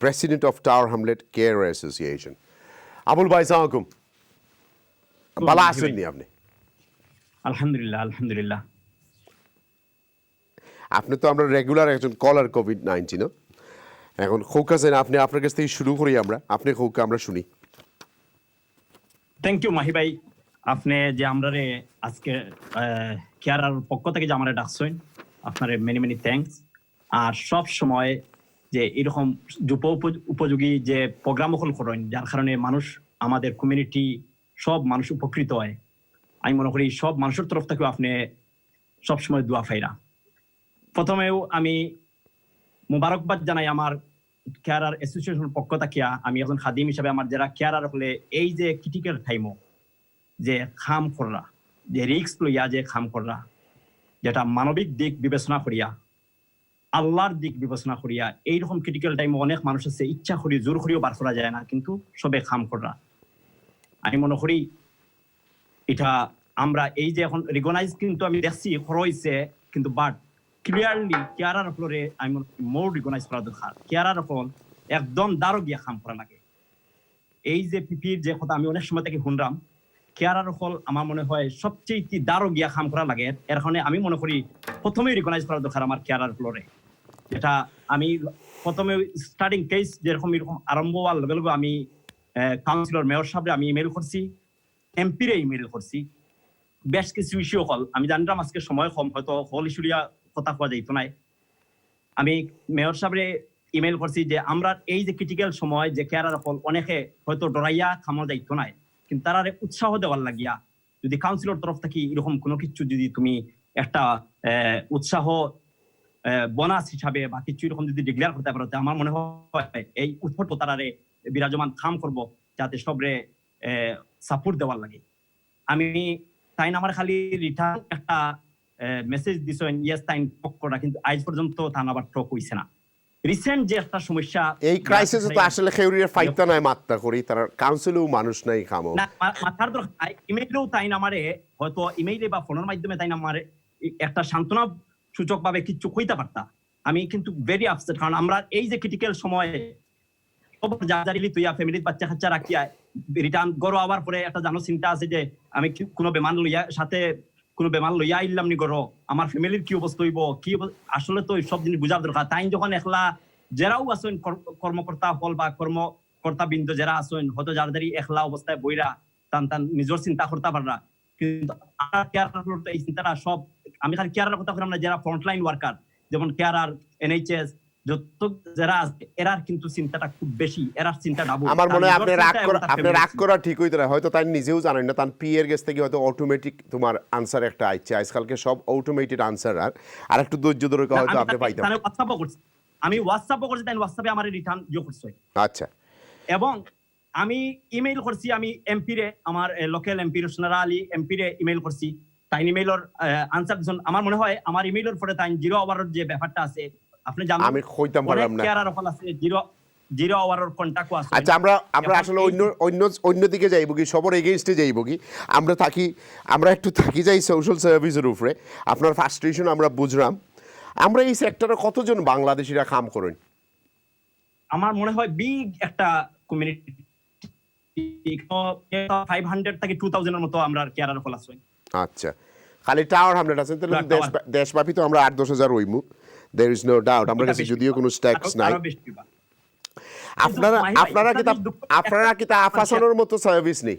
S1: president of Tower Hamlet care association. Abul ভাই, সালাম আলাইকুম, ভালো আছেন নি আপনি?
S9: আলহামদুলিল্লাহ, আলহামদুলিল্লাহ।
S1: আপনি তো আমরা রেগুলার একজন কলার কোভিড-19, এখন খোকা সেন, আপনি আপনার কাছ থেকে শুরু করি, আপনি খোকা আমরা শুনি।
S9: থ্যাংক ইউ মাহি ভাই, আপনি যে আমরা আজকে কেয়ারার পক্ষ থেকে যে আমরা ডাকছেন, আপনার মেনি মেনি থ্যাঙ্কস। আর সব সময় যে এরকম যুব উপযোগী যে প্রোগ্রাম করেন, যার কারণে মানুষ, আমাদের কমিউনিটি সব মানুষ উপকৃত হয়, আমি মনে করি সব মানুষের তরফ থেকেও আপনি সবসময় দোয়া পাইরা। প্রথমেও আমি মুবারকবাদ জানাই আমার কেয়ারার অ্যাসোসিয়েশনের পক্ষ থেকে। আমি একজন খাদিম হিসাবে আমার যারা কেয়ারার হলে এই যে ক্রিটিক্যাল টাইমও যে খাম করা, যে রিস্ক লইয়া যে খাম করা, যেটা মানবিক দিক বিবেচনা করিয়া, আল্লাহর দিক বিবেচনা করিয়া, এইরকম ক্রিটিক্যাল টাইমে অনেক মানুষ আছে ইচ্ছা করি জোর করিও বার করা যায় না, কিন্তু সবে খাম করা। আমি মনে করি এটা আমরা এই যে এখন রিকগনাইজ কিন্তু আমি দেখছি হইছে, কিন্তু বাট ক্লিয়ারলি কেয়ারার ফ্লোরে আমি মনে করি মোর রিকগনাইজ করা দরকার। কেয়ারার ফল একদম দারো গিয়া খাম করা লাগে। এই যে পিপির যে কথা আমি অনেক সময় থেকে শুনলাম, কেয়ারার ফল আমার মনে হয় সবচেয়ে দারো গিয়া খাম করা লাগে। এর কারণে আমি মনে করি প্রথমেই রিকগনাইজ করা দরকার আমার কেয়ারার ফ্লোরে। এটা আমি প্রথমে স্টার্টিং কেস যেরকম এরকম আরম্ভ হওয়ার লগে লগে আমি কাউন্সিলর মেয়র সাহেবরে আমি ইমেল করছি, এমপিরে ইমেল করছি, বেশ কিছু ইস্যু হল। আমি জানলাম আজকে সময় কম, হয়তো হল ইস্যুরিয়া কথা কোয়া যাইত নাই। আমি মেয়র সাহেবরে ইমেল করছি যে আমরা এই যে ক্রিটিক্যাল সময় যে কেয়ারার হল অনেকে হয়তো ডরাইয়া খামো যাইত নাই, কিন্তু তারা উৎসাহ দেওয়ার লাগিয়া যদি কাউন্সিলর তরফ থেকে এরকম কোনো কিছু যদি তুমি একটা উৎসাহ বোনাস হিসাবে বা কিছু এরকম যদি ডিক্লেয়ার করতে পারো, আমার মনে হয় এই উৎফট তারারে বিরাজমান খাম করব, যাতে সবরে সাপোর্ট দেওয়ার লাগে। আমি তাই আমার খালি রিটার্ন একটা মেসেজ দিছেন, ইয়েস তাই টক করা, কিন্তু আজ পর্যন্ত তান আবার টক হইছে না। রিসেন্ট যে একটা সমস্যা
S1: এই ক্রাইসিসে তো আসলে খেউরির ফাইটটা নাই মাত্রা করি, তার কাউন্সিলেও মানুষ নাই খামো
S9: না, মাথার দরকার ইমেইলেও তাই না আমারে, হয়তো ইমেইলে বা ফোনের মাধ্যমে তাই না আমারে একটা সান্ত্বনা সূচক ভাবে কিছু কইতে পারতা। আমি কিন্তু ভেরি আপসেট, কারণ আমরা এই যে ক্রিটিক্যাল সময়ে জাজারিলি তুইয়া ফ্যামিলির বাচ্চা কাচ্চা রাখিয়া রিটার্ন গড়ো আবার পরে একটা জানো চিন্তা আছে যে আমি কোনো বেমান লইয়া সাথে কোনো বেমান লইয়া আইলাম নি গড়ো, আমার ফ্যামিলির কি অবস্থা হইব, কি আসলে তো সব জিনিস বুঝার দরকার। তাই যখন একলা যারাও আসেন কর্মকর্তা হল বা কর্মকর্তা বৃন্দ যারা আসেন, হয়তো যাদের একলা অবস্থায় বইরা টান নিজের চিন্তা করতে পাররা, কিন্তু এই চিন্তাটা সব আমি খালি কেয়ারার কথা বললাম না, যারা ফ্রন্টলাইন ওয়ার্কার যেমন কেয়ারার, NHS যত যারা আছে, এরার কিন্তু চিন্তাটা খুব বেশি, এরার চিন্তা ডাবল।
S1: আমার মনে হয় আপনি রাগ করা ঠিক হইতো না, হয়তো তাই নিজেও জানেন না, তার পিএর কাছ থেকে হয়তো অটোমেটিক তোমার আনসার একটা আইছে, আজকালকে সব অটোমেটেড আনসার, আর একটু ধৈর্য ধরে হয়তো আপনি পাইতেন।
S9: আমি হোয়াটসঅ্যাপও করছি, তাই হোয়াটসঅ্যাপে আমার রিটার্ন করছে।
S1: আচ্ছা,
S9: এবং আমি ইমেইল করছি, আমি এমপিরে, আমার local MP Rushanara Ali এমপিরে email করছি, তাই ইমেইলের আনসার দিছেন। আমার মনে হয় আমার ইমেইলের পরে তাই 0 আওয়ারের যে ব্যাপারটা আছে আপনি জানেন,
S1: আমি কইতাম পারলাম না।
S9: কেয়ার রকম আছে 0 আওয়ারের কন্টাক্ট আছে।
S1: আচ্ছা, আমরা আসলে অন্য দিকে যাইব কি, সবার এগেইনস্টে যাইব কি, আমরা একটু থাকি যাই সোশ্যাল সার্ভিসের উপরে। আপনার ফ্রাস্ট্রেশন আমরা বুঝলাম। আমরা এই সেক্টরে কতজন বাংলাদেশিরা কাম করেন?
S9: আমার মনে হয় বিগ একটা কমিউনিটি, 500 থেকে 2000 এর মতো আমরা কেয়ারার ফল আছে।
S1: আচ্ছা, খালি টাওয়ার হামলেট আছেন, তাহলে দেশব্যাপী তো আমরা 8-10 হাজার হইমু, দেয়ার ইজ নো ডাউট। আমরা কাছে যদিও কোনো স্ট্যাটস নাই। আপনারা কি তা আফাসানোর মতো সার্ভিস নেই?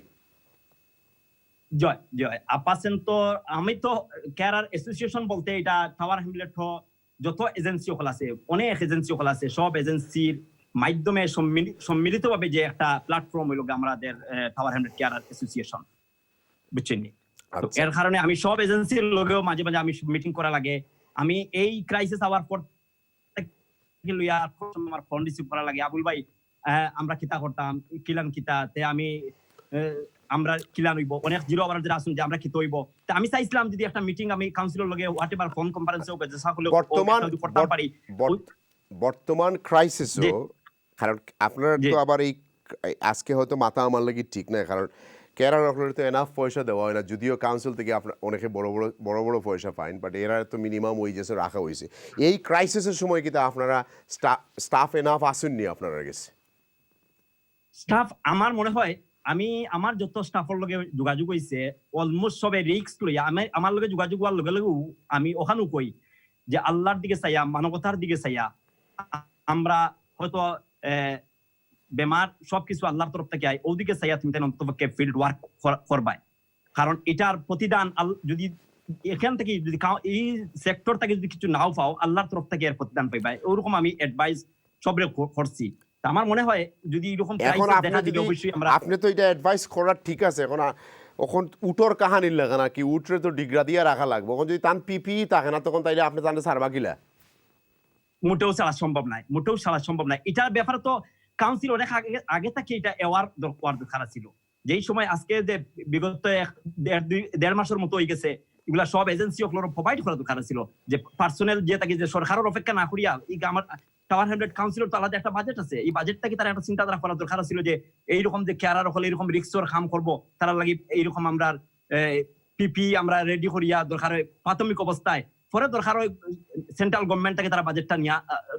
S9: জয় আপাসেন তো আমি তো কেয়ারার অ্যাসোসিয়েশন বলতে এটা টাওয়ার হ্যামলেট যত এজেন্সি হল আছে, অনেক এজেন্সি হল আছে, সব এজেন্সির মাধ্যমে সম্মিলিতভাবে যে একটা প্ল্যাটফর্ম হইল আমাদের টাওয়ার হ্যামলেট কেয়ারার অ্যাসোসিয়েশন, বুঝছেন? তো এর কারণে আমি সব এজেন্সির লগেও মাঝে মাঝে আমি মিটিং করা লাগে। আমি এই ক্রাইসিস আওয়ার পর লইয়া আমার ফোন রিসিভ করা লাগে, আবুল ভাই আমরা কিতা করতাম, কিলান কিতাতে আমি আমরা কিলান হইব, অনেক 0 আওয়ার যারা আসুন যে আমরা কিতা হইব। তা আমি চাইছিলাম যদি একটা মিটিং আমি কাউন্সিলর লগে হোয়াটএভার ফোন কনফারেন্সে হোক যে সকলে করতে পারি।
S1: বর্তমান ক্রাইসিসও, কারণ আপনারা তো আবার এই আজকে হয়তো মাথা আমার লাগি ঠিক না, কারণ কেরার আপনার তো এনাফ পয়সা দেওয়া হয় না, যদিও কাউন্সিল থেকে আপনার অনেকে বড় পয়সা পাইন, বাট এরা তো মিনিমাম ওয়েজেসে রাখা হয়েছে। এই ক্রাইসিসের সময় কিন্তু আপনারা স্টাফ এনাফ আসেননি আপনারা গেছে?
S9: স্টাফ আমার মনে হয় আমার যত স্টাফের লগে যোগাযোগ হয়েছে অলমোস্ট সবে রিস্ক লইয়া আমার লগে যোগাযোগ হওয়ার লগে লগেও আমি ওখানেও কই যে আল্লাহর দিকে চাইয়া, মানবতার দিকে চাইয়া আমরা হয়তো বেমার সবকিছু আল্লাহর তরফ থেকে আয়, ওদিকে চাইয়া তুমি তাই অন্তপক্ষে ফিল্ড ওয়ার্ক করবাই। কারণ এটার প্রতিদান যদি এখান থেকে যদি এই সেক্টর থেকে যদি কিছু নাও পাও, আল্লাহর তরফ থেকে এর প্রতিদান পাইবাই। ওরকম আমি অ্যাডভাইস সবরে করছি। আমার মনে হয় যদি এরকম
S1: আপনি তো এটা অ্যাডভাইস করার ঠিক আছে, এখন উটোর কাহানির লাগে না কি, উটরে তো ডিগ্রা দিয়ে রাখা লাগবে, এখন যদি তান পিপি থাকে না তখন তাইলে আপনি তাহলে সারবা কিলা?
S9: মোটেও সারা সম্ভব নাই। এটার ব্যাপারে তো কাউন্সিল অনেক আগে থেকে এটা অ্যাওয়ার দরকার ছিল। যেই সময় আজকে যে বিগত 1.5 মাসের মতো হয়ে গেছে, এগুলা সব এজেন্সি ওগুলো প্রোভাইড করা দরকার ছিল, যে পার্সোনাল যে থাকে যে সরকারের অপেক্ষা না করিয়া আমার টাওয়ার হ্যামলেট কাউন্সিলর তো আলাদা একটা বাজেট আছে, এই বাজেটটাকে তারা একটা চিন্তাধারা করা দরকার ছিল যে এইরকম যে কেয়ারার হলে এরকম রিক্সর কাম করবো, তারা লাগি এইরকম আমরা পিপি আমরা রেডি করিয়া দরকার প্রাথমিক অবস্থায়, পরে দরকার হয় সেন্ট্রাল গভর্নমেন্টটাকে তারা বাজেটটা নিয়ে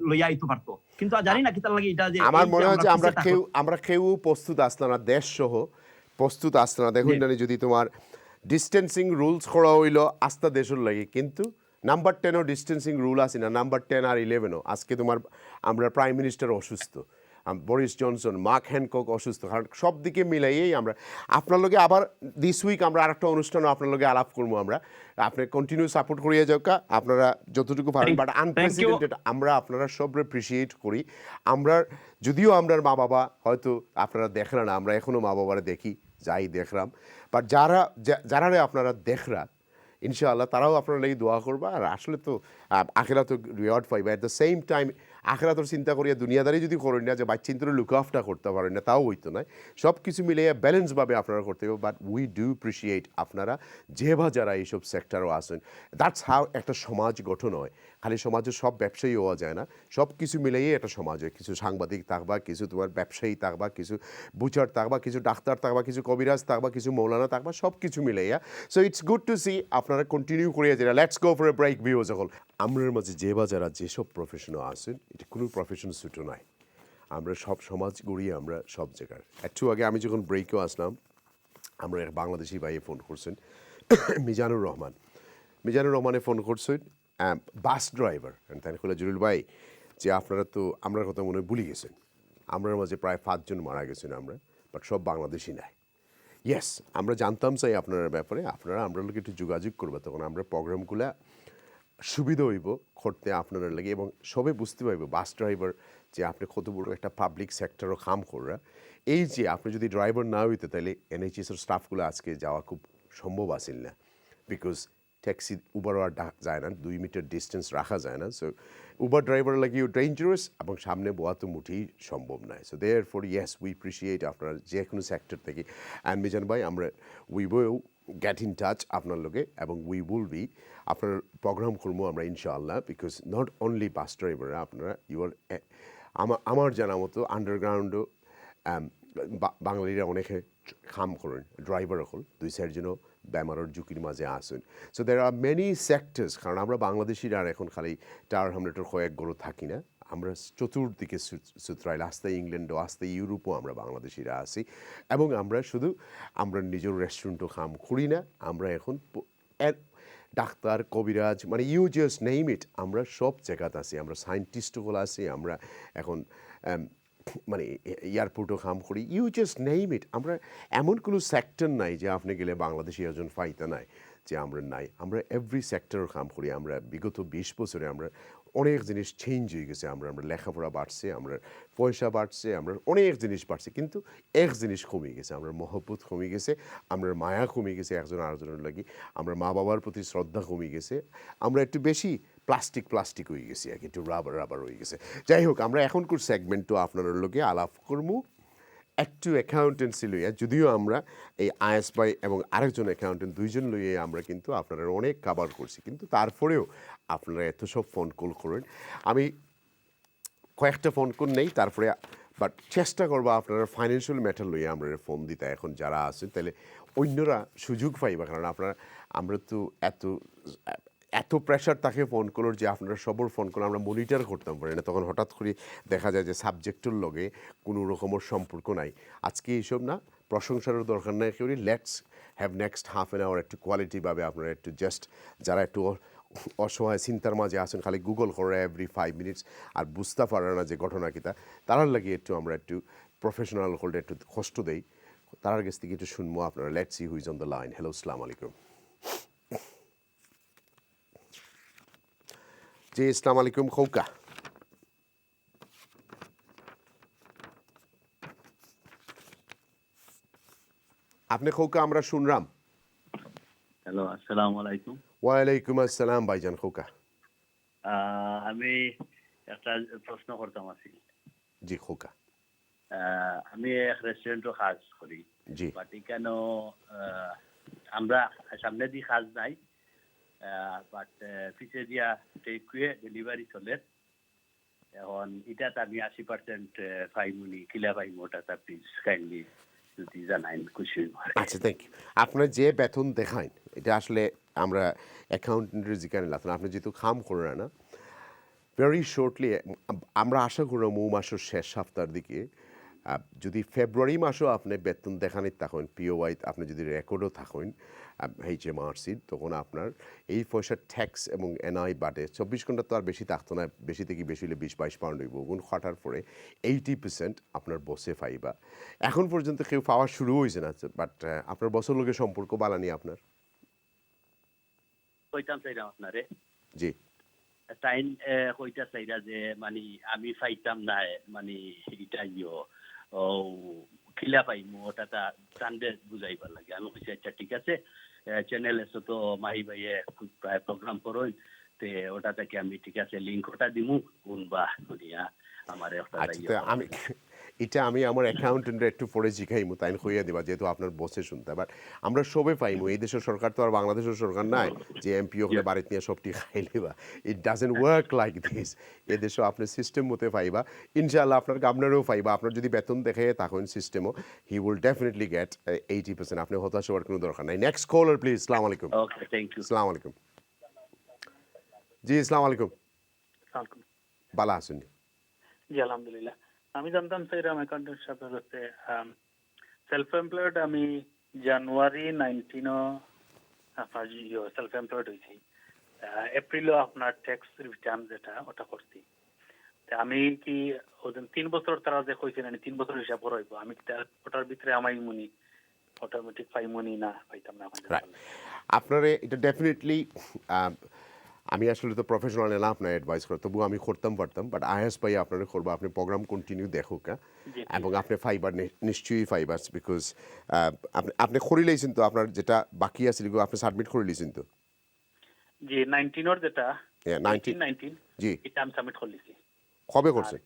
S9: লইয়া আইতে পারতো। কিন্তু জানি না কি তার লাগি এটা যে
S1: আমার মনে হয় যে আমরা কেউ প্রস্তুত আসতো না, দেশ সহ প্রস্তুত আসতো না। দেখুন যদি তোমার ডিস্টেন্সিং রুলস করা হইল আস্থা দেশের লাগে, কিন্তু নাম্বার 10ও ডিস্টেন্সিং রুল আছে না, নাম্বার 10 আর 11ও। আজকে আমরা প্রাইম মিনিস্টার অসুস্থ, বরিস জনসন, মার্ক হ্যানকক অসুস্থ, কারণ সব দিকে মিলাইয়েই আমরা আপনার লগে আবার দিস উইক আমরা আরেকটা অনুষ্ঠানও আপনার লগে আলাপ করবো। আপনি কন্টিনিউ সাপোর্ট করিয়ে যাও, আপনারা যতটুকু পারেন, বাট আনপ্রেসিডেন্টেড আমরা আপনারা সব অ্যাপ্রিসিয়েট করি। যদিও আমরা মা বাবা হয়তো আপনারা দেখলেন না, আমরা এখনও মা বাবারা দেখি, যাই দেখলাম, বাট যারা আপনারা দেখরা ইনশাআল্লাহ তারাও আপনার লাগি দোয়া করবা। আর আসলে তো আখেরাত রিওয়ার্ড পাইবা। অ্যাট দ্য সেম টাইম আখেরাতর চিন্তা করিয়া দুনিয়াদারি যদি করেন না, যে বাচ্চা চিন্তা লুক আফটা করতে পারেন না, তাও হইতো না। সব কিছু মিলিয়ে ব্যালেন্সভাবে আপনারা করতে হবে। বাট উই ডু অ্যাপ্রিসিয়েট আপনারা যারা এইসব সেক্টরও আসেন। দ্যাটস হাউ একটা সমাজ গঠন হয়। খালি সমাজের সব ব্যবসায়ী হওয়া যায় না, সব কিছু মিলিয়ে একটা সমাজ হয়। কিছু সাংবাদিক থাকবা, কিছু তোমার ব্যবসায়ী থাকবা, কিছু বুচার থাকবা, কিছু ডাক্তার থাকবা, কিছু কবিরাজ থাকবা, কিছু মৌলানা থাকবা, সব কিছু মিলাইয়া। So it's good to see আপনারা কন্টিনিউ করিয়া যারা। Let's go for a break view সকল। আমরার মাঝে যারা যেসব প্রফেশনও আসেন, এটা কোনো প্রফেশন ছুটো নাই। আমরা সব সমাজ গড়িয়ে আমরা সব জায়গার। একটু আগে আমি যখন ব্রেকেও আসলাম, আমরা এক বাংলাদেশি ভাইয়ে ফোন করছেন, মিজানুর রহমানে ফোন করছেন, বাস ড্রাইভার। তাই বলে জলিল ভাই যে আপনারা তো আমরা কথা মনে হয় ভুলে গেছেন, আমরার মাঝে প্রায় 5 জন মারা গেছেন আমরা, বাট সব বাংলাদেশি নাই। ইয়েস, আমরা জানতাম চাই আপনার ব্যাপারে, আমরা লোক একটু যোগাযোগ করবো, তখন আমরা প্রোগ্রামগুলো সুবিধা হইব করতে আপনারা লাগে, এবং সবে বুঝতে পারব বাস ড্রাইভার যে আপনি কত বড় একটা পাবলিক সেক্টরও কাম করা। এই যে আপনি যদি ড্রাইভার না হইতে, তাহলে এনএইচএসের স্টাফগুলো আজকে যাওয়া খুব সম্ভব আসিল না, বিকজ ট্যাক্সি উবার আর যায় না, 2 মিটার ডিস্টেন্স রাখা যায় না। সো উবার ড্রাইভার লাগিও ডেঞ্জারাস এবং সামনে বোয়া তো মুঠেই সম্ভব নয়। So therefore yes we appreciate আপনার যে কোনো সেক্টর থেকে। অ্যান্ড মিজান ভাই আমরা we will get in touch আপনার লগে এবং উই উইল বি আপনার প্রোগ্রাম করবো আমরা ইনশাআল্লাহ, বিকজ নট অনলি বাস ড্রাইভাররা আপনারা ইউর আমার জানা মতো আন্ডারগ্রাউন্ডও বাঙালিরা অনেকে কাম করেন, ড্রাইভার হল 2-4জনও বেমারের ঝুঁকির মাঝে আসেন। So there are many sectors, কারণ আমরা বাংলাদেশিরা আর এখন খালি টার হামলেটের কয়েক গরু থাকি না, আমরা চতুর্দিকে সুতরাইল আস্তে ইংল্যান্ডও আস্তে ইউরোপও আমরা বাংলাদেশিরা আছি। এবং আমরা শুধু আমরা নিজের রেস্টুরেন্টও কাম করি না, আমরা এখন ডাক্তার কবিরাজ মানে ইউ জাস্ট নেইম ইট, আমরা সব জায়গাতে আছি। আমরা সায়েন্টিস্টগুলো আছি, আমরা এখন মানে এয়ারপোর্টও কাম করি, ইউ জাস্ট নেইম ইট। আমরা এমন কোনো সেক্টর নাই যে আপনি গেলে বাংলাদেশি একজন ফাইতা নাই যে আমরা নাই। আমরা এভরি সেক্টরের কাম করি। আমরা বিগত 20 বছরে আমরা অনেক জিনিস চেঞ্জ হয়ে গেছে। আমরা লেখাপড়া বাড়ছে, আমরা পয়সা বাড়ছে, আমরা অনেক জিনিস বাড়ছে, কিন্তু এক জিনিস কমে গেছে, আমরা মহব্বত কমে গেছে, আমরা মায়া কমে গেছে একজন আরেকজনের লাগি, আমরা মা বাবার প্রতি শ্রদ্ধা কমে গেছে, আমরা একটু বেশি প্লাস্টিক হয়ে গেছি, একটু রাবার হয়ে গেছে। যাই হোক, আমরা এখনকার সেগমেন্টও আপনার লগে আলাপ করবো একটু অ্যাকাউন্টেন্সি লইয়া, যদিও আমরা এই আইএস ভাই এবং আরেকজন অ্যাকাউন্টেন্ট 2জন লইয়ে আমরা কিন্তু আপনারা অনেক কাভার করছি, কিন্তু তারপরেও আপনারা এত সব ফোন কল করেন। আমি কয়েকটা ফোন কল নেই, তারপরে বাট চেষ্টা করবো আপনারা ফাইন্যান্সিয়াল ম্যাটার লইয়া আমরা ফোন দিতে এখন যারা আছেন, তাহলে অন্যরা সুযোগ পাইবা। কারণ আপনারা আমরা তো এত প্রেশার তাকে ফোন করার যে আপনারা সবর ফোন করে আমরা মনিটর করতাম পারি না, তখন হঠাৎ করে দেখা যায় যে সাবজেক্টের লগে কোনো রকমের সম্পর্ক নাই। আজকে এইসব না, প্রশংসারও দরকার নাই কেউ, let's have next half an hour একটু কোয়ালিটিভাবে আপনারা একটু জাস্ট যারা একটু অসহায় চিন্তার মাঝে আছেন, খালি গুগল করে এভরি 5 মিনিটস আর বুঝতে পারে না যে ঘটনা কিতা, তারার লাগে একটু আমরা একটু প্রফেশনাল হোল্ডে একটু কষ্ট দেই, তারার কাছ থেকে একটু শুনবো আপনারা। Let's see who is on the line. Hello, আসসালামু আলাইকুম। জি, আসসালামু আলাইকুম খৌকা। আপনি খৌকা আমরা শুনলাম।
S10: হ্যালো, আসসালামু আলাইকুম।
S1: ওয়ালাইকুম আসসালাম ভাইজান খৌকা।
S10: আমি একটা প্রশ্ন করতাম আছি।
S1: জি খৌকা।
S10: আমি এক রেস্টুরেন্টে কাজ করি।
S1: জি।
S10: বাট কেন আমরা সামনে দিয়ে কাজ নাই, বাট পিছে দিয়া টেকওয়ে ডেলিভারি চলে। এখন এটাতে আমি 80% পাইমুনি, কিলা পাইমু ওটা প্লিজ কাইন্ডলি যদি জানাইন খুশি হইব।
S1: আচ্ছা, থ্যাংক ইউ। আপনার যে বেতন দেখান এটা আসলে আমরা অ্যাকাউন্টেন্টের জিজ্ঞাসা নিলাম, আপনি যেহেতু খাম করে না, ভেরি শর্টলি আমরা আশা করি মৌ মাসের শেষ সপ্তাহের দিকে, যদি ফেব্রুয়ারি মাসেও আপনি বেতন দেখানি থাকেন, পিওআই আপনি যদি রেকর্ডও থাকেন HMRC, তখন আপনার এই পয়সার ট্যাক্স এবং এনআই বাদে 24 ঘন্টা তো আর বেশি থাকতো না, বেশি থেকে বেশি হলে 20-22 পাউন্ড হইব, গুণ খাটার পরে 80% আপনার বসে পাইবা। এখন পর্যন্ত কেউ পাওয়া শুরু হয়েছে না, বাট আপনার বছর লোকের সম্পর্ক বালানি আপনার।
S10: কইতাম চাইলাম আপনারে।
S1: জি।
S10: টাইম কইতা চাইরা যে মানে আমি পাইতাম না, মানে এটা খিলা পাইমু ওটা সানডে বুঝাইবার লাগে। আমি কইছি আচ্ছা ঠিক আছে, চ্যানেল এসে তো মাহি ভাইয়ে প্রায় প্রোগ্রাম করোই, তে ওটা থেকে আমি ঠিক আছে লিঙ্ক ওটা দিমু শুনবা শুনিয়া আমার
S1: আমি এটা আমি আমার অ্যাকাউন্টেন্টরা একটু পরে শিখাইমু, তাই হইয়া দিবা, যেহেতু আপনার বসে শুনতে। বাট আমরা সবে পাইমু, এই দেশের সরকার তো আর বাংলাদেশের সরকার নাই যে এমপিও হলে বাড়িতে নিয়ে সবটি খাই লিবা। It doesn't work like this. এ দেশেও আপনার সিস্টেম মতে পাইবা, ইনশাআল্লাহ আপনার গাবনারেও পাইবা। আপনার যদি বেতন দেখে তখন সিস্টেমও হি উইল ডেফিনেটলি গেট 80%। আপনি হতাশ হওয়ার কোনো দরকার নাই। Next caller please. আসসালামু আলাইকুম।
S10: ওকে, থ্যাংক ইউ।
S1: আসসালামু আলাইকুম। জি, আসসালামু আলাইকুম। বালা আছেন?
S11: জি, আলহামদুলিল্লাহ। আমি জানতাম স্যার আমার অ্যাকাউন্টেন্ট সাহেবের হচ্ছে সেলফ এমপ্লয়েড। আমি জানুয়ারি 19 আপনার সেলফ এমপ্লয়েড হয়েছি। এপ্রিলও আপনার ট্যাক্স রিটার্ন যেটা ওটা করছি। আমি কি ওদিন 3 বছর তারা যে কইছেন 3 বছর হিসাব করব, আমি ওটার ভিতরে আমাই মনি অটোমেটিক পাইমনি না পাইতাম না?
S1: আপনারে এটা ডেফিনেটলি আমি আসলে তো প্রফেশনাল না আপনার অ্যাডভাইস করে, তবু আমি করতাম পারতাম, বাট আইএস পাই আপনারা করবো। আপনি প্রোগ্রাম কন্টিনিউ দেখো কা, এবং আপনি ফাইবার নিশ্চয়ই ফাইবার, বিকজ আপনি করে লইছেন তো আপনার যেটা বাকি আছে আপনি সাবমিট করে লইছেন তো?
S11: জি 19 এর যেটা
S1: Yeah, 19 জি
S11: এটা আমি সাবমিট করলিছি।
S1: কবে করছেন?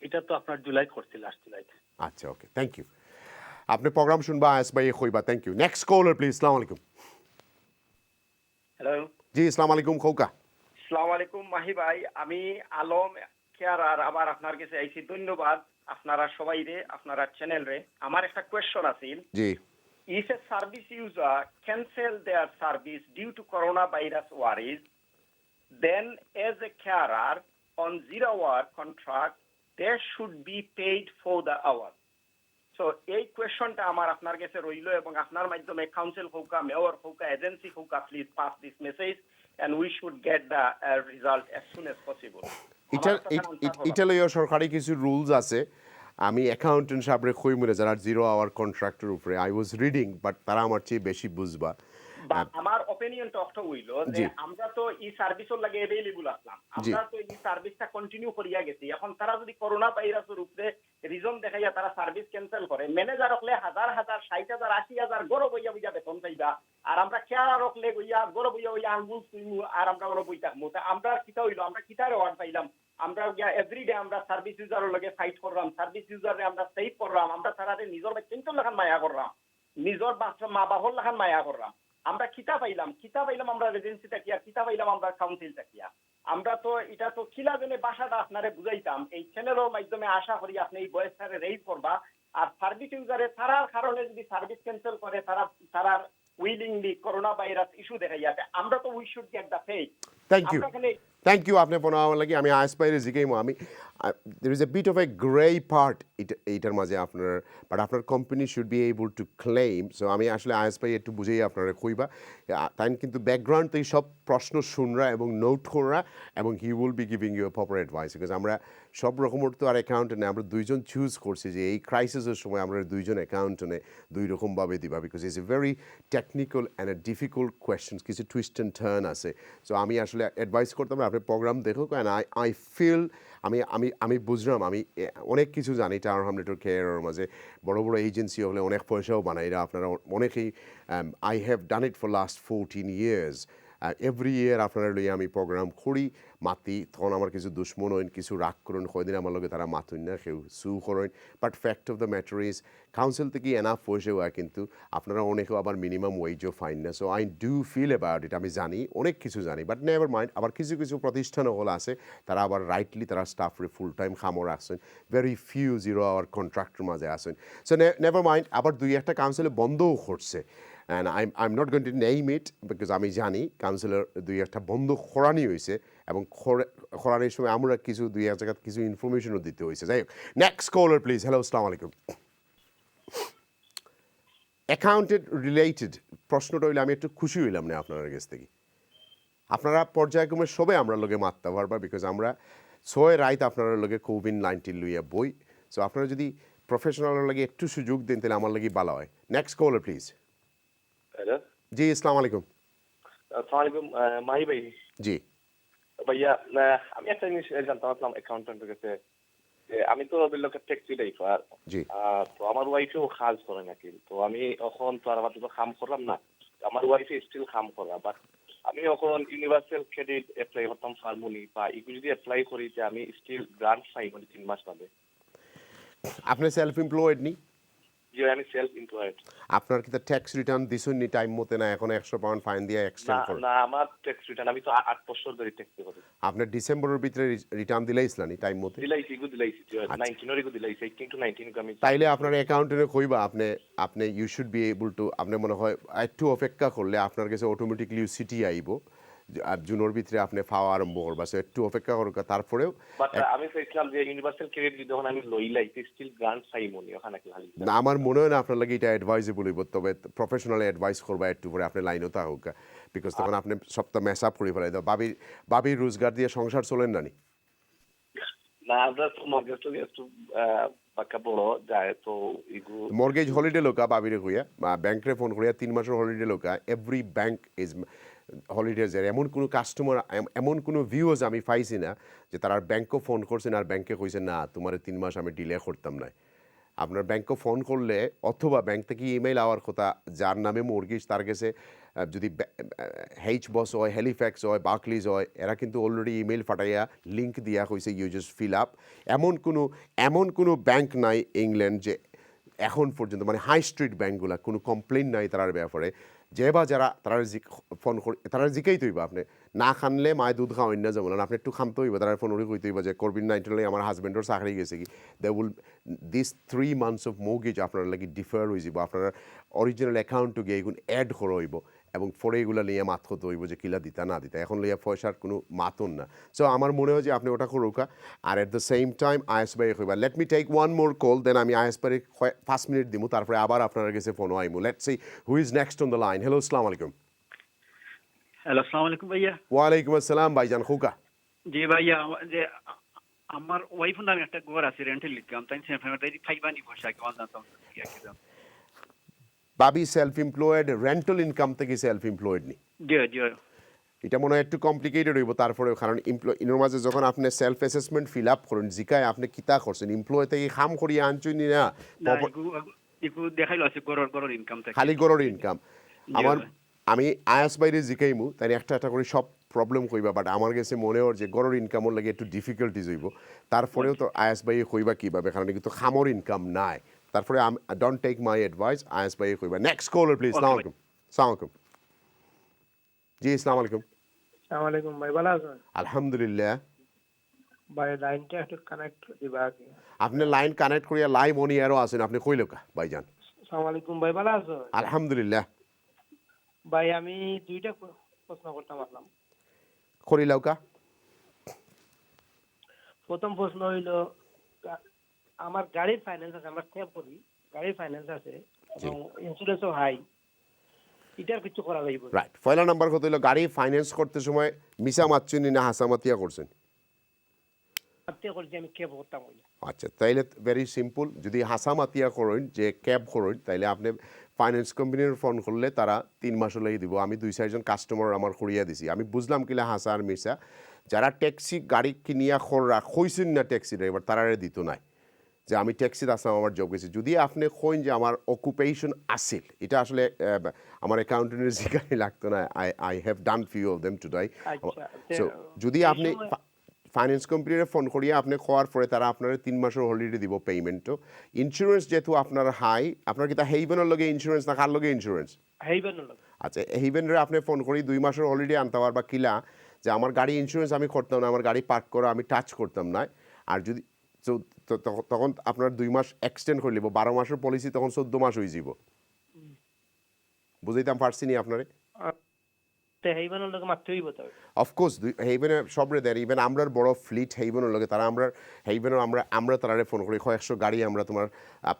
S11: এটা তো আপনার জুলাই করছি, লাস্ট জুলাইতে।
S1: আচ্ছা ওকে থ্যাংক ইউ আপনি প্রোগ্রাম শুনবা আস ভাই কইবা thank you next caller please আসসালামু আলাইকুম
S12: হ্যালো
S1: জি আসসালামু আলাইকুম খোকা
S12: আসসালামু আলাইকুম মাহি ভাই, আমি আলম কেয়ারার আবার আপনার কাছে আইছি। ধন্যবাদ আপনারা সবাই রে, আপনারা চ্যানেল রে। আমার একটা কোয়েশ্চন আছে।
S1: জি
S12: If a service user cancel their service due to coronavirus worries, then as a carer on 0-hour contract, they should be paid for the hour. So এই কোয়েশ্চনটা আমার আপনার কাছে রইল এবং আপনার মাধ্যমে কাউন্সিল হোক, মেয়র হোক, এজেন্সি হোক, please pass this message and we should get the result as soon as possible.
S1: ইটালীয় সরকারি কিছু রুলস আছে আমি অ্যাকাউন্টেন্ট সাহেবরে কইমুরে যারা 0-hour কন্ট্রাক্টের উপরে আই ওয়াজ রিডিং বাট তারা আমার চেয়ে বেশি বুঝবা
S12: আমার অপিনিয়নটা অফটা হইল যে আমরা তো এই সার্ভিসের লাগে अवेलेबल আসলাম, আমরা তো এই সার্ভিসটা কন্টিনিউ করিয়া গেছি। এখন তারা যদি করোনা ভাইরাসের উপরে রিজন দেখাইয়া তারা সার্ভিস ক্যান্সেল করে, ম্যানেজার হলে হাজার হাজার 60,000 80,000 গরো বইয়া বইয়া বেতন চাইবা, আর আমরা কেয়ার হলে গইয়া গরো বইয়া বইয়া আঙ্গুল সুইমু আর আমরা গরো বই থাকবো। আমরা কিতা হইলো, আমরা কিতারে ওয়ার্ড পাইলাম, আমরা এভরিডে আমরা সার্ভিস ইউজারের লগে ফাইট করলাম, সার্ভিস ইউজারে আমরা সেভ করলাম, আমরা তারারে নিজের বাচ্চাদের লাগান মায়া করলাম, নিজের বাচ্চা মা বাবার লাগান মায়া করলাম। আমরা কিতা পাইলাম আমরা এজেন্সি তাকিয়া, কিতা পাইলাম আমরা কাউন্সিল তাকিয়া। আমরা তো এটা তো কিলা জনে বাসাটা আপনারে বুঝাইতাম, এই চ্যানেলের মাধ্যমে আশা করি আপনি এই বয়সটারে রেইজ করবা। আর সার্ভিস ইউজারে তারার কারণে যদি সার্ভিস ক্যান্সেল করে তারা উইলিংলি করোনা ভাইরাস ইস্যু দেখাইয়াতে, আমরা তো we should get the fake.
S1: Thank you আপনি ফোন আমার লাগে আমি আইসপাইরে জিগাইমো আমি there is a bit of a gray part এইটার মাঝে আপনার বাট আপনার company should be able to claim so আমি আসলে আইসপাই একটু বুঝেই আপনারা কইবা তাই কিন্তু ব্যাকগ্রাউন্ড থেকে সব প্রশ্ন শুনরা এবং নোট করা এবং he will be giving you proper advice because আমরা সব রকমের তো আর অ্যাকাউন্টেন্ট আমরা দুইজন চুজ করছি যে এই ক্রাইসিসের সময় আমরা দুইজন অ্যাকাউন্টেন্টে দুই রকমভাবে দিবা because it's a very technical and a difficult questions কিছু টুইস্ট অ্যান্ড টার্ন আছে সো আমি আসলে অ্যাডভাইস করতাম আপনি প্রোগ্রাম দেখুক অ্যান্ড আই ফিল আমি বুঝলাম আমি অনেক কিছু জানি টাওয়ার হামলেটের কেয়ারের মাঝে বড় বড় এজেন্সি হলে অনেক পয়সাও বানাই এরা আপনারা অনেকেই I have done it for last 14 years every year আপনারা লইয়া আমি প্রোগ্রাম করি মাতি তখন আমার কিছু দুশ্মন হইন কিছু রাগ করুন কয়দিন আমার লগে তারা মাতুন না কেউ সু করেন but fact of the matter is council থেকে এনাফ পয়সা হয় কিন্তু আপনারা অনেকেও আবার মিনিমাম ওয়েজও ফাইন না so I do feel about it আমি জানি অনেক কিছু জানি বাট নেভার মাইন্ড আবার কিছু কিছু প্রতিষ্ঠানও হল আছে তারা আবার রাইটলি তারা স্টাফরে ফুল টাইম খামো রাখছেন ভেরি ফিউ 0-hour কন্ট্রাক্টের মাঝে আসেন সো নেভার মাইন্ড আবার দুই একটা কাউন্সিলে বন্ধও করছে and I'm not going to name it because আমি জানি কাউন্সিলর দুই একটা বন্ধ খরানি হয়েছে এবং খরানির সময় আমরা কিছু দুই এক জায়গায় কিছু ইনফরমেশনও দিতে হয়েছে যাই হোক নেক্সট কলার প্লিজ হ্যালো আসসালামু আলাইকুম অ্যাকাউন্টেড রিলেটেড প্রশ্নটা হইলে আমি একটু খুশি হইলাম না আপনার কাছ থেকে আপনারা পর্যায়ক্রমে সবাই আমরা লোকে মারতে পারবা বিকজ আমরা ছয় রাইত আপনার লোকে COVID-19 লইয়া বই সো আপনারা যদি প্রফেশনালের লাগে একটু সুযোগ দেন তাহলে আমার লাগে ভালো হয় নেক্সট কলার প্লিজ
S13: हेलो
S1: जी अस्सलाम वालेकुम
S13: মাহি ভাই
S1: জি
S13: ভাইয়া আমি একটা জিনিস জানতে পারলাম অ্যাকাউন্টেন্টের কাছে আমি তো লোকের ট্যাক্সি ড্রাইভার
S1: জি
S13: তো আমার ওয়াইফেও কাজ করে নাকি তো আমি এখন তো আর আমার তো কাম করলাম না আমার ওয়াইফে স্টিল কাম করা বাট আমি এখন ইউনিভার্সাল ক্রেডিট অ্যাপ্লাই করতাম ফার্মুলি বা এগুলো যদি অ্যাপ্লাই করি যে আমি স্টিল গ্রান্ট পাই মানে 3 মাস বাদে
S1: আপনি সেলফ এমপ্লয়েড নি
S13: জি আমি সেলফ এমপ্লয়েড
S1: আপনার কি ট্যাক্স রিটার্ন দিছেন নি টাইম মতে না এখন 100 পাউন্ড ফাইন দিয়ে এক্সটেন্ড করুন
S13: না আমার ট্যাক্স রিটার্ন আমি তো 8 বছর ধরে ট্যাক্স করি
S1: আপনি ডিসেম্বরের ভিতরে রিটার্ন দিলাইছলানি টাইম মতে
S13: দিলাইছি 19 এর দিলাইছি 18 to 19 আমি
S1: তাইলে আপনার অ্যাকাউন্টেন্টে কইবা আপনি you should be able to আপনি মনে হয় একটু অপেক্ষা করলে আপনার কাছে অটোমেটিক্যালি সিটি আইবো জুনের ভিতরে আপনি খাওয়া আরম্ভ করবা সো একটু অপেক্ষা করুক তারপরেও
S13: বাট আমি চাইছিলাম যে ইউনিভার্সাল ক্রেডিট যখন আমি লইলাই স্টিল গ্রান্ট পাই মনি ওখানে কি খালি
S1: না আমার মনে হয় না আপনার লাগে এটা অ্যাডভাইজেবল হইব তবে প্রফেশনাল অ্যাডভাইস করবা একটু পরে আপনি লাইনও থাকুক বিকজ তখন আপনি সবটা মেস আপ করে ফেলাই দাও বাবির রোজগার দিয়ে সংসার চলেন না নি
S13: না আমরা তো মর্গেজ তো একটু পাকা বড় যায় তো ইগু
S1: মর্গেজ হলিডে লোকা বাবিরে কইয়া ব্যাংকে ফোন করিয়া 3 মাসের holiday Loka every bank is হলিডেজের এমন কোনো কাস্টমার এমন কোনো ভিউজ আমি পাইছি না যে তারা ব্যাংকও ফোন করছেন আর ব্যাংকে কইছে না তোমার 3 মাস আমি ডিলে করতাম না আপনার ব্যাংকে ফোন করলে অথবা ব্যাংক থেকে ইমেইল আওয়ার কথা যার নামে মর্গেজ তার কাছে যদি হেইচ বস হয় হ্যালিফ্যাক্স হয় বার্কলিজ হয় এরা কিন্তু অলরেডি ইমেইল ফাটাইয়া লিঙ্ক দিয়া হয়েছে ইউ জাস্ট ফিল আপ এমন কোনো ব্যাংক নাই ইংল্যান্ড যে এখন পর্যন্ত মানে হাই স্ট্রিট ব্যাংকগুলো কোনো কমপ্লেন নাই তার ব্যাপারে যে বা যারা তারা ফোন করে তারা জিকাই তৈবা আপনি না খানলে মায় দুধ খাওয়াই না যেমন আপনি একটু খামতে হইব তারা ফোন করে কইতে হইব যে COVID-19 আমার হাজব্যান্ডর চাকরি গেছে কি they will this 3 months of mortgage আপনার লাগি ডিফার হয়ে যাব আপনার অরিজিনাল অ্যাকাউন্টে গিয়ে এগুলো অ্যাড করা হইব এবং পরে এগুলো নিয়ে মাত হতে হইব যে কিলা দিতা না দিতা এখন লইয়া পয়সার কোনো মাতন না সো আমার মনে হয় যে আপনি ওটা করুকা আর এট দ্য সেম টাইম আইএস বাই কইবা let me take one more call then আমি আইএস বাই 5 মিনিট দিব তারপরে আবার আপনার কাছে ফোন আইমু let's see who is next on the line hello আসসালামু আলাইকুম
S14: হ্যালো আসসালামু আলাইকুম ভাইয়া
S1: ওয়ালাইকুম আসসালাম ভাইজান খুকা
S14: জি ভাইয়া যে আমার ওয়াইফ নামে একটা ঘর আছে রেন্টাল লিখলাম তাই ফ্যামিলি ফাইবানি বসা কি জানতাম কি আছে
S1: বাবি সেলফ এমপ্লয়েড রেন্টাল ইনকাম থেকে সেলফ এমপ্লয়েড নি
S14: জি জি
S1: এটা মনে হয় একটু কমপ্লিকেটেড হইব তারপরে কারণ ইনোর মাঝে যখন আপনি সেলফ অ্যাসেসমেন্ট ফিল আপ করেন জিকায় আপনি কিতা করছেন এমপ্লয় থেকে কাম করিয়া আনছুন না
S14: একটু দেখাইলো আছে গরর ইনকাম থেকে
S1: খালি গরর ইনকাম আমার আমি আয়াস বাইরে জিকাইমু তাই একটা করে সব প্রবলেম কইবা বাট আমার কাছে মনে হয় যে গরর ইনকামর লাগে একটু ডিফিকাল্টিজ হইব তারপরেও তো আয়াস বাইরে কইবা কিভাবে কারণ কিন্তু খামর ইনকাম নাই তারপরে ডোন্ট টেক মাই অ্যাডভাইস আয়াস বাইরে কইবা নেক্সট কলার প্লিজ আসসালামু আলাইকুম আসসালামু আলাইকুম জি আসসালামু আলাইকুম
S15: আসসালামু আলাইকুম ভাই ভালো আছেন
S1: আলহামদুলিল্লাহ
S15: ভাই লাইনটা একটু কানেক্ট দিবা কি
S1: আপনি লাইন কানেক্ট করিয়া লাইভ অন এয়ারও আছেন আপনি কইলো কা ভাইজান
S15: আসসালামু আলাইকুম ভাই ভালো আছেন
S1: আলহামদুলিল্লাহ
S15: ভাই আমি দুইটা প্রশ্ন করতে পারলাম
S1: করিলাও কা
S15: প্রথম প্রশ্ন হইল আমার গাড়ির ফাইন্যান্স আছে আমরা ক্যাব করি গাড়ির ফাইন্যান্স আছে এবং ইন্স্যুরেন্সও হাই এটার কিছু করা যাইব
S1: রাইট পয়লা নাম্বার কথা হইলো গাড়ি ফাইন্যান্স করতে সময় মিসা মাতছেন না হাসামাতিয়া করছেন
S15: আমি ক্যাব করতাম
S1: আচ্ছা তাইলে ভেরি সিম্পল যদি হাসামাতিয়া করেন যে ক্যাব করেন তাইলে আপনি ফাইন্যান্স কোম্পানির ফোন করলে তারা 3 মাস লাগি দিব আমি 2-4 কাস্টমার আমার করিয়া দিছি আমি বুঝলাম কিলা হাসা আর মিসা যারা ট্যাক্সি গাড়ি কিনিয়া খররা কইছেন না ট্যাক্সি ড্রাইভার তারারে দিত নাই যে আমি ট্যাক্সিতে আসলাম আমার জব গেছি যদি আপনি কইন যে আমার অকুপেশন আসিল এটা আসলে আমার অ্যাকাউন্টেন্টের জিজ্ঞাসা লাগতো না I have done few of them today so যদি আপনি ফাইন্যান্স কোম্পানির ফোন করিয়া আপনি খাওয়ার পরে তারা আপনার 3 মাসের হলিডে দিব পেমেন্টও ইন্স্যুরেন্স যেহেতু আপনার হাই আপনার কি তা হেইভেনের লগে ইন্স্যুরেন্স না কার লগে ইন্স্যুরেন্স
S15: হেইভেনের লগে
S1: আচ্ছা হেইভেনের আপনি ফোন করি 2 মাসের হলিডে আনতে পারবা কিলা যে আমার গাড়ি ইন্স্যুরেন্স আমি করতাম না আমার গাড়ি পার্ক করা আমি টাচ করতাম না আর যদি তখন আপনার 2 মাস এক্সটেন্ড করে নিব 12 মাসের পলিসি তখন 14 মাস হয়ে যাব বুঝাইতাম পারছি নি আপনারে
S15: হেইভেনের লগে মাত্রই বলতে
S1: অফকোর্স হেইভেনের সবরে দেয় ইভেন আমরা বড় ফ্লিট হেইভেনের লগে তারা আমরা হেইভেনের আমরা তারারে ফোন করি 100 গাড়ি আমরা তোমার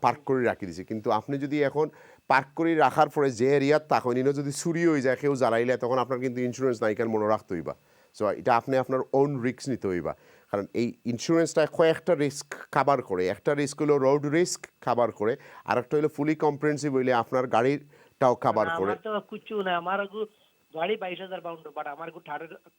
S1: পার্ক করে রাখি দিছি কিন্তু আপনি যদি এখন পার্ক করে রাখার পরে যে এরিয়াত তখন ইনো যদি চুরি হয়ে যায় কেউ জ্বালাইলে তখন আপনার কিন্তু ইন্স্যুরেন্স নাই কেন মনে রাখতে হইবা সো এটা আপনি আপনার ওন রিস্ক নিতে হইবা কারণ এই ইন্স্যুরেন্সটা কয়েকটা রিস্ক কাভার করে একটা রিস্ক হলো রোড রিস্ক কাভার করে আর একটা হলো ফুলি কম্প্রিহেনসিভ হইলে আপনার গাড়িটাও কাভার করে
S15: আমার তো কিছু না আমার গাড়ি 22,000 পাউন্ড বাট আমার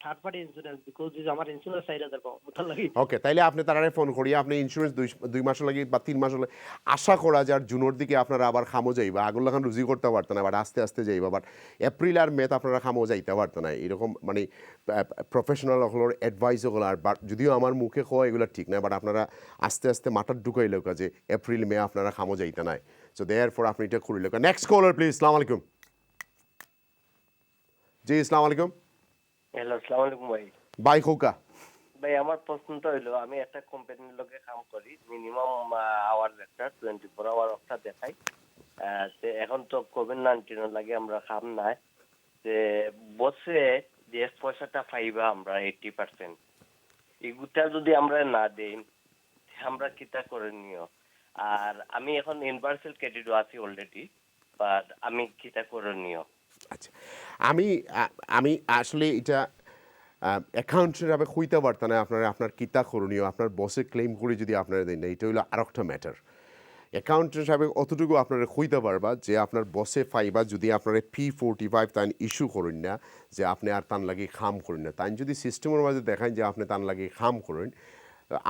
S15: third party insurance because is আমার ইন্স্যুরেন্স 4,000 পাউন্ড বুঝতে লাগি
S1: ওকে তাইলে আপনি তারারে ফোন করি আপনি ইন্স্যুরেন্স 2 মাস লাগি বা 3 মাস লাগে আশা করা যার জুনের দিকে আপনারা আবার খামো যাইবা আগল লাগান রুজি করতে পারতেন না বাট আস্তে আস্তে যাইবা বাট এপ্রিল আর মেতে আপনারা খামো যাইতে পারতেন না এরকম মানে প্রফেশনাল হলোর অ্যাডভাইস হলো আর বাট যদিও আমার মুখে খাওয়া এগুলো ঠিক না বাট আপনারা আস্তে আস্তে মাথার ঢুকাইল যে এপ্রিল মে আপনারা খামো যাইতে নাই সো দেয়ার ফর আপনি এটা করিল নেক্সট কলার প্লিজ আসসালামু আলাইকুম জি আসসালামু আলাইকুম
S6: হ্যালো আসসালামু আলাইকুম ভাই
S1: বাই খোকা
S6: ভাই আমার প্রশ্নটা হইলো আমি একটা কোম্পানির লগে কাম করি মিনিমাম আওয়ার একটা 24 আওয়ার একটা দেখাই এখন তো COVID-19 লাগে আমরা কাম নাই যে বসে যে পয়সাটা পাইবা আমরা 80% এগুলা যদি আমরা না দেই আমরা কিটা করে নিও আর আমি এখন ইউনিভার্সাল ক্রেডিট আছি অলরেডি বাট আমি কিটা করে নিও
S1: আচ্ছা আমি আসলে এটা অ্যাকাউন্টের ভাবে হইতে পারতাম না আপনার কিতা করণীয় আপনার বসে ক্লেম করে যদি আপনারা দেন না এটা হইলো আর একটা ম্যাটার অ্যাকাউন্টের সাহেব অতটুকু আপনারা হইতে পারবা যে আপনার বসে ফাইবা যদি আপনারা P45 তাই ইস্যু করেন না যে আপনি আর তান লাগি খাম করেন না তাই যদি সিস্টেমের মাঝে দেখান যে আপনি তান লাগি খাম করেন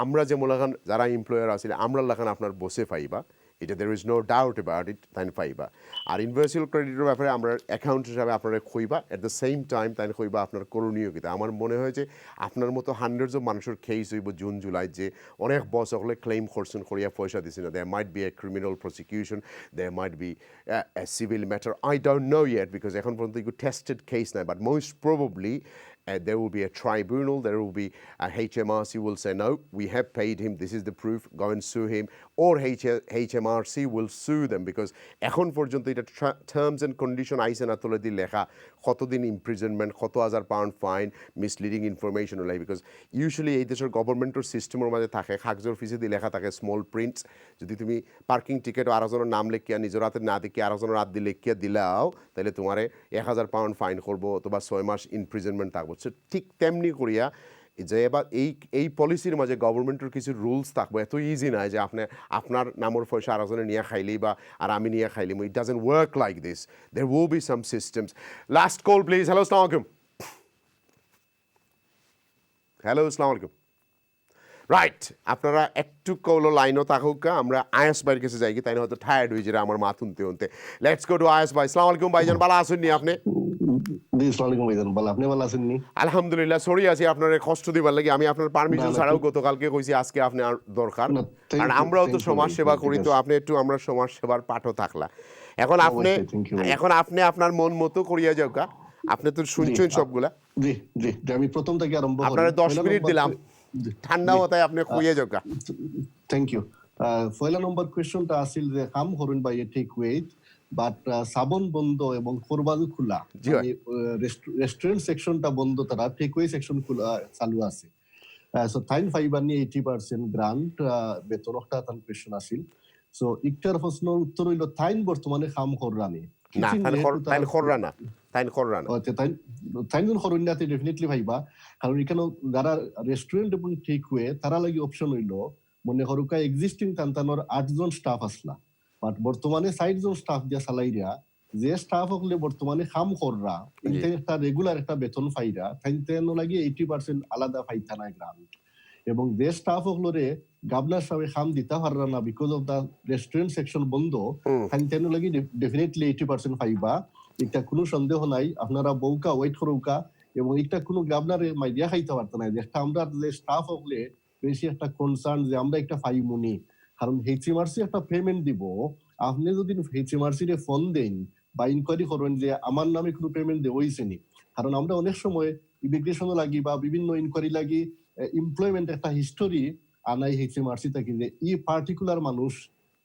S1: আমরা যে মোলাখান যারা এমপ্লয়ার আছে আমরা লাগান আপনার বসে ফাইবা এটা there is no doubt about it তাই পাইবা আর ইউনিভার্সাল ক্রেডিটের ব্যাপারে আমরা অ্যাকাউন্ট হিসাবে আপনারা কইবা এট দ্য সেম টাইম তাই কইবা আপনার করণীয় কিতা আমার মনে হয় যে আপনার মতো হান্ড্রেডস অফ মানুষের কেস হইব জুন জুলাই যে অনেক বস হলে ক্লেম করছেন করিয়া পয়সা দিছে না there might be a criminal prosecution there might be a civil matter I don't know yet because এখন পর্যন্ত একটু টেস্টেড কেস নাই but most probably there will be a tribunal, there will be a HMRC will say, no, we have paid him, this is the proof, go and sue him, or HMRC will sue them because এখন পর্যন্ত এটা terms and condition আইসে না তোলে দি লেখা কতদিন imprisonment, কত হাজার পাউন্ড ফাইন, misleading information ওলাই because usually এই দেশের গভর্নমেন্টের সিস্টেমের মাঝে থাকে কাগজের ফিসে দি লেখা থাকে স্মল প্রিন্টস যদি তুমি পার্কিং টিকিট আরেকজনের নাম লেখিয়া নিজের হাতে না দেখিয়া আরেকজনের হাত দিয়ে লেখিয়া দিলাও তাহলে তোমারে 1000 পাউন্ড ফাইন করবো অথবা 6 মাস ইমপ্রিজনমেন্ট থাকবো ঠিক তেমনি করিয়া যে এবার এই পলিসির মাঝে গভর্নমেন্টের কিছু রুলস থাকবো এত ইজি নয় যে আপনার নামের পয়সা আরেকজনে নিয়ে খাইলেই বা আর আমি নিয়ে খাইলি it doesn't work like this there will be some systems last call please hello আসসালামু আলাইকুম হ্যালো আসসালামু আলাইকুম রাইট আপনারা একটু কল লাইনও থাকুক আমরা আয়াস ভাইয়ের কাছে যাই তাই হয়তো টায়ার্ড হয়ে যায় আমার মা তুনতে উনতে লেটস গো টু আয়াস ভাই আসসালামু আলাইকুম ভাইজান ভালো আছেন নি আপনি আলহামদুলিল্লাহ সরি আছি আপনার কষ্ট দিবার লাগে আমি আপনার পারমিশন ছাড়াও গতকালকে কইছি আজকে আপনি আর দরকার কারণ আমরাও তো সমাজ সেবা করি তো আপনি একটু আমরা সমাজ সেবার পাঠও থাকলা এখন আপনি আপনার মন মতো করিয়া যাও কা আপনি তো শুনছেন সবগুলা
S16: জি জি আমি প্রথম থেকে আরম্ভ করি
S1: আপনারা 10 মিনিট দিলাম ঠান্ডা মাথায় আপনি কইয়া যাও কা
S16: থ্যাংক ইউ পয়লা নম্বর কোয়েশ্চনটা আসিল যে কাম করুন বাই এ টেক ওয়েট বাট সাবন বন্ধ এবং কোরবাল খোলা রেস্টুরেন্ট সেকশনটা বন্ধ তারা টেকওয়ে সেকশন খোলা চালু আছে সো থাইন ফাইবার নিয়ে 80% গ্রান্ট বেতন একটা তান কোয়েশ্চন আসিল সো ইকটার প্রশ্নের উত্তর হইল থাইন বর্তমানে কাম কররানি
S1: না তাইন কররানা
S16: তাইন করুণাতে ডেফিনেটলি ভাইবা কারণ এখানে যারা রেস্টুরেন্ট এবং টেকওয়ে তারা লাগি অপশন হইল মনে করুকা এক্সিস্টিং তানতানোর 8 জন স্টাফ আসলা বাট বর্তমানে 60 জন স্টাফ দিয়া চালাইরা যে স্টাফ হলে বর্তমানে কাম কররা একটা রেগুলার একটা বেতন পাইরা তাইতেন লাগি 80% আলাদা পাইতা না গ্রান্ট এবং যে স্টাফ হলরে গভর্নর সাহেব কাম দিতা পাররা না because of the restaurant section বন্ধ তাইতেন লাগি ডেফিনেটলি 80% পাইবা এটা কোনো সন্দেহ নাই আপনারা বউকা ওয়েট করুকা এবং এটা কোনো গভর্নরে মাইডিয়া খাইতে পারত না যে আমরা যে স্টাফ হলে বেশি একটা কনসার্ন যে আমরা একটা ফাইমুনি কারণ এইচএমআরসি একটা পেমেন্ট দিব আপনি যদি এইচএমআরসি রে ফোন দেন বা ইনকোয়ারি করেন যে আমার নামে কোনো পেমেন্ট দেওয়া হয়েছে নি কারণ আমরা অনেক সময় ইমিগ্রেশনও লাগি বা বিভিন্ন ইনকোয়ারি লাগি এমপ্লয়মেন্ট একটা হিস্টোরি আনাই এইচএমআরসি থাকি যে এই পার্টিকুলার মানুষ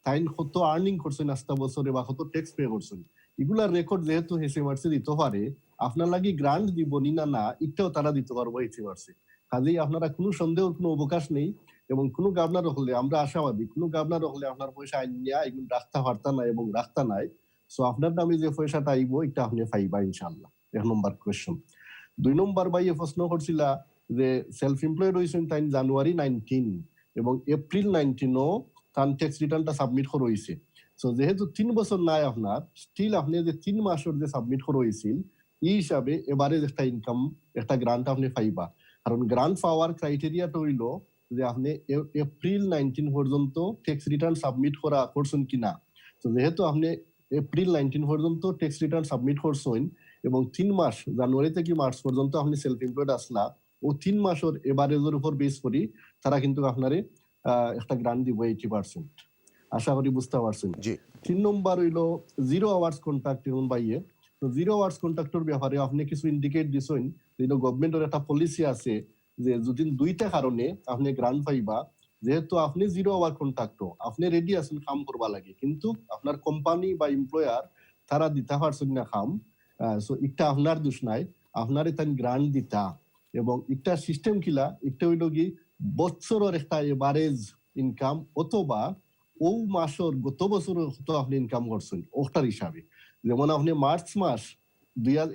S16: তাই কত আর্নিং করছেন আস্তা বছরে বা কত ট্যাক্স পে করছেন এগুলার রেকর্ড যেহেতু এইচএমআরসি দিতে পারে আপনার লাগি গ্রান্ট দিব নি না এটাও তারা দিতে পারবো এইচএমআরসি কাজেই আপনারা কোনো সন্দেহের কোনো অবকাশ নেই এবং কোনো গভর্নর হলে আমরা আশাবাদী কোনো গভর্নর হলে আপনার পয়সা আইনিয়া এগুলো রাখতে পারতা না এবং রাখতা নাই সো আপনার নামে যে পয়সাটা আইব এটা আপনি পাইবা ইনশাআল্লাহ 1 নম্বর কোয়েশ্চন 2 নম্বর ভাই প্রশ্ন করছিলা যে সেলফ এমপ্লয়েড হইছেন তাই জানুয়ারি 19 এবং এপ্রিল 19 ও তার ট্যাক্স রিটার্নটা সাবমিট করা হইছে সো যেহেতু 3 বছর নাই আপনার স্টিল আপনি যে 3 মাসের যে সাবমিট করা হইছিল এই হিসাবে এবারে একটা ইনকাম একটা গ্রান্ট আপনি পাইবা কারণ গ্রান্ট পাওয়ার ক্রাইটেরিয়াটা হইল যে আপনি এপ্রিল 19 পর্যন্ত ট্যাক্স রিটার্ন সাবমিট করা করছেন কিনা তো যেহেতু আপনি এপ্রিল 19 পর্যন্ত ট্যাক্স রিটার্ন সাবমিট করছেন এবং 3 মাস জানুয়ারি থেকে মার্চ পর্যন্ত আপনি সেলফ এমপ্লয়েড আসলা ও 3 মাসের এভারেজের উপর বেস করি তারা কিন্তু আপনারে একটা গ্রান্ট দিব 80%। আশা করি বুঝতে পারছেন। 3 নম্বর হইল 0 আওয়ার্স কন্ট্রাক্ট এখন বাইয়ে তো 0 আওয়ার্স কন্ট্রাক্টর ব্যাপারে আপনি কিছু ইন্ডিকেট দিছেন যে গভর্নমেন্টের একটা পলিসি আছে যে যদি দুইটা কারণে আপনি গ্রান্ট পাইবা যেহেতু আপনি 0 আওয়ার কন্ট্রাক্টর আপনি রেডি আছেন কাম করবা লাগে কিন্তু আপনার কোম্পানি বা এমপ্লয়ার তারা দিতে পারছেন না কাম সো এটা আপনার দোষ নাই আপনার এটা গ্রান্ট দিতা এবং একটা সিস্টেম কিলা একটা হইল কি বছরের একটা এভারেজ ইনকাম অথবা ও মাসের গত বছর তো আপনি ইনকাম করছেন ওটার হিসাবে যেমন আপনি মার্চ মাস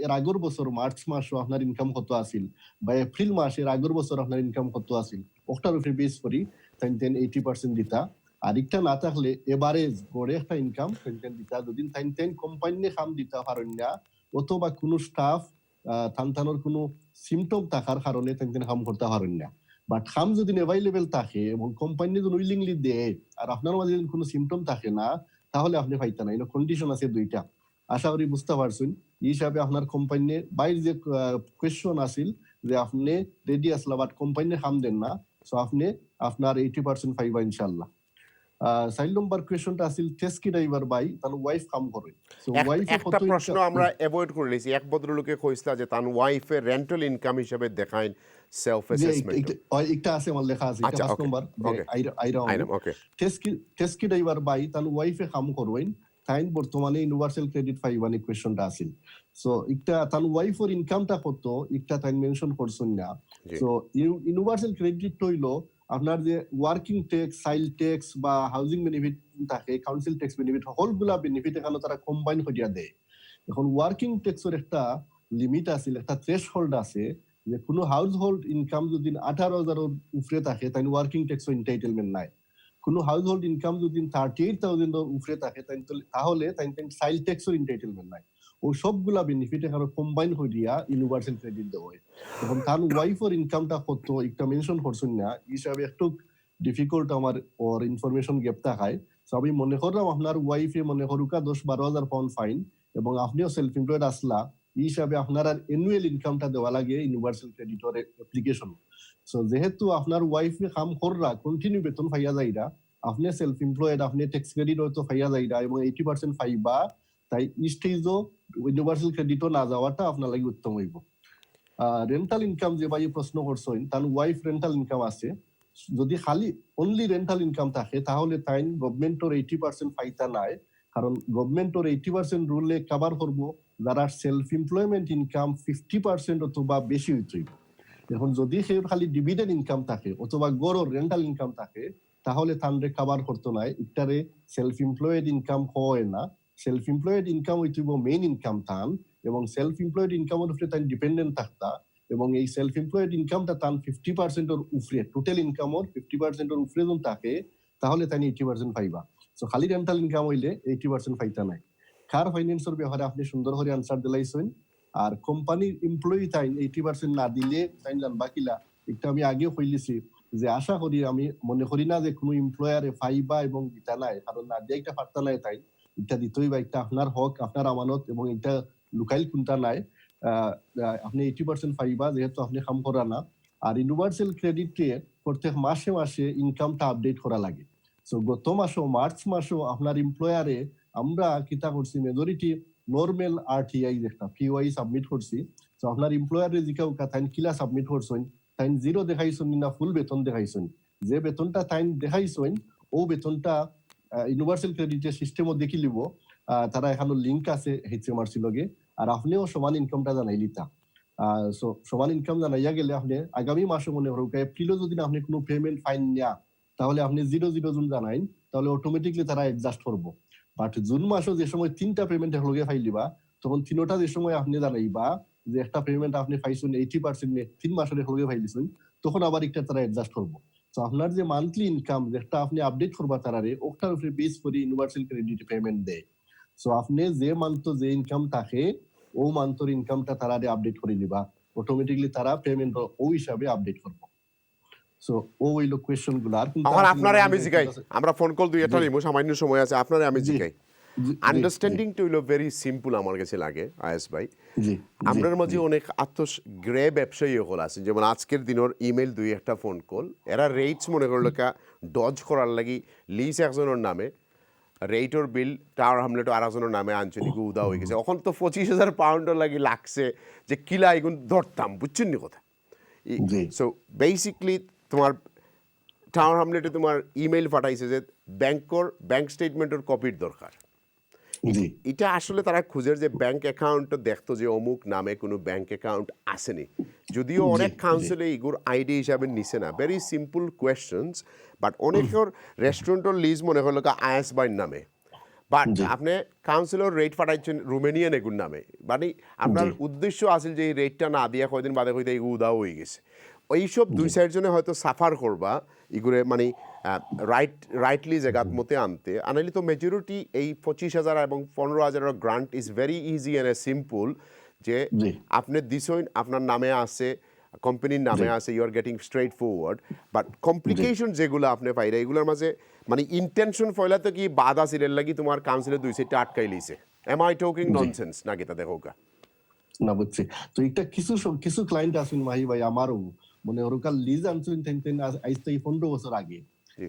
S16: এর আগের বছর মার্চ মাসও আপনার ইনকাম কত আছিল বা এপ্রিল মাসের আগের বছর আপনার ইনকাম কত আছিল ওটার উপরে বেস করি তাই 80% দিতা আর একটা না থাকলে এভারেজ গড়ে একটা ইনকাম তাই দিতা যদি তাই কোম্পানি কাম দিতে পারেন না অথবা কোনো স্টাফ থানথানোর কোনো সিমটম থাকার কারণে তাই কাম করতে পারেন না বাট খাম যদি অ্যাভেলেবেল থাকে এবং কোম্পানি যদি উইলিংলি দেয় আর আপনার মাঝে যদি কোনো সিমটম থাকে না তাহলে আপনি পাইতেন না। কন্ডিশন আছে দুইটা, আশা করি বুঝতে পারছেন। এই হিসাবে আপনার কোম্পানি বাইর যে কোয়েশ্চন আছিল যে আপনি রেডি আসলা বাট কোম্পানি খাম দেন না, সো আপনি আপনার 80% পাইবা ইনশাআল্লাহ। সাইল নম্বর কোয়েশ্চনটা আছিল টেস্ট কি ড্রাইভার বাই তার ওয়াইফ কাম করে। সো ওয়াইফে
S1: একটা প্রশ্ন আমরা অ্যাভয়েড করে নিয়েছি। এক ভদ্রলোকে কইছিল যে তার ওয়াইফে রেন্টাল ইনকাম হিসেবে দেখায় সেলফ অ্যাসেসমেন্ট।
S16: একটা আছে আমার লেখা আছে, এটা ফার্স্ট নাম্বার
S1: ওকে।
S16: টেস্ট কি ড্রাইভার বাই তার ওয়াইফে কাম করবেন তাই বর্তমানে ইউনিভার্সাল ক্রেডিট পাইবানি কোয়েশ্চনটা আছিল। সো একটা তার ওয়াইফের ইনকামটা কত একটা তাই মেনশন করছেন না। সো ইউনিভার্সাল ক্রেডিট হইলো আপনার যে ওয়ার্কিং ট্যাক্স, সাইল ট্যাক্স বা হাউজিং বেনিফিট থাকে, কাউন্সিল ট্যাক্স বেনিফিট, সকলগুলা বেনিফিট এখানে তারা কম্বাইন করিয়া দেয়। এখন ওয়ার্কিং ট্যাক্সের একটা লিমিট আছে, একটা থ্রেশহোল্ড আছে যে কোনো হাউস হোল্ড ইনকাম যদি 18,000 উপরে থাকে তাই ওয়ার্কিং ট্যাক্স এন্টাইটেলমেন্ট নাই। কোনো হাউস হোল্ড ইনকাম যদি 38,000 উপরে থাকে তাহলে সাইল ট্যাক্সের এন্টাইটেলমেন্ট নাই। ও সবগুলা বেনিফিট এখানে কম্বাইন করিয়া ইউনিভার্সাল ক্রেডিট দেওয়া হয়। এখন তার ওয়াইফের ইনকামটা কত একটা মেনশন করছেন না, হিসাবে একটু ডিফিকাল্ট আমার ওর ইনফরমেশন গ্যাপ থাকায়। সো আমি মনে করলাম আপনার ওয়াইফে মনে করুকা 10-12,000 পাউন্ড ফাইন এবং আপনিও সেলফ এমপ্লয়েড আসলা, এই হিসাবে আপনার আর অ্যানুয়াল ইনকামটা দেওয়া লাগে ইউনিভার্সাল ক্রেডিটর অ্যাপ্লিকেশন। সো যেহেতু আপনার ওয়াইফে কাম কররা কন্টিনিউ বেতন পাইয়া যাইরা, আপনি সেলফ এমপ্লয়েড, আপনি ট্যাক্স ক্রেডিট হয়তো পাইয়া যাইরা এবং 80% পাইবা, তাই স্টেজও ইউনিভার্সাল ক্রেডিটও না যাওয়াটা আপনার লাগে উত্তম হইব। রেন্টাল ইনকাম যে ভাই প্রশ্ন করছেন, তার ওয়াইফ রেন্টাল ইনকাম আছে, যদি খালি অনলি রেন্টাল ইনকাম থাকে তাহলে তাই গভর্নমেন্টের 80% পাইতা নাই, কারণ গভর্নমেন্টের 80% রুলে কভার করবো যারা সেলফ এমপ্লয়মেন্ট ইনকাম 50% অথবা বেশি হইতে হইব। এখন যদি সে খালি ডিভিডেন্ড ইনকাম থাকে অথবা গড় রেন্টাল ইনকাম থাকে তাহলে তানরে কভার করতে নাই, ইটারে সেলফ এমপ্লয়েড ইনকাম হয় না। সেলফ এমপ্লয়েড ইনকাম হইতে মেইন ইনকাম তান এবং সেলফ এমপ্লয়েড ইনকামের উপরে তাই ডিপেন্ডেন্ট থাকতা এবং এই সেলফ এমপ্লয়েড ইনকামটা তান 50% এর উপরে, টোটাল ইনকামের 50% এর উপরে যখন থাকে তাহলে তাই 80% পাইবা। সো খালি রেন্টাল ইনকাম হইলে 80% পাইতা নাই। কার ফাইন্যান্সের ব্যাপারে আপনি সুন্দর করে আনসার দিলাইছেন। আর কোম্পানির এমপ্লয়ি তাই 80% না দিলে তাই জানবা কিলা, একটা আমি আগেও কইলিছি যে আশা করি, আমি মনে করি না যে কোনো এমপ্লয়ারে পাইবা এবং দিতা নাই, কারণ না দিয়ে একটা পারতা নাই, তাই এটা দিতেই বা একটা আপনার হক, আপনার আমানত এবং এটা লুকাইল কোনটা নাই। আপনি 80% পাইবা যেহেতু আপনি কাম করা না। আর ইউনিভার্সাল ক্রেডিটে প্রত্যেক মাসে মাসে ইনকামটা আপডেট করা লাগে। সো গত মাসও মার্চ মাসও আপনার এমপ্লয়ারে আমরা কিতা করছি, মেজরিটি নর্মাল আরটিআই যেটা পিওআই সাবমিট করছি। তো আপনার এমপ্লয়ারে জিকাও তাই কিলা সাবমিট করছেন, তাই জিরো দেখাইছেন না ফুল বেতন দেখাইছেন, যে বেতনটা তাই দেখাইছেন ও বেতনটা ইউনিভার্সাল ক্রেডিটের সিস্টেমও দেখি লিব, তারা এখানে লিঙ্ক আছে এইচএমআরসি লগে, আর আপনিও সমান ইনকামটা জানাইলিতা। সো সমান ইনকাম জানাইয়া গেলে আপনি আগামী মাসে মনে করুক এপ্রিলও যদি আপনি কোনো পেমেন্ট ফাইন নেয়া তাহলে আপনি 0 জুন জানাইন, তাহলে অটোমেটিকলি তারা অ্যাডজাস্ট করবো। বাট জুন মাসও যে সময় 3টা পেমেন্ট একলগে ফাইলিবা তখন 3টা যে সময় আপনি জানাইবা যে একটা পেমেন্ট আপনি পাইছেন 80% 3 মাসের একলগে ফাইলিছেন, তখন আবার একটা তারা অ্যাডজাস্ট করবো। তো আপনার যে মান্থলি ইনকাম যেটা আপনি আপডেট করবা তারারে ওটার উপরে বেস করে ইউনিভার্সাল ক্রেডিট পেমেন্ট দেয়। সো আপনি যে মান্থ যে ইনকাম থাকে ও মান্থর ইনকামটা তারারে আপডেট করে দিবা, অটোমেটিকলি তারা পেমেন্ট ও হিসাবে আপডেট করবো। সো ও হইলো কোয়েশ্চন গুলো। আর
S1: এখন আপনারে আমি জিগাই, আমরা ফোন কল দুই একটা নিমু, সামান্য সময় আছে, আপনারে আমি জিগাই। আন্ডারস্ট্যান্ডিং টু হইলো ভেরি সিম্পল আমার কাছে লাগে আয়েস ভাই। আমরার মাঝে অনেক গ্রে ব্যবসায়ী হল আছে, যেমন আজকের দিনের ইমেল দুই একটা ফোন কল, এরা রেটস মনে করলো ডজ করার লাগি লিজ একজনের নামে, রেটর বিল টাওয়ার হামলেটও আর একজনের নামে আঞ্চলিক উদা হয়ে গেছে। এখন তো 25,000 পাউন্ডের লাগি লাগছে যে কিলা এগুন ধরতাম, বুঝছেন নি কথা। সো বেসিকলি তোমার টাওয়ার হামলেটে তোমার ইমেল পাঠাইছে যে ব্যাংক স্টেটমেন্টের কপির দরকার। এটা আসলে তারা খুঁজে যে ব্যাংক অ্যাকাউন্ট দেখতো যে অমুক নামে কোনো ব্যাংক অ্যাকাউন্ট আসেনি, যদিও অনেক কাউন্সিলে এগুলোর আইডি হিসাবে নিছে না। ভেরি সিম্পল কোয়েশ্চনস, বাট অনেকের রেস্টুরেন্টের লিজ মনে হলো আয়াস বাইর নামে, বাট আপনি কাউন্সিলর রেট পাঠাইছেন রোমেনিয়ান এগুর নামে, মানে আপনার উদ্দেশ্য আছে যে এই রেটটা না দিয়া কয়দিন বাদে হইতে এগু উদাও হয়ে গেছে। এইসব দুই সাইড জনে হয়তো সাফার করবা এগুলো মানে রাইটলি জায়গাত মতে আনতে, আনাইলে তো মেজরিটি এই 25,000 এবং 15,000 grant is very easy and simple. যে আপনি দিছেন আপনার নামে আছে, কোম্পানির নামে আছে, you are getting straightforward, but complication যেগুলো আপনি পাইরা এগুলোর মাঝে মানে ইন্টেনশন ফয়লাতে কি বাধা ছিলেন লাগি তোমার কাউন্সিলে 2 সাইডটা আটকাই লইছে, এম আই টকিং ননসেন্স নাকি তা দেখো কা
S16: না বুঝছি। তো এটা কিছু ক্লায়েন্ট আছেন মাহি ভাই, আমারও মনে ওরকাল লিজ আনছেন তেন আইতে 15 বছর আগে,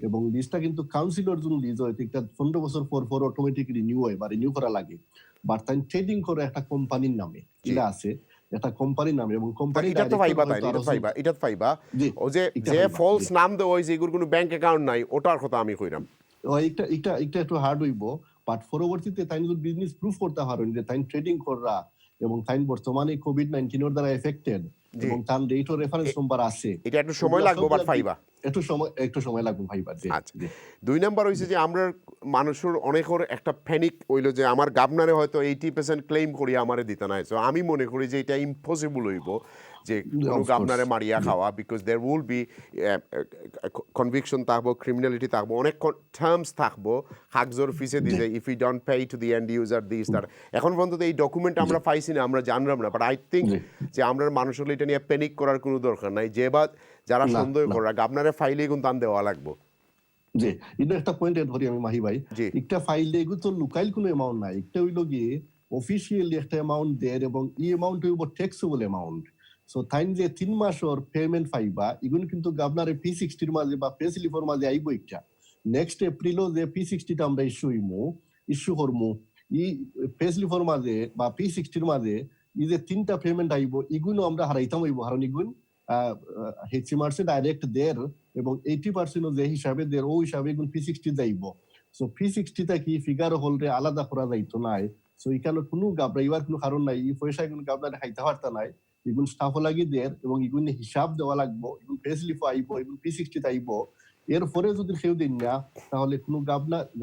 S16: এবং লিজটা কিন্তু কাউন্সিলর জন্য লিজ হয়, এটা 15 বছর পর অটোমেটিক রিনিউ হয় বা রিনিউ করা লাগে, বাট তাই ট্রেডিং করে একটা কোম্পানির নামে এটা আছে, একটা কোম্পানির নামে, এবং কোম্পানি
S1: এটা তো ফাইবা ও যে ফলস নাম দেওয়া হইছে এগুলোর কোনো ব্যাংক অ্যাকাউন্ট নাই, ওটার কথা আমি কইরাম।
S16: এটা একটু হার্ড হইব, বাট পরবর্তীতে তাই যদি বিজনেস প্রুফ করতে পারেন যে তাই ট্রেডিং করা এবং তাই বর্তমানে কোভিড-19 এর দ্বারা এফেক্টেড এবং তার ডেট ও রেফারেন্স নাম্বার আছে,
S1: এটা একটু সময় লাগবে বাট ফাইবা
S16: একটু সময় লাগবে ভাইবা।
S1: আচ্ছা, 2 নাম্বার হইছে যে আমরা মানুষের অনেকের একটা প্যানিক হইলো যে আমার গাবনারে হয়তো 80% ক্লেম করি আমারে দিতে নাই, সো আমি মনে করি যে এটা ইম্পসিবল হইব যে কোনো গাবনারে মারিয়া খাওয়া, because there will be conviction থাকবো, ক্রিমিনালিটি থাকবো, অনেক টার্মস থাকবো, হাকজোর ফিসে দিছে if you don't pay to the end user this তার। এখন পর্যন্ত এই ডকুমেন্ট আমরা পাইছি না, আমরা জানলাম না, বাট আই থিঙ্ক যে আমরা মানুষের এটা নিয়ে প্যানিক করার কোনো দরকার নাই, যে বা যারা সন্দেহ করা গাবনারে ফাইলে কিন্তু টান দেওয়া লাগবো।
S16: জি, এটা একটা পয়েন্ট এড করি আমি মাহি ভাই, একটা ফাইলে এগুলো তো লুকাইল কোনো অ্যামাউন্ট নাই, একটা হইলো গিয়ে অফিসিয়ালি একটা অ্যামাউন্ট দেয় এবং এই অ্যামাউন্ট হইব ট্যাক্সেবল অ্যামাউন্ট। সো তাইন যে 3 মাসের পেমেন্ট পাইবা এগুলো কিন্তু গাবনারে P60 এর মাঝে বা পে স্লিপের মাঝে আইব, একটা নেক্সট এপ্রিলও যে P60 টা আমরা ইস্যু করমু এই পে স্লিপের মাঝে বা P60 এর মাঝে এই যে 3টা পেমেন্ট আইব এগুলো আমরা হারাইতাম হইব, কারণ এগুলো হেচিমার্সে ডাইরেক্ট দের এবং 80% যে হিসাবে দের ও হিসাবে এগুলো P60 যাইব। সো P60 টা কি ফিগার হলরে আলাদা করা যাইতো নাই, সো এখানে কোনো গাবরাইবার কোনো কারণ নাই, এই পয়সা এগুলো গাবনারে খাইতে পারতা নাই, এগুলো স্টাফ লাগি দের এবং এগুলো হিসাব দেওয়া লাগবো, এগুলো পে স্লিপ আইব, এগুলো P60 আইব। এরপরে যদি কেউ দেন না তাহলে কোনো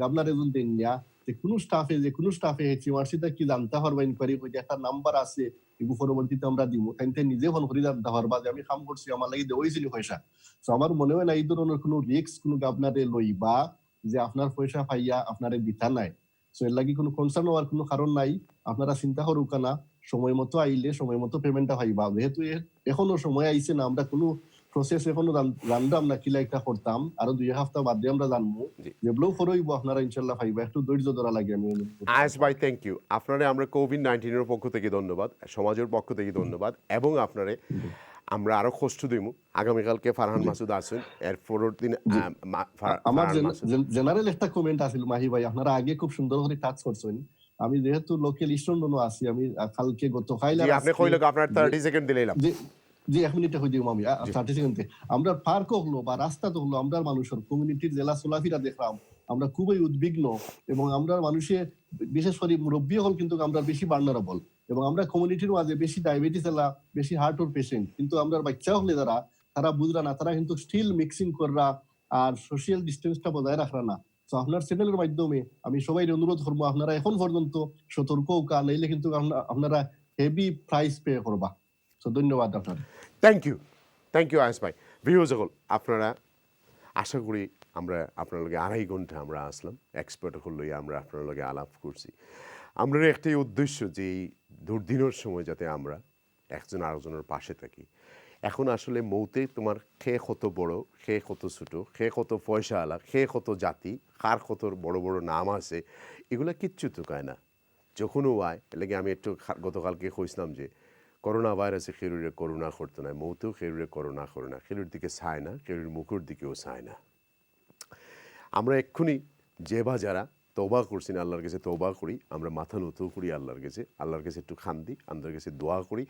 S16: গাবনারে যদি দেন না যে কোনো স্টাফে হেচিমার্সিটা কি জানতে পারবা, ইনকোয়ারি করে একটা নাম্বার আছে এগুলো পরবর্তীতে আমরা দিব, তাইতে নিজে ফোন করে জানতে পারবা যে আমি কাম করছি, আমার লাগি দেওয়াইছিল পয়সা। তো আমার মনে হয় না এই ধরনের কোনো রিস্ক কোনো গাবনারে লইবা যে আপনার পয়সা পাইয়া আপনারে দিতা নাই। সো এর লাগি কোনো কনসার্ন হওয়ার কোনো কারণ নাই, আপনারা চিন্তা করুক না, সময় মতো আইলে সময় মতো পেমেন্টটা পাইবা। যেহেতু এখনো সময় আইছে না, আমরা কোনো প্রসেস এখনো জানলাম না কিলা একটা করতাম, আরো 2 সপ্তাহ বাদে আমরা জানবো, যেগুলো করইব আপনারা ইনশাআল্লাহ পাইবা, একটু ধৈর্য ধরা লাগে। আমি
S1: আয়েশ ভাই থ্যাংক ইউ, আপনারে আমরা কোভিড-19 এর পক্ষ থেকে ধন্যবাদ, সমাজের পক্ষ থেকে ধন্যবাদ, এবং আপনারে আমরা আরো কষ্ট দিব। আগামীকালকে ফারহান মাসুদ আসেন, এর পরের দিন
S16: আমার জেনারেল একটা কমেন্ট আছিল মাহি ভাই, আপনারা আগে খুব সুন্দর করে টাচ করছেন, আমি যেহেতু লোকাল স্টুডেন্ট আছি, আমি কালকে গতকাল
S1: আপনি কইলো আপনার 30 সেকেন্ড দিলাম
S16: জি 1 মিনিটে হই দিও আমি 30 সেকেন্ডে। আমরা পার্ক হলো বা রাস্তা তো হলো, আমরা মানুষের কমিউনিটির জেলা চলাফেরা দেখলাম, আমরা খুবই উদ্বিগ্ন, এবং আমরা মানুষের বিশেষ করে মুরব্বী হল কিন্তু আমরা বেশি ভালনারেবল, এবং আমরা কমিউনিটির মাঝে বেশি ডায়াবেটিস এলা, বেশি হার্টের পেশেন্ট, কিন্তু আমরা বাচ্চা হলে যারা তারা বুঝরা না, তারা কিন্তু স্টিল মিক্সিং করা আর সোশ্যাল ডিস্টেন্সটা বজায় রাখরা না। তো আপনার চ্যানেলের মাধ্যমে আমি সবাই অনুরোধ করবো, আপনারা এখন পর্যন্ত সতর্ক হোক, নাইলে কিন্তু আপনারা হেভি প্রাইস পে করবা। তো ধন্যবাদ আপনার।
S1: থ্যাংক ইউ আয়েশ ভাই। ভিউয়ার্স সকল, আপনারা আশা করি আমরা আপনার লগে 2.5 ঘন্টা আমরা আসলাম, এক্সপার্ট হলই আমরা আপনার লগে আলাপ করছি। আমরা একটাই উদ্দেশ্য যে এই দুর্দিনের সময় যাতে আমরা একজন আরেকজনের পাশে থাকি। এখন আসলে মৌতে তোমার খেয়ে কত বড়, খেয়ে কত ছোট, খেয়ে কত পয়সা আলা, খেয়ে কত জাতি, কার কত বড় বড় নাম আছে, এগুলো কিচ্ছু তো কায় না। যখনও আয় এলাকে আমি একটু গতকালকে কইছিলাম যে করোনা ভাইরাসে খেরুরে করোনা করতো না, মৌতেও খেরুরে করোনা করে না, খেরুর দিকে চায় না, খেরুর মুখের দিকেও চায় না। আমরা এক্ষুনি যে বা যারা তওবা করছি না, আল্লাহর কাছে তওবা করি, আমরা মাথা নত করি আল্লাহর কাছে একটু খান্দি, আল্লাহর কাছে দোয়া করি।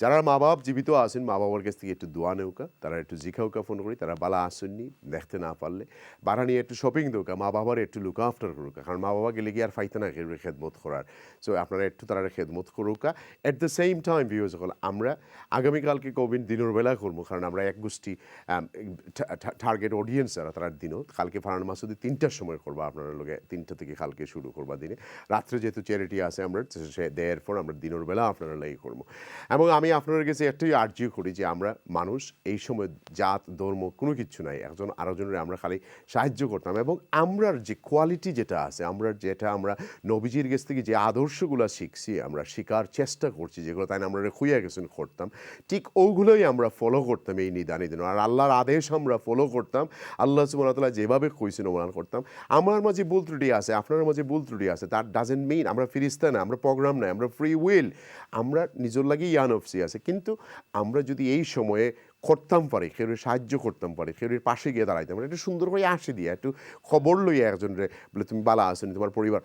S1: যারা মা বাপ জীবিত আছেন, মা বাবার কাছ থেকে একটু দোয়া নেওকা, তারা একটু জিখাউকা ফোন করি, তারা বালা আসেননি দেখতে না পারলে বাড়া নিয়ে একটু শপিং দেওকা, মা বাবার একটু লুকা আফটার করুকা, কারণ মা বাবা গেলে গিয়ে আর ফাইতে না খেয়ে খেদমত করার। সো আপনারা একটু তারা খেদমত করুকা। At the same time viewers সকল, আমরা আগামীকালকে কোভিড দিনের বেলা করবো, কারণ আমরা এক গোষ্ঠী টার্গেট অডিয়েন্স যারা তারা দিনও কালকে ফারহান মাসুদি 3টার সময় করবো আপনার লোকে, 3টা থেকে লাগি কালকে শুরু করবা দিনে রাত্রে যেহেতু চ্যারিটি আছে আমরা দেয়ের পর আমরা দিনের বেলা আপনারা লাগি করবো এবং আমি আপনাদের কাছে একটাই আর্জিও করি যে আমরা মানুষ এই সময় জাত ধর্ম কোনো কিছু নাই একজন আরেকজনের আমরা খালি সাহায্য করতাম এবং আমরার যে কোয়ালিটি যেটা আছে আমরা নবীজির কাছ থেকে যে আদর্শগুলো শিখছি আমরা শেখার চেষ্টা করছি যেগুলো তাই আমরা খুঁয়ে গেছেন করতাম ঠিক ওগুলোই আমরা ফলো করতাম এই নিদানি দিন আর আল্লাহর আদেশ আমরা ফলো করতাম আল্লাহ সুবহানাহু ওয়া তাআলা যেভাবে কইছেন ওমান করতাম আমার মাঝে ভুল ত্রুটি আছে আপনার মাঝে ভুল ত্রুটি আছে দ্যাট ডাজেন্ট মিন আমরা ফিরিস্তা না আমরা প্রোগ্রাম নাই আমরা ফ্রি উইল আমরা নিজের লাগি ইয়ানফসি আছে কিন্তু আমরা যদি এই সময়ে করতাম পারি কেউ সাহায্য করতাম পারি কেউ পাশে গিয়ে দাঁড়াইতাম পারি একটু সুন্দর করে আসে দিয়ে একটু খবর লইয়া একজনের বলে তুমি বালা আসেনি তোমার পরিবার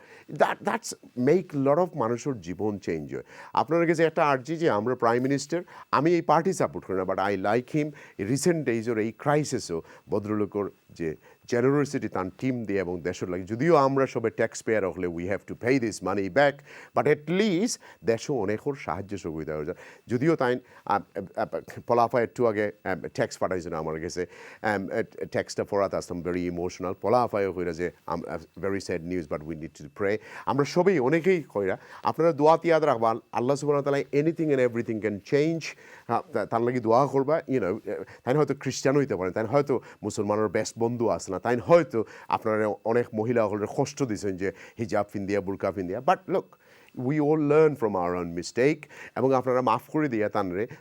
S1: দ্যাটস মেক লট অফ মানুষের জীবন চেঞ্জ হয় আপনার কাছে একটা আর্জি যে আমরা প্রাইম মিনিস্টার আমি এই পার্টি সাপোর্ট করি না but I like him recent ডেইজের এই ক্রাইসিসও ভদ্রলোকের যে জেনারোসিটি তার টিম দিয়ে এবং দেশের লাগে যদিও আমরা সবাই ট্যাক্স পেয়ার হলে we have to pay this money back but at least দেশও অনেকের সাহায্য সুবিধা হয়ে যায় যদিও তাই পলাফা একটু আগে ট্যাক্স পাঠাইছে না আমার কাছে ট্যাক্সটা পড়াতে আসতাম ভেরি ইমোশনাল পলাফায়ও কইরা যে very sad news but we need to pray আমরা সবাই অনেকেই কইরা আপনারা দোয়া ইয়াদ রাখবা আল্লাহ সুবহানাহু ওয়া তাআলা anything and everything can change তার লাগি দোয়া করবা ইউনো তাই হয়তো খ্রিস্টান হইতে পারেন তাই হয়তো মুসলমানের বেস্ট বন্ধু আছে না তাই হয়তো আপনারা অনেক মহিলা কষ্ট দিয়েছেন যে হিজাব ফিন্দিয়া বুরকা ফিন্দিয়া but look we all learn from our own mistake এবং আপনারা মাফ করে দিয়া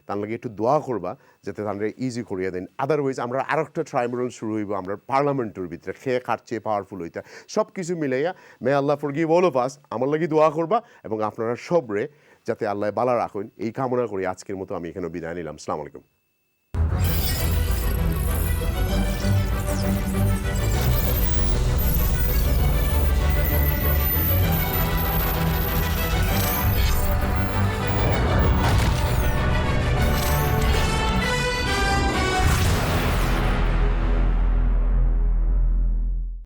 S1: তার লাগে একটু দোয়া করবা যাতে তানরে ইজি করিয়া দেন আদারওয়াইজ আমরা আরেকটা ট্রাইব্যুনাল শুরু হইব আমরা পার্লামেন্টের ভিতরে খেয়ে খাচ্ছে পাওয়ারফুল হইতা সব কিছু মিলাইয়া মে আল্লাহ ফরগিভ অল অফ আস আমার লাগি দোয়া করবা এবং আপনারা সবরে যাতে আল্লাহ বালা রাখুন এই কামনা করি আজকের মতো আমি এখানে বিদায় নিলাম আসসালামু আলাইকুম